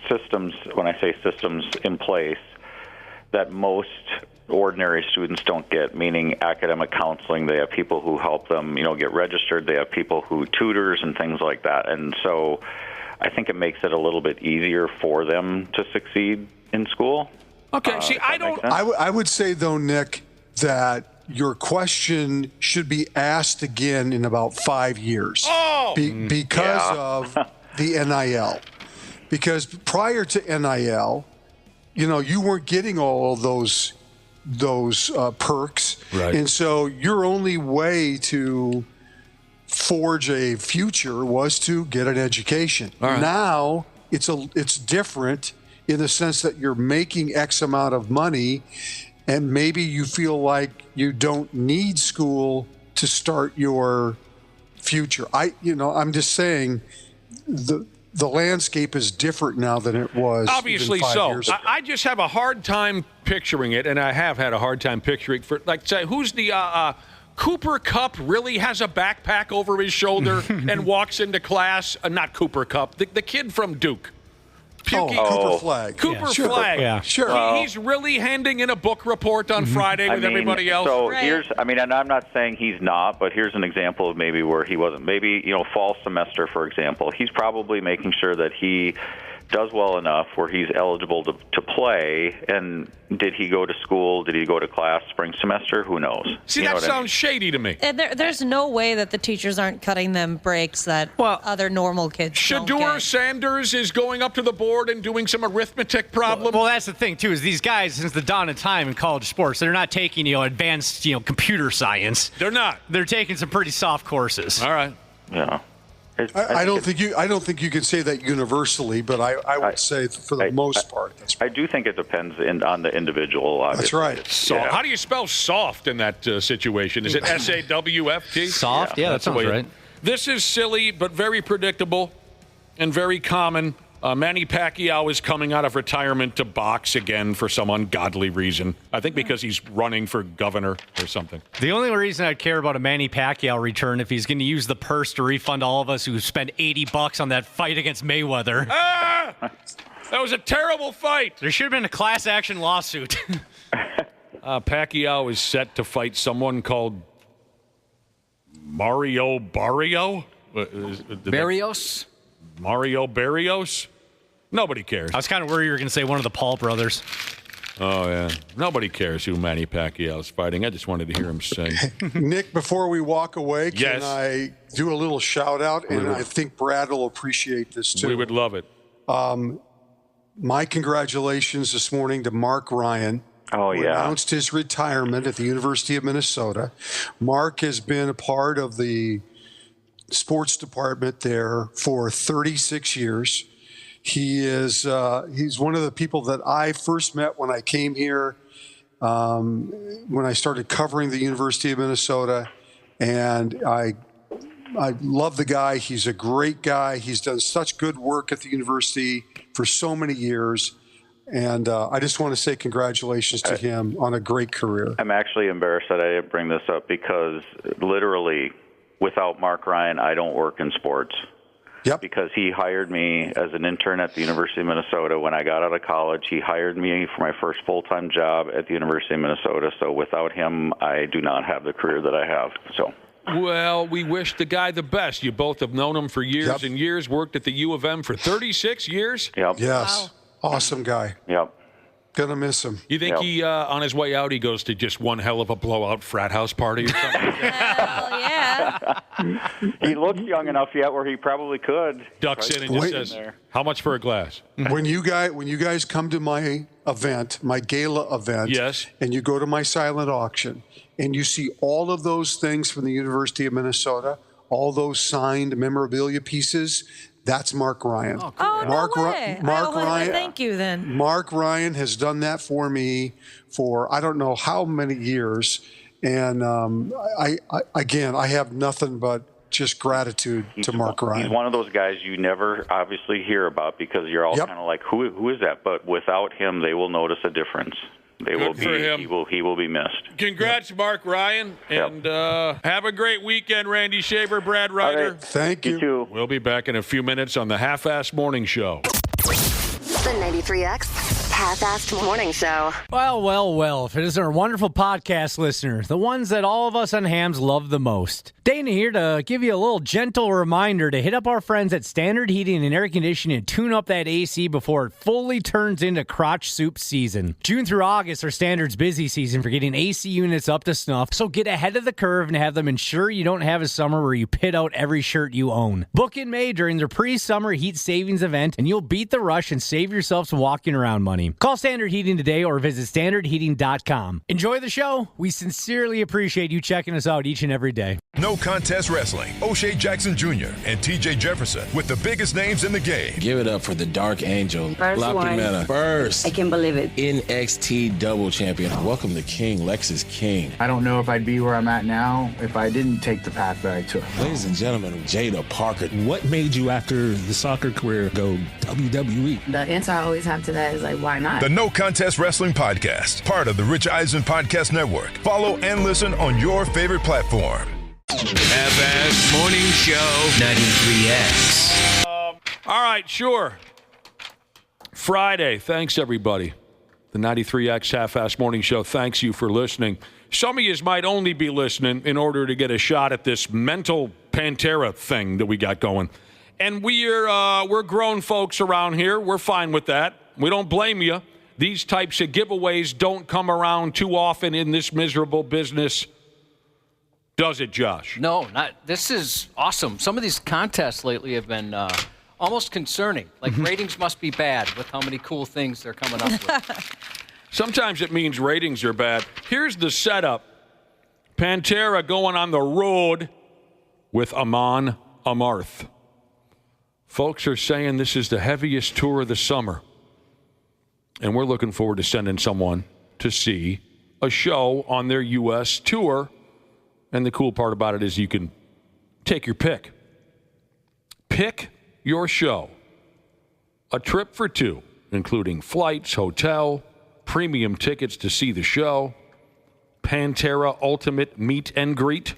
systems, when I say systems, in place that most ordinary students don't get, meaning academic counseling. They have people who help them, get registered. They have people who tutors and things like that. And so I think it makes it a little bit easier for them to succeed in school. Okay, see, I would say, though, Nick, that your question should be asked again in about 5 years because of the NIL. Because prior to NIL, you weren't getting all of those perks. Right. And so your only way to forge a future was to get an education. Right. Now it's different in the sense that you're making X amount of money and maybe you feel like you don't need school to start your future. I'm just saying the landscape is different now than it was. Obviously even 5 so. years ago. I just have a hard time picturing it, and I have had a hard time picturing say, who's the Cooper Kupp really has a backpack over his shoulder and walks into class? Not Cooper Kupp, the kid from Duke. Cooper Flag. Cooper Flag. Yeah, sure. He's really handing in a book report on Friday with everybody else. So and I'm not saying he's not, but here's an example of maybe where he wasn't. Maybe, fall semester, for example, he's probably making sure that he does well enough where he's eligible to play. And did he go to school? Did he go to class spring semester? Who knows? See, that sounds shady to me. And there's no way that the teachers aren't cutting them breaks that other normal kids don't Shador get. Sanders is going up to the board and doing some arithmetic problem. Well, that's the thing, too, is these guys, since the dawn of time in college sports, they're not taking, advanced, computer science. They're not. They're taking some pretty soft courses. All right. Yeah. I don't think you can say that universally, but I would say for the most part. I do think it depends on the individual. Obviously. That's right. So, how do you spell soft in that situation? Is it SAWFT? Soft? Yeah, that sounds right. This is silly, but very predictable and very common. Manny Pacquiao is coming out of retirement to box again for some ungodly reason. I think because he's running for governor or something. The only reason I'd care about a Manny Pacquiao return if he's going to use the purse to refund all of us who spent $80 on that fight against Mayweather. That was a terrible fight. There should have been a class action lawsuit. Pacquiao is set to fight someone called Mario Barrio. Barrios? Mario Barrios? Nobody cares. I was kind of worried you were going to say one of the Paul brothers. Oh, yeah. Nobody cares who Manny Pacquiao's fighting. I just wanted to hear him say. Nick, before we walk away, can Yes. I do a little shout out? And I think Brad will appreciate this too. We would love it. My congratulations this morning to Mark Ryan. Oh, who yeah. announced his retirement at the University of Minnesota. Mark has been a part of the sports department there for 36 years. He's one of the people that I first met when I came here, when I started covering the University of Minnesota, and I love the guy. He's a great guy. He's done such good work at the university for so many years, and I just want to say congratulations to him on a great career. I'm actually embarrassed that I didn't bring this up because literally, without Mark Ryan, I don't work in sports. Yep. Because he hired me as an intern at the University of Minnesota. When I got out of college, he hired me for my first full-time job at the University of Minnesota. So without him, I do not have the career that I have. So. Well, we wish the guy the best. You both have known him for years and years, worked at the U of M for 36 years? Yep. Yes. Wow. Awesome guy. Yep. Gonna miss him. You think he, on his way out, he goes to just one hell of a blowout frat house party or something? Hell yeah. He looks young enough yet where he probably could. Ducks in and just says, how much for a glass? When you guys come to my event, my gala event, yes, and you go to my silent auction, and you see all of those things from the University of Minnesota, all those signed memorabilia pieces, that's Mark Ryan. Oh, no way. Mark Ryan. Thank you, then. Mark Ryan has done that for me for I don't know how many years, and I have nothing but just gratitude to Mark Ryan. He's one of those guys you never obviously hear about because you're all kind of like, who is that? But without him, they will notice a difference. Good for him. He will be missed. Congrats, Mark Ryan, and have a great weekend, Randy Shaver, Brad Ryder. Right. Thank you. You too. We'll be back in a few minutes on the Half-Assed Morning Show. The 93X Half-Assed Morning Show. Well, if it isn't our wonderful podcast listener, the ones that all of us on hams love the most. Dana here to give you a little gentle reminder to hit up our friends at Standard Heating and Air Conditioning and tune up that AC before it fully turns into crotch soup season. June through August are Standard's busy season for getting AC units up to snuff, so get ahead of the curve and have them ensure you don't have a summer where you pit out every shirt you own. Book in May during their pre-summer heat savings event, and you'll beat the rush and save yourself some walking around money. Call Standard Heating today or visit standardheating.com. Enjoy the show. We sincerely appreciate you checking us out each and every day. No Contest Wrestling. O'Shea Jackson Jr. and TJ Jefferson with the biggest names in the game. Give it up for the Dark Angel. First First. I can believe it. NXT double champion. Welcome to King. Lex is king. I don't know if I'd be where I'm at now if I didn't take the path that I took. Ladies and gentlemen, Jada Parker. What made you, after the soccer career, go WWE? The answer I always have to that is like, why not? The No Contest Wrestling Podcast, part of the Rich Eisen Podcast Network. Follow and listen on your favorite platform. Half-Assed Morning Show 93X. All right, sure. Friday. Thanks, everybody. The 93X Half-Assed Morning Show thanks you for listening. Some of you might only be listening in order to get a shot at this mental Pantera thing that we got going. And we're grown folks around here. We're fine with that. We don't blame you. These types of giveaways don't come around too often in this miserable business. Does it, Josh? No, not. This is awesome. Some of these contests lately have been almost concerning. Like ratings must be bad with how many cool things they're coming up with. Sometimes it means ratings are bad. Here's the setup. Pantera going on the road with Amon Amarth. Folks are saying this is the heaviest tour of the summer. And we're looking forward to sending someone to see a show on their U.S. tour. And the cool part about it is you can take your pick. Pick your show. A trip for two, including flights, hotel, premium tickets to see the show, Pantera Ultimate Meet and Greet,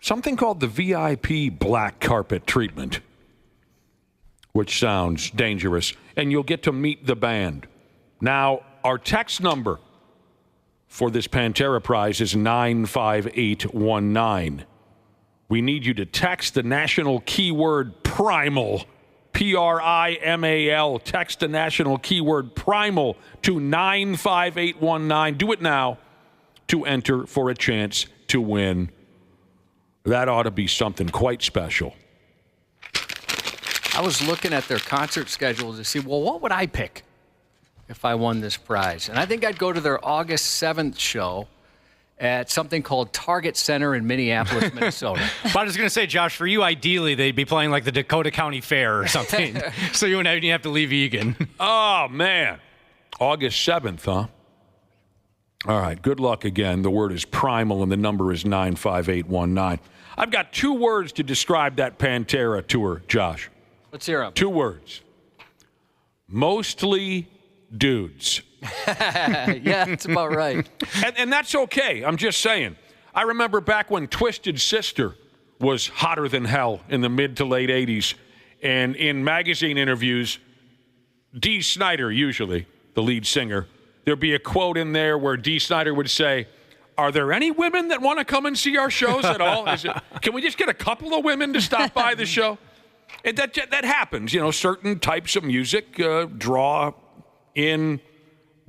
something called the VIP Black Carpet Treatment, which sounds dangerous, and you'll get to meet the band. Now, our text number for this Pantera prize is 95819. We need you to text the national keyword primal, Primal. Text the national keyword primal to 95819. Do it now to enter for a chance to win. That ought to be something quite special. I was looking at their concert schedule to see, well, what would I pick if I won this prize? And I think I'd go to their August 7th show at something called Target Center in Minneapolis, Minnesota. But I was going to say, Josh, for you, ideally, they'd be playing like the Dakota County Fair or something. So you wouldn't have to leave Egan. Oh, man. August 7th, huh? All right, good luck again. The word is primal, and the number is 95819. I've got 2 words to describe that Pantera tour, Josh. Let's hear them. 2 words. Mostly dudes. Yeah, that's about right. And that's okay. I'm just saying. I remember back when Twisted Sister was hotter than hell in the mid to late 80s. And in magazine interviews, Dee Snider, usually, the lead singer, there'd be a quote in there where Dee Snider would say, "Are there any women that want to come and see our shows at all? Can we just get a couple of women to stop by the show?" And that happens. You know, certain types of music draw in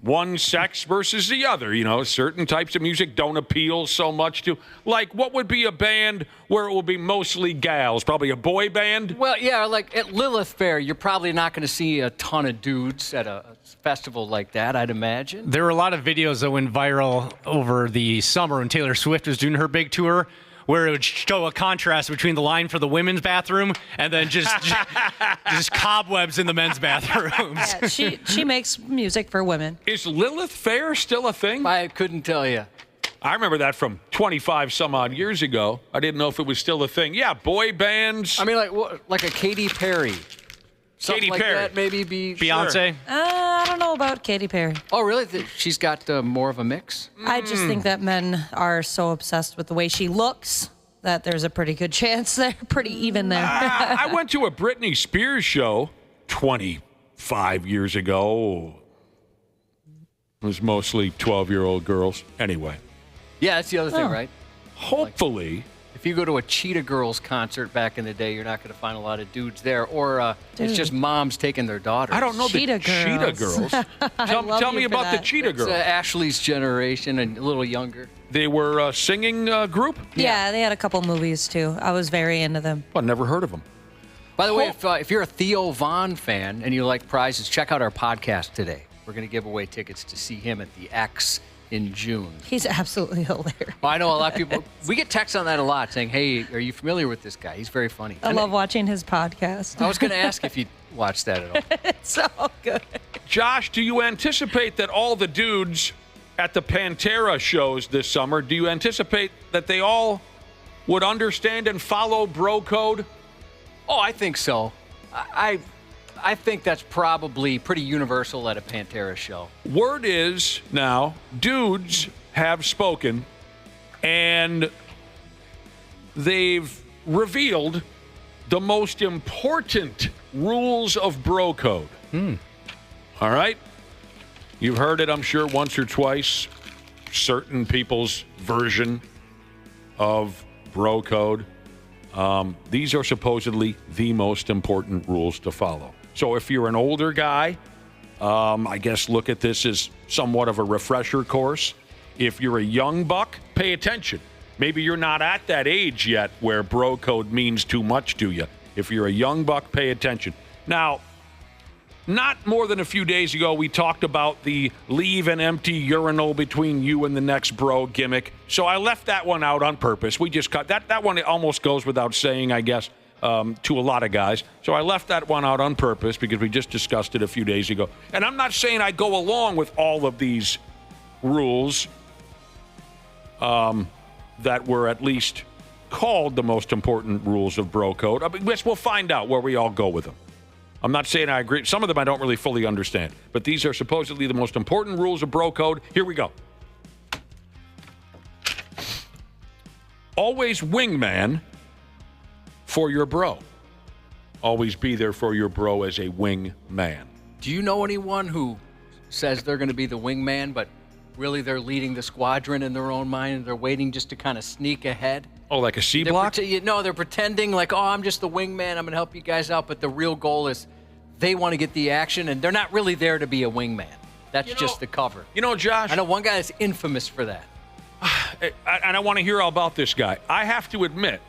one sex versus the other. You know, certain types of music don't appeal so much to, like, what would be a band where it will be mostly gals? Probably a boy band? Well, yeah, like at Lilith Fair, you're probably not going to see a ton of dudes at a festival like that, I'd imagine. There were a lot of videos that went viral over the summer when Taylor Swift was doing her big tour, where it would show a contrast between the line for the women's bathroom and then just cobwebs in the men's bathrooms. Yeah, she makes music for women. Is Lilith Fair still a thing? I couldn't tell you. I remember that from 25 some odd years ago. I didn't know if it was still a thing. Yeah, boy bands. I mean, like a Katy Perry. Something like Perry. that, maybe be Beyonce. Sure. I don't know about Katy Perry. Oh, really? She's got more of a mix? I just think that men are so obsessed with the way she looks that there's a pretty good chance they're pretty even there. I went to a Britney Spears show 25 years ago. It was mostly 12-year-old girls. Anyway. Yeah, that's the other thing, right? Hopefully. If you go to a Cheetah Girls concert back in the day, you're not going to find a lot of dudes there. Or it's just moms taking their daughters. I don't know Cheetah the Girls. Cheetah Girls. Tell me about the Cheetah Girls. It's Ashley's generation and a little younger. They were a singing group? Yeah, they had a couple movies, too. I was very into them. I've never heard of them. By the way, if you're a Theo Von fan and you like prizes, check out our podcast today. We're going to give away tickets to see him at the X in June. He's absolutely hilarious. Well, I know a lot of people, we get texts on that a lot saying, "Hey, are you familiar with this guy? He's very funny." I love watching his podcast. I was going to ask if you watched that at all. It's so good. Josh, do you anticipate that all the dudes at the Pantera shows this summer, do you anticipate that they all would understand and follow bro code? Oh, I think so. I think that's probably pretty universal at a Pantera show. Word is now, dudes have spoken, and they've revealed the most important rules of bro code. All right? You've heard it, I'm sure, once or twice. Certain people's version of bro code. These are supposedly the most important rules to follow. So if you're an older guy, I guess look at this as somewhat of a refresher course. If you're a young buck, pay attention. Maybe you're not at that age yet where bro code means too much to you. If you're a young buck, pay attention. Now, not more than a few days ago, we talked about the leave an empty urinal between you and the next bro gimmick. So I left that one out on purpose. We just cut that one. It almost goes without saying, I guess, to a lot of guys. So I left that one out on purpose because we just discussed it a few days ago. And I'm not saying I go along with all of these rules that were at least called the most important rules of bro code. I guess we'll find out where we all go with them. I'm not saying I agree. Some of them I don't really fully understand. But these are supposedly the most important rules of bro code. Here we go. Always wingman for your bro. Always be there for your bro as a wingman. Do you know anyone who says they're going to be the wingman, but really they're leading the squadron in their own mind and they're waiting just to kind of sneak ahead? Oh, like a C block? No, they're pretending like, oh, I'm just the wingman. I'm going to help you guys out. But the real goal is they want to get the action, and they're not really there to be a wingman. That's just the cover. You know, Josh, I know one guy that's infamous for that. And I want to hear all about this guy. I have to admit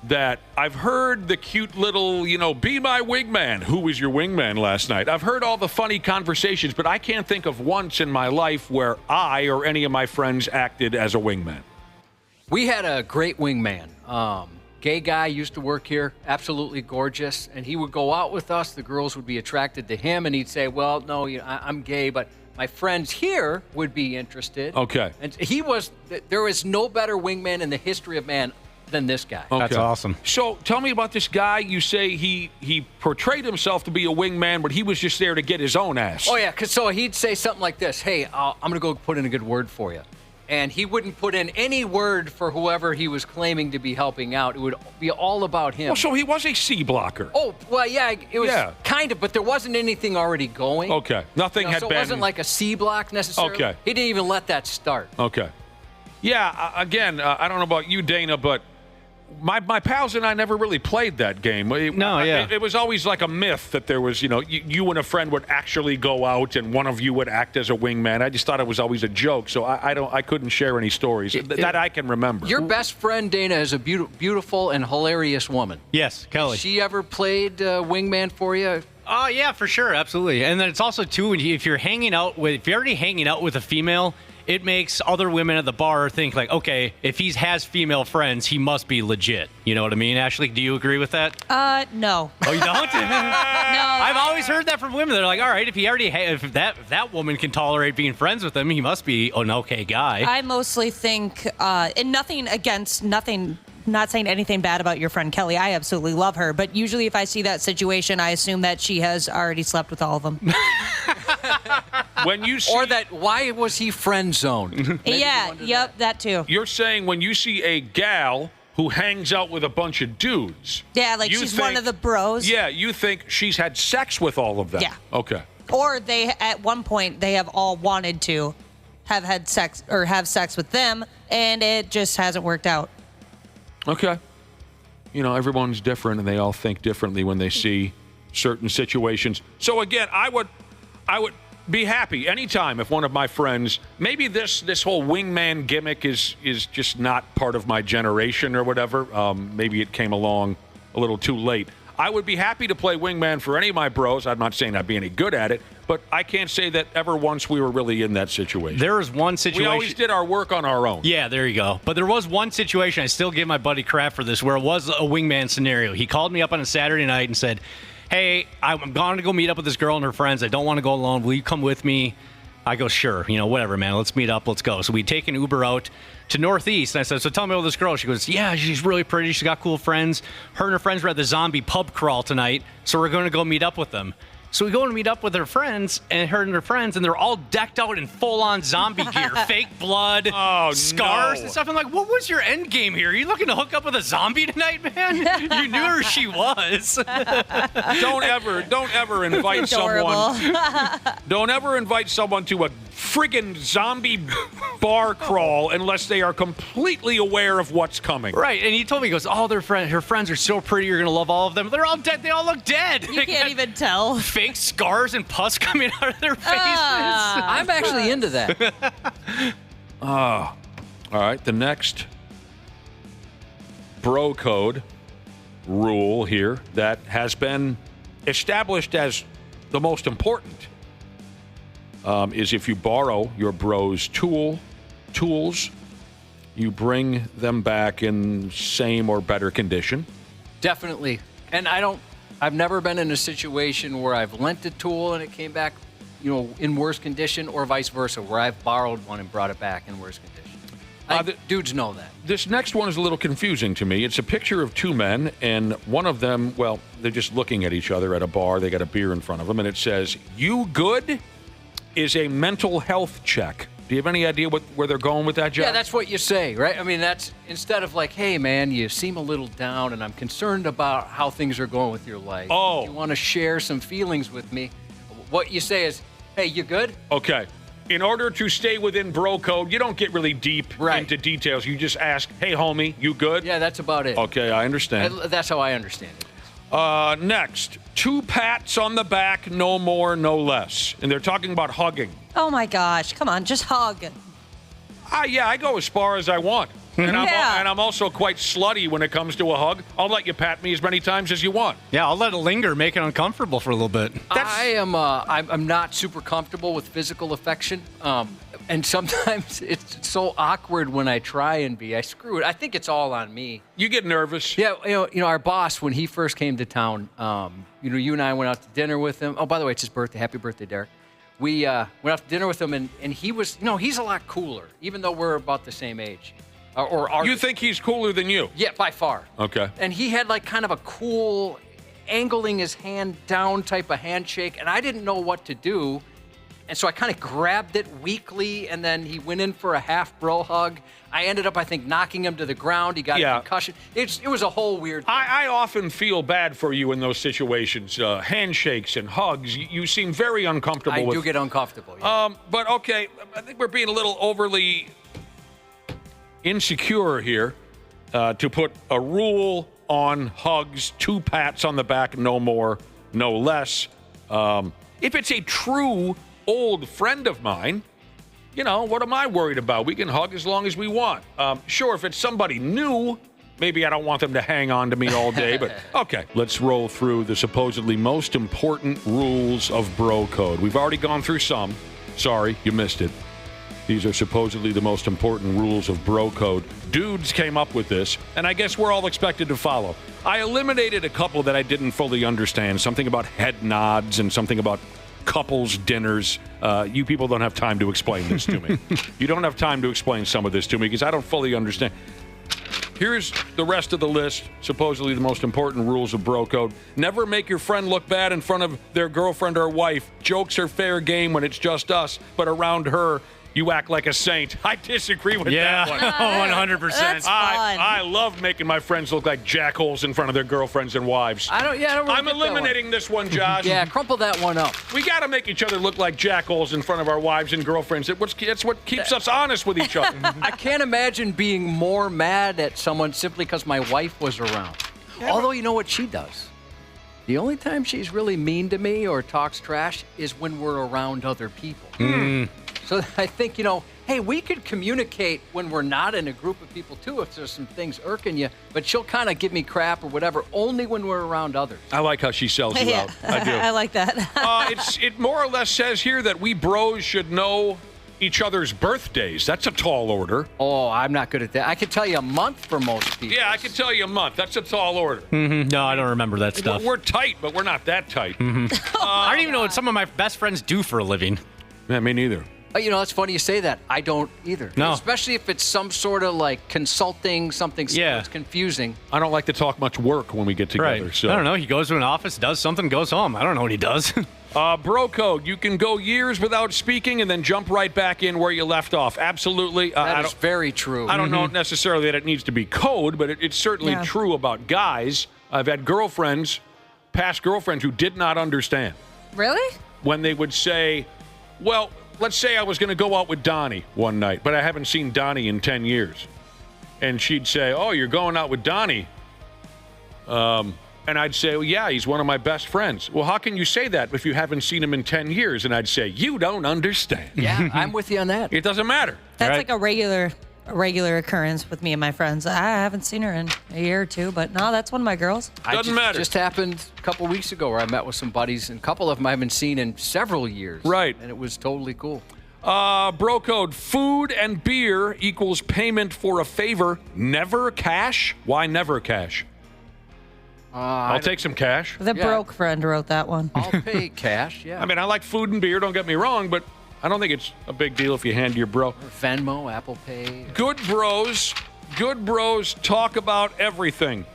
that I've heard the cute little, be my wingman. Who was your wingman last night? I've heard all the funny conversations, but I can't think of once in my life where I or any of my friends acted as a wingman. We had a great wingman. Gay guy, used to work here, absolutely gorgeous. And he would go out with us. The girls would be attracted to him. And he'd say, well, no, I'm gay, but my friends here would be interested. Okay. And there was no better wingman in the history of man than this guy. Okay. That's awesome. So tell me about this guy. You say he portrayed himself to be a wingman, but he was just there to get his own ass. Oh, yeah. So he'd say something like this. Hey, I'm going to go put in a good word for you. And he wouldn't put in any word for whoever he was claiming to be helping out. It would be all about him. Well, so he was a C blocker. Oh, well, yeah, it was kind of, but there wasn't anything already going. Okay. Nothing had so been. It wasn't like a C block necessarily. Okay. He didn't even let that start. Okay. Yeah, again, I don't know about you, Dana, but my pals and I never really played that game. It was always like a myth that there was, you and a friend would actually go out and one of you would act as a wingman. I just thought it was always a joke, so I couldn't share any stories that I can remember. Your best friend, Dana, is a beautiful and hilarious woman. Yes, Kelly. She ever played wingman for you? Oh, yeah, for sure. Absolutely. And then it's also, too, if you're already hanging out with a female, it makes other women at the bar think like, okay, if he has female friends, he must be legit. You know what I mean? Ashley, do you agree with that? No. Oh, you don't? No. I've always heard that from women. They're like, all right, if that woman can tolerate being friends with him, he must be an okay guy. I mostly think, and nothing, not saying anything bad about your friend Kelly. I absolutely love her. But usually if I see that situation, I assume that she has already slept with all of them. When you see, or that, why was he friend zoned? Yeah, that too. You're saying when you see a gal who hangs out with a bunch of dudes. Yeah, like she's one of the bros. Yeah, you think she's had sex with all of them. Yeah. Okay. Or at one point, they have all wanted to have had sex or have sex with them, and it just hasn't worked out. Okay. Everyone's different, and they all think differently when they see certain situations. So again, I would be happy anytime if one of my friends, maybe this whole wingman gimmick is just not part of my generation or whatever. Maybe it came along a little too late. I would be happy to play wingman for any of my bros. I'm not saying I'd be any good at it, but I can't say that ever once we were really in that situation. There was one situation. We always did our work on our own. Yeah, there you go. But there was one situation, I still give my buddy crap for this, where it was a wingman scenario. He called me up on a Saturday night and said, hey, I'm going to go meet up with this girl and her friends. I don't want to go alone. Will you come with me? I go, sure. Whatever, man. Let's meet up. Let's go. So we take an Uber out to Northeast. And I said, so tell me about this girl. She goes, yeah, she's really pretty. She's got cool friends. Her and her friends were at the zombie pub crawl tonight. So we're going to go meet up with them. So we go and meet up with her friends, and they're all decked out in full-on zombie gear, fake blood, scars and stuff. I'm like, what was your end game here? Are you looking to hook up with a zombie tonight, man? You knew who she was. Don't ever invite someone. Don't ever invite someone to a friggin' zombie bar crawl unless they are completely aware of what's coming. Right, and he told me, he goes, her friends are so pretty, you're going to love all of them. They're all dead. They all look dead. You can't even tell. Fake scars and pus coming out of their faces. I'm actually into that. All right, the next bro code rule here that has been established as the most important is if you borrow your bro's tools, you bring them back in same or better condition. Definitely. And I've never been in a situation where I've lent a tool and it came back, in worse condition, or vice versa, where I've borrowed one and brought it back in worse condition. Dudes know that. This next one is a little confusing to me. It's a picture of two men, and one of them, they're just looking at each other at a bar. They got a beer in front of them, and it says, "You good?" is a mental health check. Do you have any idea where they're going with that, Josh? Yeah, that's what you say, right? I mean, that's instead of like, hey, man, you seem a little down, and I'm concerned about how things are going with your life. Oh. You want to share some feelings with me. What you say is, hey, you good? Okay. In order to stay within bro code, you don't get really deep into details. You just ask, hey, homie, you good? Yeah, that's about it. Okay, I understand. That's how I understand it. Next, 2 pats on the back, no more, no less. And they're talking about hugging. Oh, my gosh. Come on, just hug. Yeah, I go as far as I want. And I'm also quite slutty when it comes to a hug. I'll let you pat me as many times as you want. Yeah, I'll let it linger, make it uncomfortable for a little bit. I'm not super comfortable with physical affection. And sometimes it's so awkward when I try and be. I screw it. I think it's all on me. You get nervous. Yeah, our boss, when he first came to town, you and I went out to dinner with him. Oh, by the way, it's his birthday. Happy birthday, Derek. We went out to dinner with him, and he was, he's a lot cooler, even though we're about the same age. You think he's cooler than you? Yeah, by far. Okay. And he had like kind of a cool, angling his hand down type of handshake, and I didn't know what to do. And so I kind of grabbed it weakly, and then he went in for a half bro hug. I ended up, I think, knocking him to the ground. He got a concussion. It was a whole weird thing. I often feel bad for you in those situations. Handshakes and hugs. You seem very uncomfortable with. I do get uncomfortable. Yeah. But okay, I think we're being a little overly insecure here to put a rule on hugs, 2 pats on the back, no more, no less. If it's a true old friend of mine, what am I worried about? We can hug as long as we want. Sure, if it's somebody new, maybe I don't want them to hang on to me all day, but okay. Let's roll through the supposedly most important rules of bro code. We've already gone through some. Sorry, you missed it. These are supposedly the most important rules of bro code. Dudes came up with this, and I guess we're all expected to follow. I eliminated a couple that I didn't fully understand. Something about head nods and something about couples dinners. You people don't have time to explain this to me. You don't have time to explain some of this to me because I don't fully understand. Here's the rest of the list, supposedly the most important rules of bro code. Never make your friend look bad in front of their girlfriend or wife. Jokes are fair game when it's just us, but around her, you act like a saint. I disagree with that one. 100%. That's fun. I love making my friends look like jackholes in front of their girlfriends and wives. I don't really I'm get eliminating this one, Josh. Yeah, crumple that one up. We got to make each other look like jackholes in front of our wives and girlfriends. It's what keeps us honest with each other. I can't imagine being more mad at someone simply because my wife was around. Yeah, although you know what she does? The only time she's really mean to me or talks trash is when we're around other people. So I think, hey, we could communicate when we're not in a group of people, too, if there's some things irking you. But she'll kind of give me crap or whatever, only when we're around others. I like how she sells you out. I do. I like that. It more or less says here that we bros should know each other's birthdays. That's a tall order. Oh, I'm not good at that. I could tell you a month for most people. Yeah, I can tell you a month. That's a tall order. Mm-hmm. No, I don't remember that stuff. We're tight, but we're not that tight. Mm-hmm. I don't even know what some of my best friends do for a living. Yeah, me neither. It's funny you say that. I don't either. No. Especially if it's some sort of like consulting, something that's confusing. I don't like to talk much work when we get together. Right. So. I don't know. He goes to an office, does something, goes home. I don't know what he does. Bro code. You can go years without speaking and then jump right back in where you left off. Absolutely. That is very true. I don't know necessarily that it needs to be code, but it's certainly true about guys. I've had past girlfriends who did not understand. Really? When they would say, well, let's say I was going to go out with Donnie one night, but I haven't seen Donnie in 10 years. And she'd say, oh, you're going out with Donnie. And I'd say, well, yeah, he's one of my best friends. Well, how can you say that if you haven't seen him in 10 years? And I'd say, you don't understand. Yeah, I'm with you on that. It doesn't matter. That's like a regular occurrence with me and my friends. I haven't seen her in a year or two, but no, that's one of my girls. Doesn't matter. Just happened a couple weeks ago where I met with some buddies, and a couple of them I haven't seen in several years. Right. And it was totally cool. Bro code, food and beer equals payment for a favor, never cash? Why never cash? I'll take some cash. The broke friend wrote that one. I'll pay cash, yeah. I mean, I like food and beer, don't get me wrong, but I don't think it's a big deal if you hand your bro. Or Venmo, Apple Pay. Good bros talk about everything.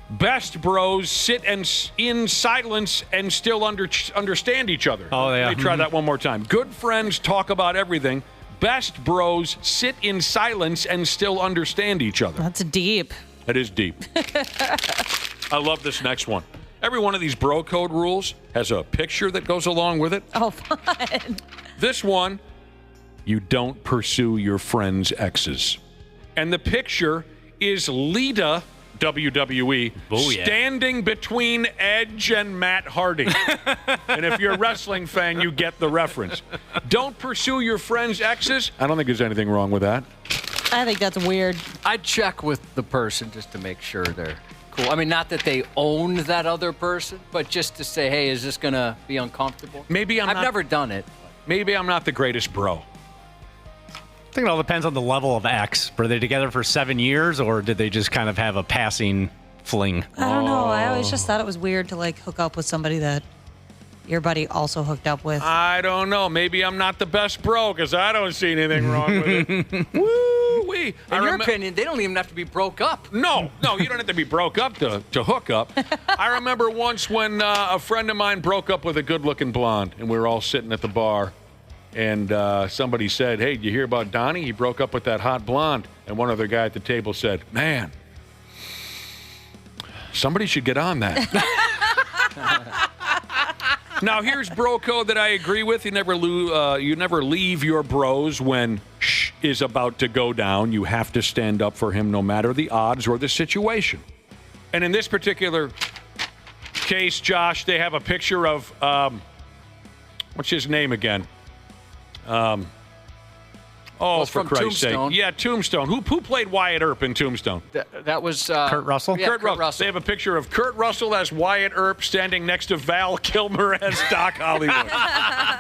Best bros sit in silence and still understand each other. Oh, yeah. Let me try that one more time. Good friends talk about everything. Best bros sit in silence and still understand each other. That's deep. It is deep. I love this next one. Every one of these bro code rules has a picture that goes along with it. Oh, fun. This one, you don't pursue your friend's exes. And the picture is Lita, WWE, standing between Edge and Matt Hardy. And if you're a wrestling fan, you get the reference. Don't pursue your friend's exes. I don't think there's anything wrong with that. I think that's weird. I'd check with the person just to make sure they're cool. I mean, not that they own that other person, but just to say, hey, is this going to be uncomfortable? I've never done it. Maybe I'm not the greatest bro. I think it all depends on the level of ex. Were they together for 7 years, or did they just kind of have a passing fling? I don't know. I always just thought it was weird to like hook up with somebody that your buddy also hooked up with. I don't know. Maybe I'm not the best bro because I don't see anything wrong with it. Woo-wee. In your opinion, they don't even have to be broke up. No, you don't have to be broke up to hook up. I remember once when a friend of mine broke up with a good-looking blonde, and we were all sitting at the bar, and somebody said, hey, did you hear about Donnie? He broke up with that hot blonde. And one other guy at the table said, man, somebody should get on that. Now, here's bro code that I agree with. You never leave your bros when shh is about to go down. You have to stand up for him no matter the odds or the situation. And in this particular case, Josh, they have a picture of, what's his name again? For Christ's sake. Yeah, Tombstone. Who played Wyatt Earp in Tombstone? That was... Kurt Russell? Yeah, Kurt Russell. They have a picture of Kurt Russell as Wyatt Earp standing next to Val Kilmer as Doc Hollywood.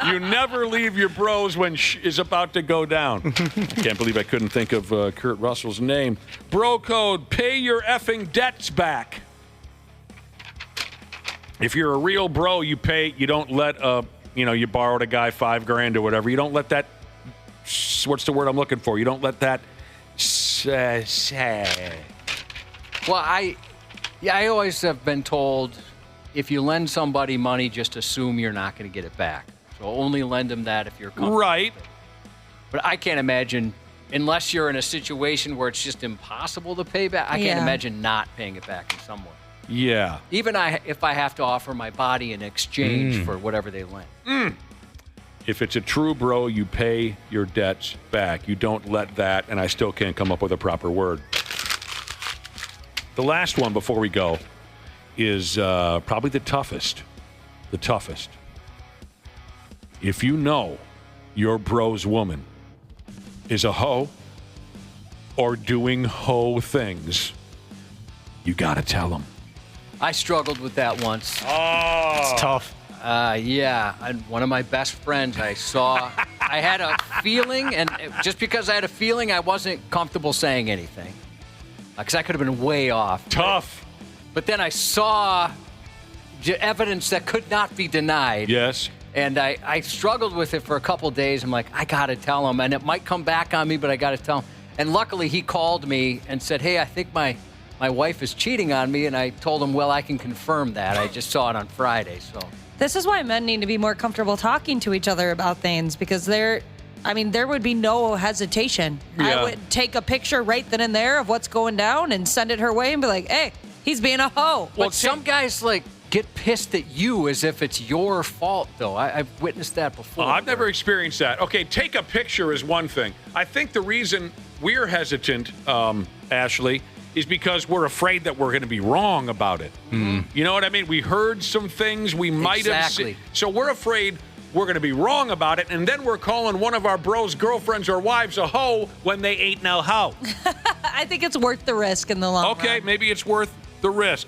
You never leave your bros when shh is about to go down. I can't believe I couldn't think of Kurt Russell's name. Bro code, pay your effing debts back. If you're a real bro, you pay. You don't let you borrowed a guy $5,000 or whatever. You don't let that. What's the word I'm looking for? You don't let that. Well, I always have been told if you lend somebody money, just assume you're not going to get it back. So only lend them that if you're comfortable. Right. But I can't imagine, unless you're in a situation where it's just impossible to pay back, I can't imagine not paying it back in some way. Yeah. Even if I have to offer my body in exchange for whatever they lend. If it's a true bro, you pay your debts back. You don't let that, and I still can't come up with a proper word. The last one before we go is probably the toughest. The toughest. If you know your bro's woman is a hoe or doing hoe things, you got to tell them. I struggled with that once. Oh. It's tough. Yeah, and one of my best friends I saw, I had a feeling, and just because I had a feeling, I wasn't comfortable saying anything. Because I could have been way off. Tough. But then I saw evidence that could not be denied. Yes. And I struggled with it for a couple days. I'm like, I got to tell him. And it might come back on me, but I got to tell him. And luckily, he called me and said, hey, I think my wife is cheating on me. And I told him, well, I can confirm that. I just saw it on Friday, so... This is why men need to be more comfortable talking to each other about things, because there would be no hesitation. Yeah. I would take a picture right then and there of what's going down and send it her way and be like, hey, he's being a hoe. Well, some guys, like, get pissed at you as if it's your fault, though. I've witnessed that before. I've never experienced that. Okay, take a picture is one thing. I think the reason we're hesitant, Ashley, is because we're afraid that we're going to be wrong about it. You know what I mean? We heard some things we might have seen. So we're afraid we're going to be wrong about it, and then we're calling one of our bros' girlfriends or wives a hoe when they ain't no hoe. I think it's worth the risk in the long run. Okay, maybe it's worth the risk.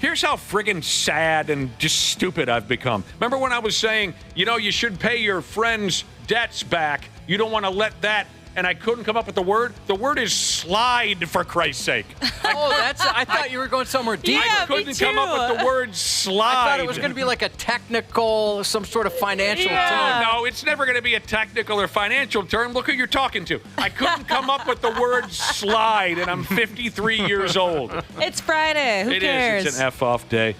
Here's how friggin' sad and just stupid I've become. Remember when I was saying, you should pay your friends' debts back. You don't want to let that, and I couldn't come up with the word. The word is slide, for Christ's sake. I thought you were going somewhere deep. I couldn't come up with the word slide. I thought it was going to be like a technical, some sort of financial term. No, it's never going to be a technical or financial term. Look who you're talking to. I couldn't come up with the word slide, and I'm 53 years old. It's Friday. Who cares? It's an F-off day.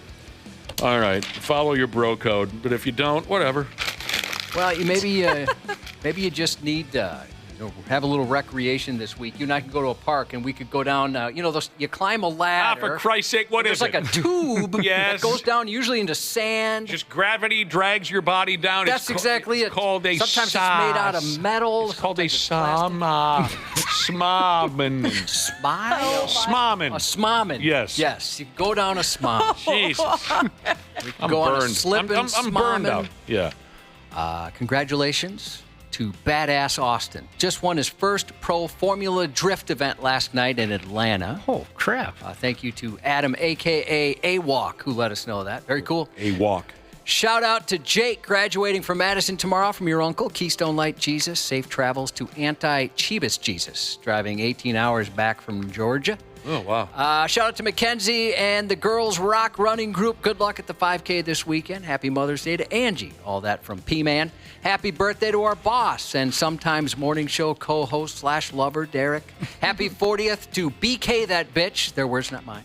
All right, follow your bro code. But if you don't, whatever. Well, maybe you just need have a little recreation this week. You and I can go to a park, and we could go down. You climb a ladder. For Christ's sake, what is it? There's like a tube that goes down, usually into sand. Just gravity drags your body down. That's exactly it. It's called a Sometimes it's made out of metal. It's called a smammen. A smammen. Yes. Yes. You go down a smammen. Jesus. We can go on a slip and I'm burned out. Yeah. Congratulations to Badass Austin. Just won his first Pro Formula Drift event last night in Atlanta. Oh, crap. Thank you to Adam, a.k.a. A-Walk, who let us know that. Very cool. A-Walk. Shout out to Jake, graduating from Madison tomorrow from your uncle, Keystone Light Jesus. Safe travels to Anti-Chibis Jesus, driving 18 hours back from Georgia. Oh, wow. Shout out to Mackenzie and the Girls Rock Running Group. Good luck at the 5K this weekend. Happy Mother's Day to Angie. All that from P-Man. Happy birthday to our boss and sometimes morning show co-host / lover, Derek. Happy 40th to BK that bitch. Their words, not mine.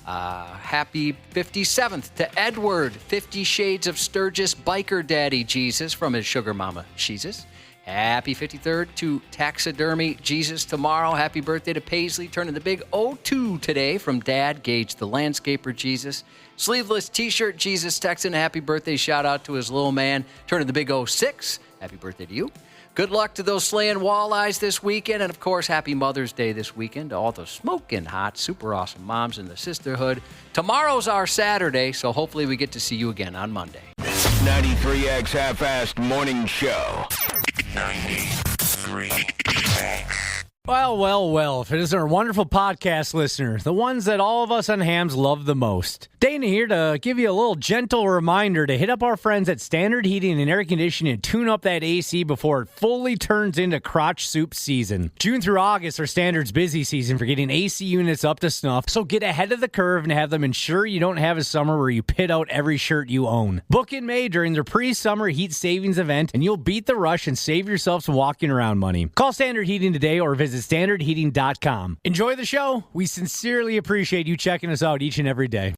Happy 57th to Edward, 50 Shades of Sturgis Biker Daddy Jesus from his sugar mama, Jesus. Happy 53rd to Taxidermy Jesus tomorrow. Happy birthday to Paisley, turning the big 02 today from Dad, Gage the Landscaper Jesus. Sleeveless T-shirt Jesus texting a happy birthday shout out to his little man, turning the big 06. Happy birthday to you. Good luck to those slaying walleyes this weekend. And, of course, happy Mother's Day this weekend to all the smoking hot, super awesome moms in the sisterhood. Tomorrow's our Saturday, so hopefully we get to see you again on Monday. 93X Half-Assed Morning Show. 93X. Well, if it isn't our wonderful podcast listener, the ones that all of us on hams love the most. Dana here to give you a little gentle reminder to hit up our friends at Standard Heating and Air Conditioning and tune up that AC before it fully turns into crotch soup season. June through August are Standard's busy season for getting AC units up to snuff, so get ahead of the curve and have them ensure you don't have a summer where you pit out every shirt you own. Book in May during their pre-summer heat savings event, and you'll beat the rush and save yourself some walking around money. Call Standard Heating today or visit standardheating.com. Enjoy the show. We sincerely appreciate you checking us out each and every day.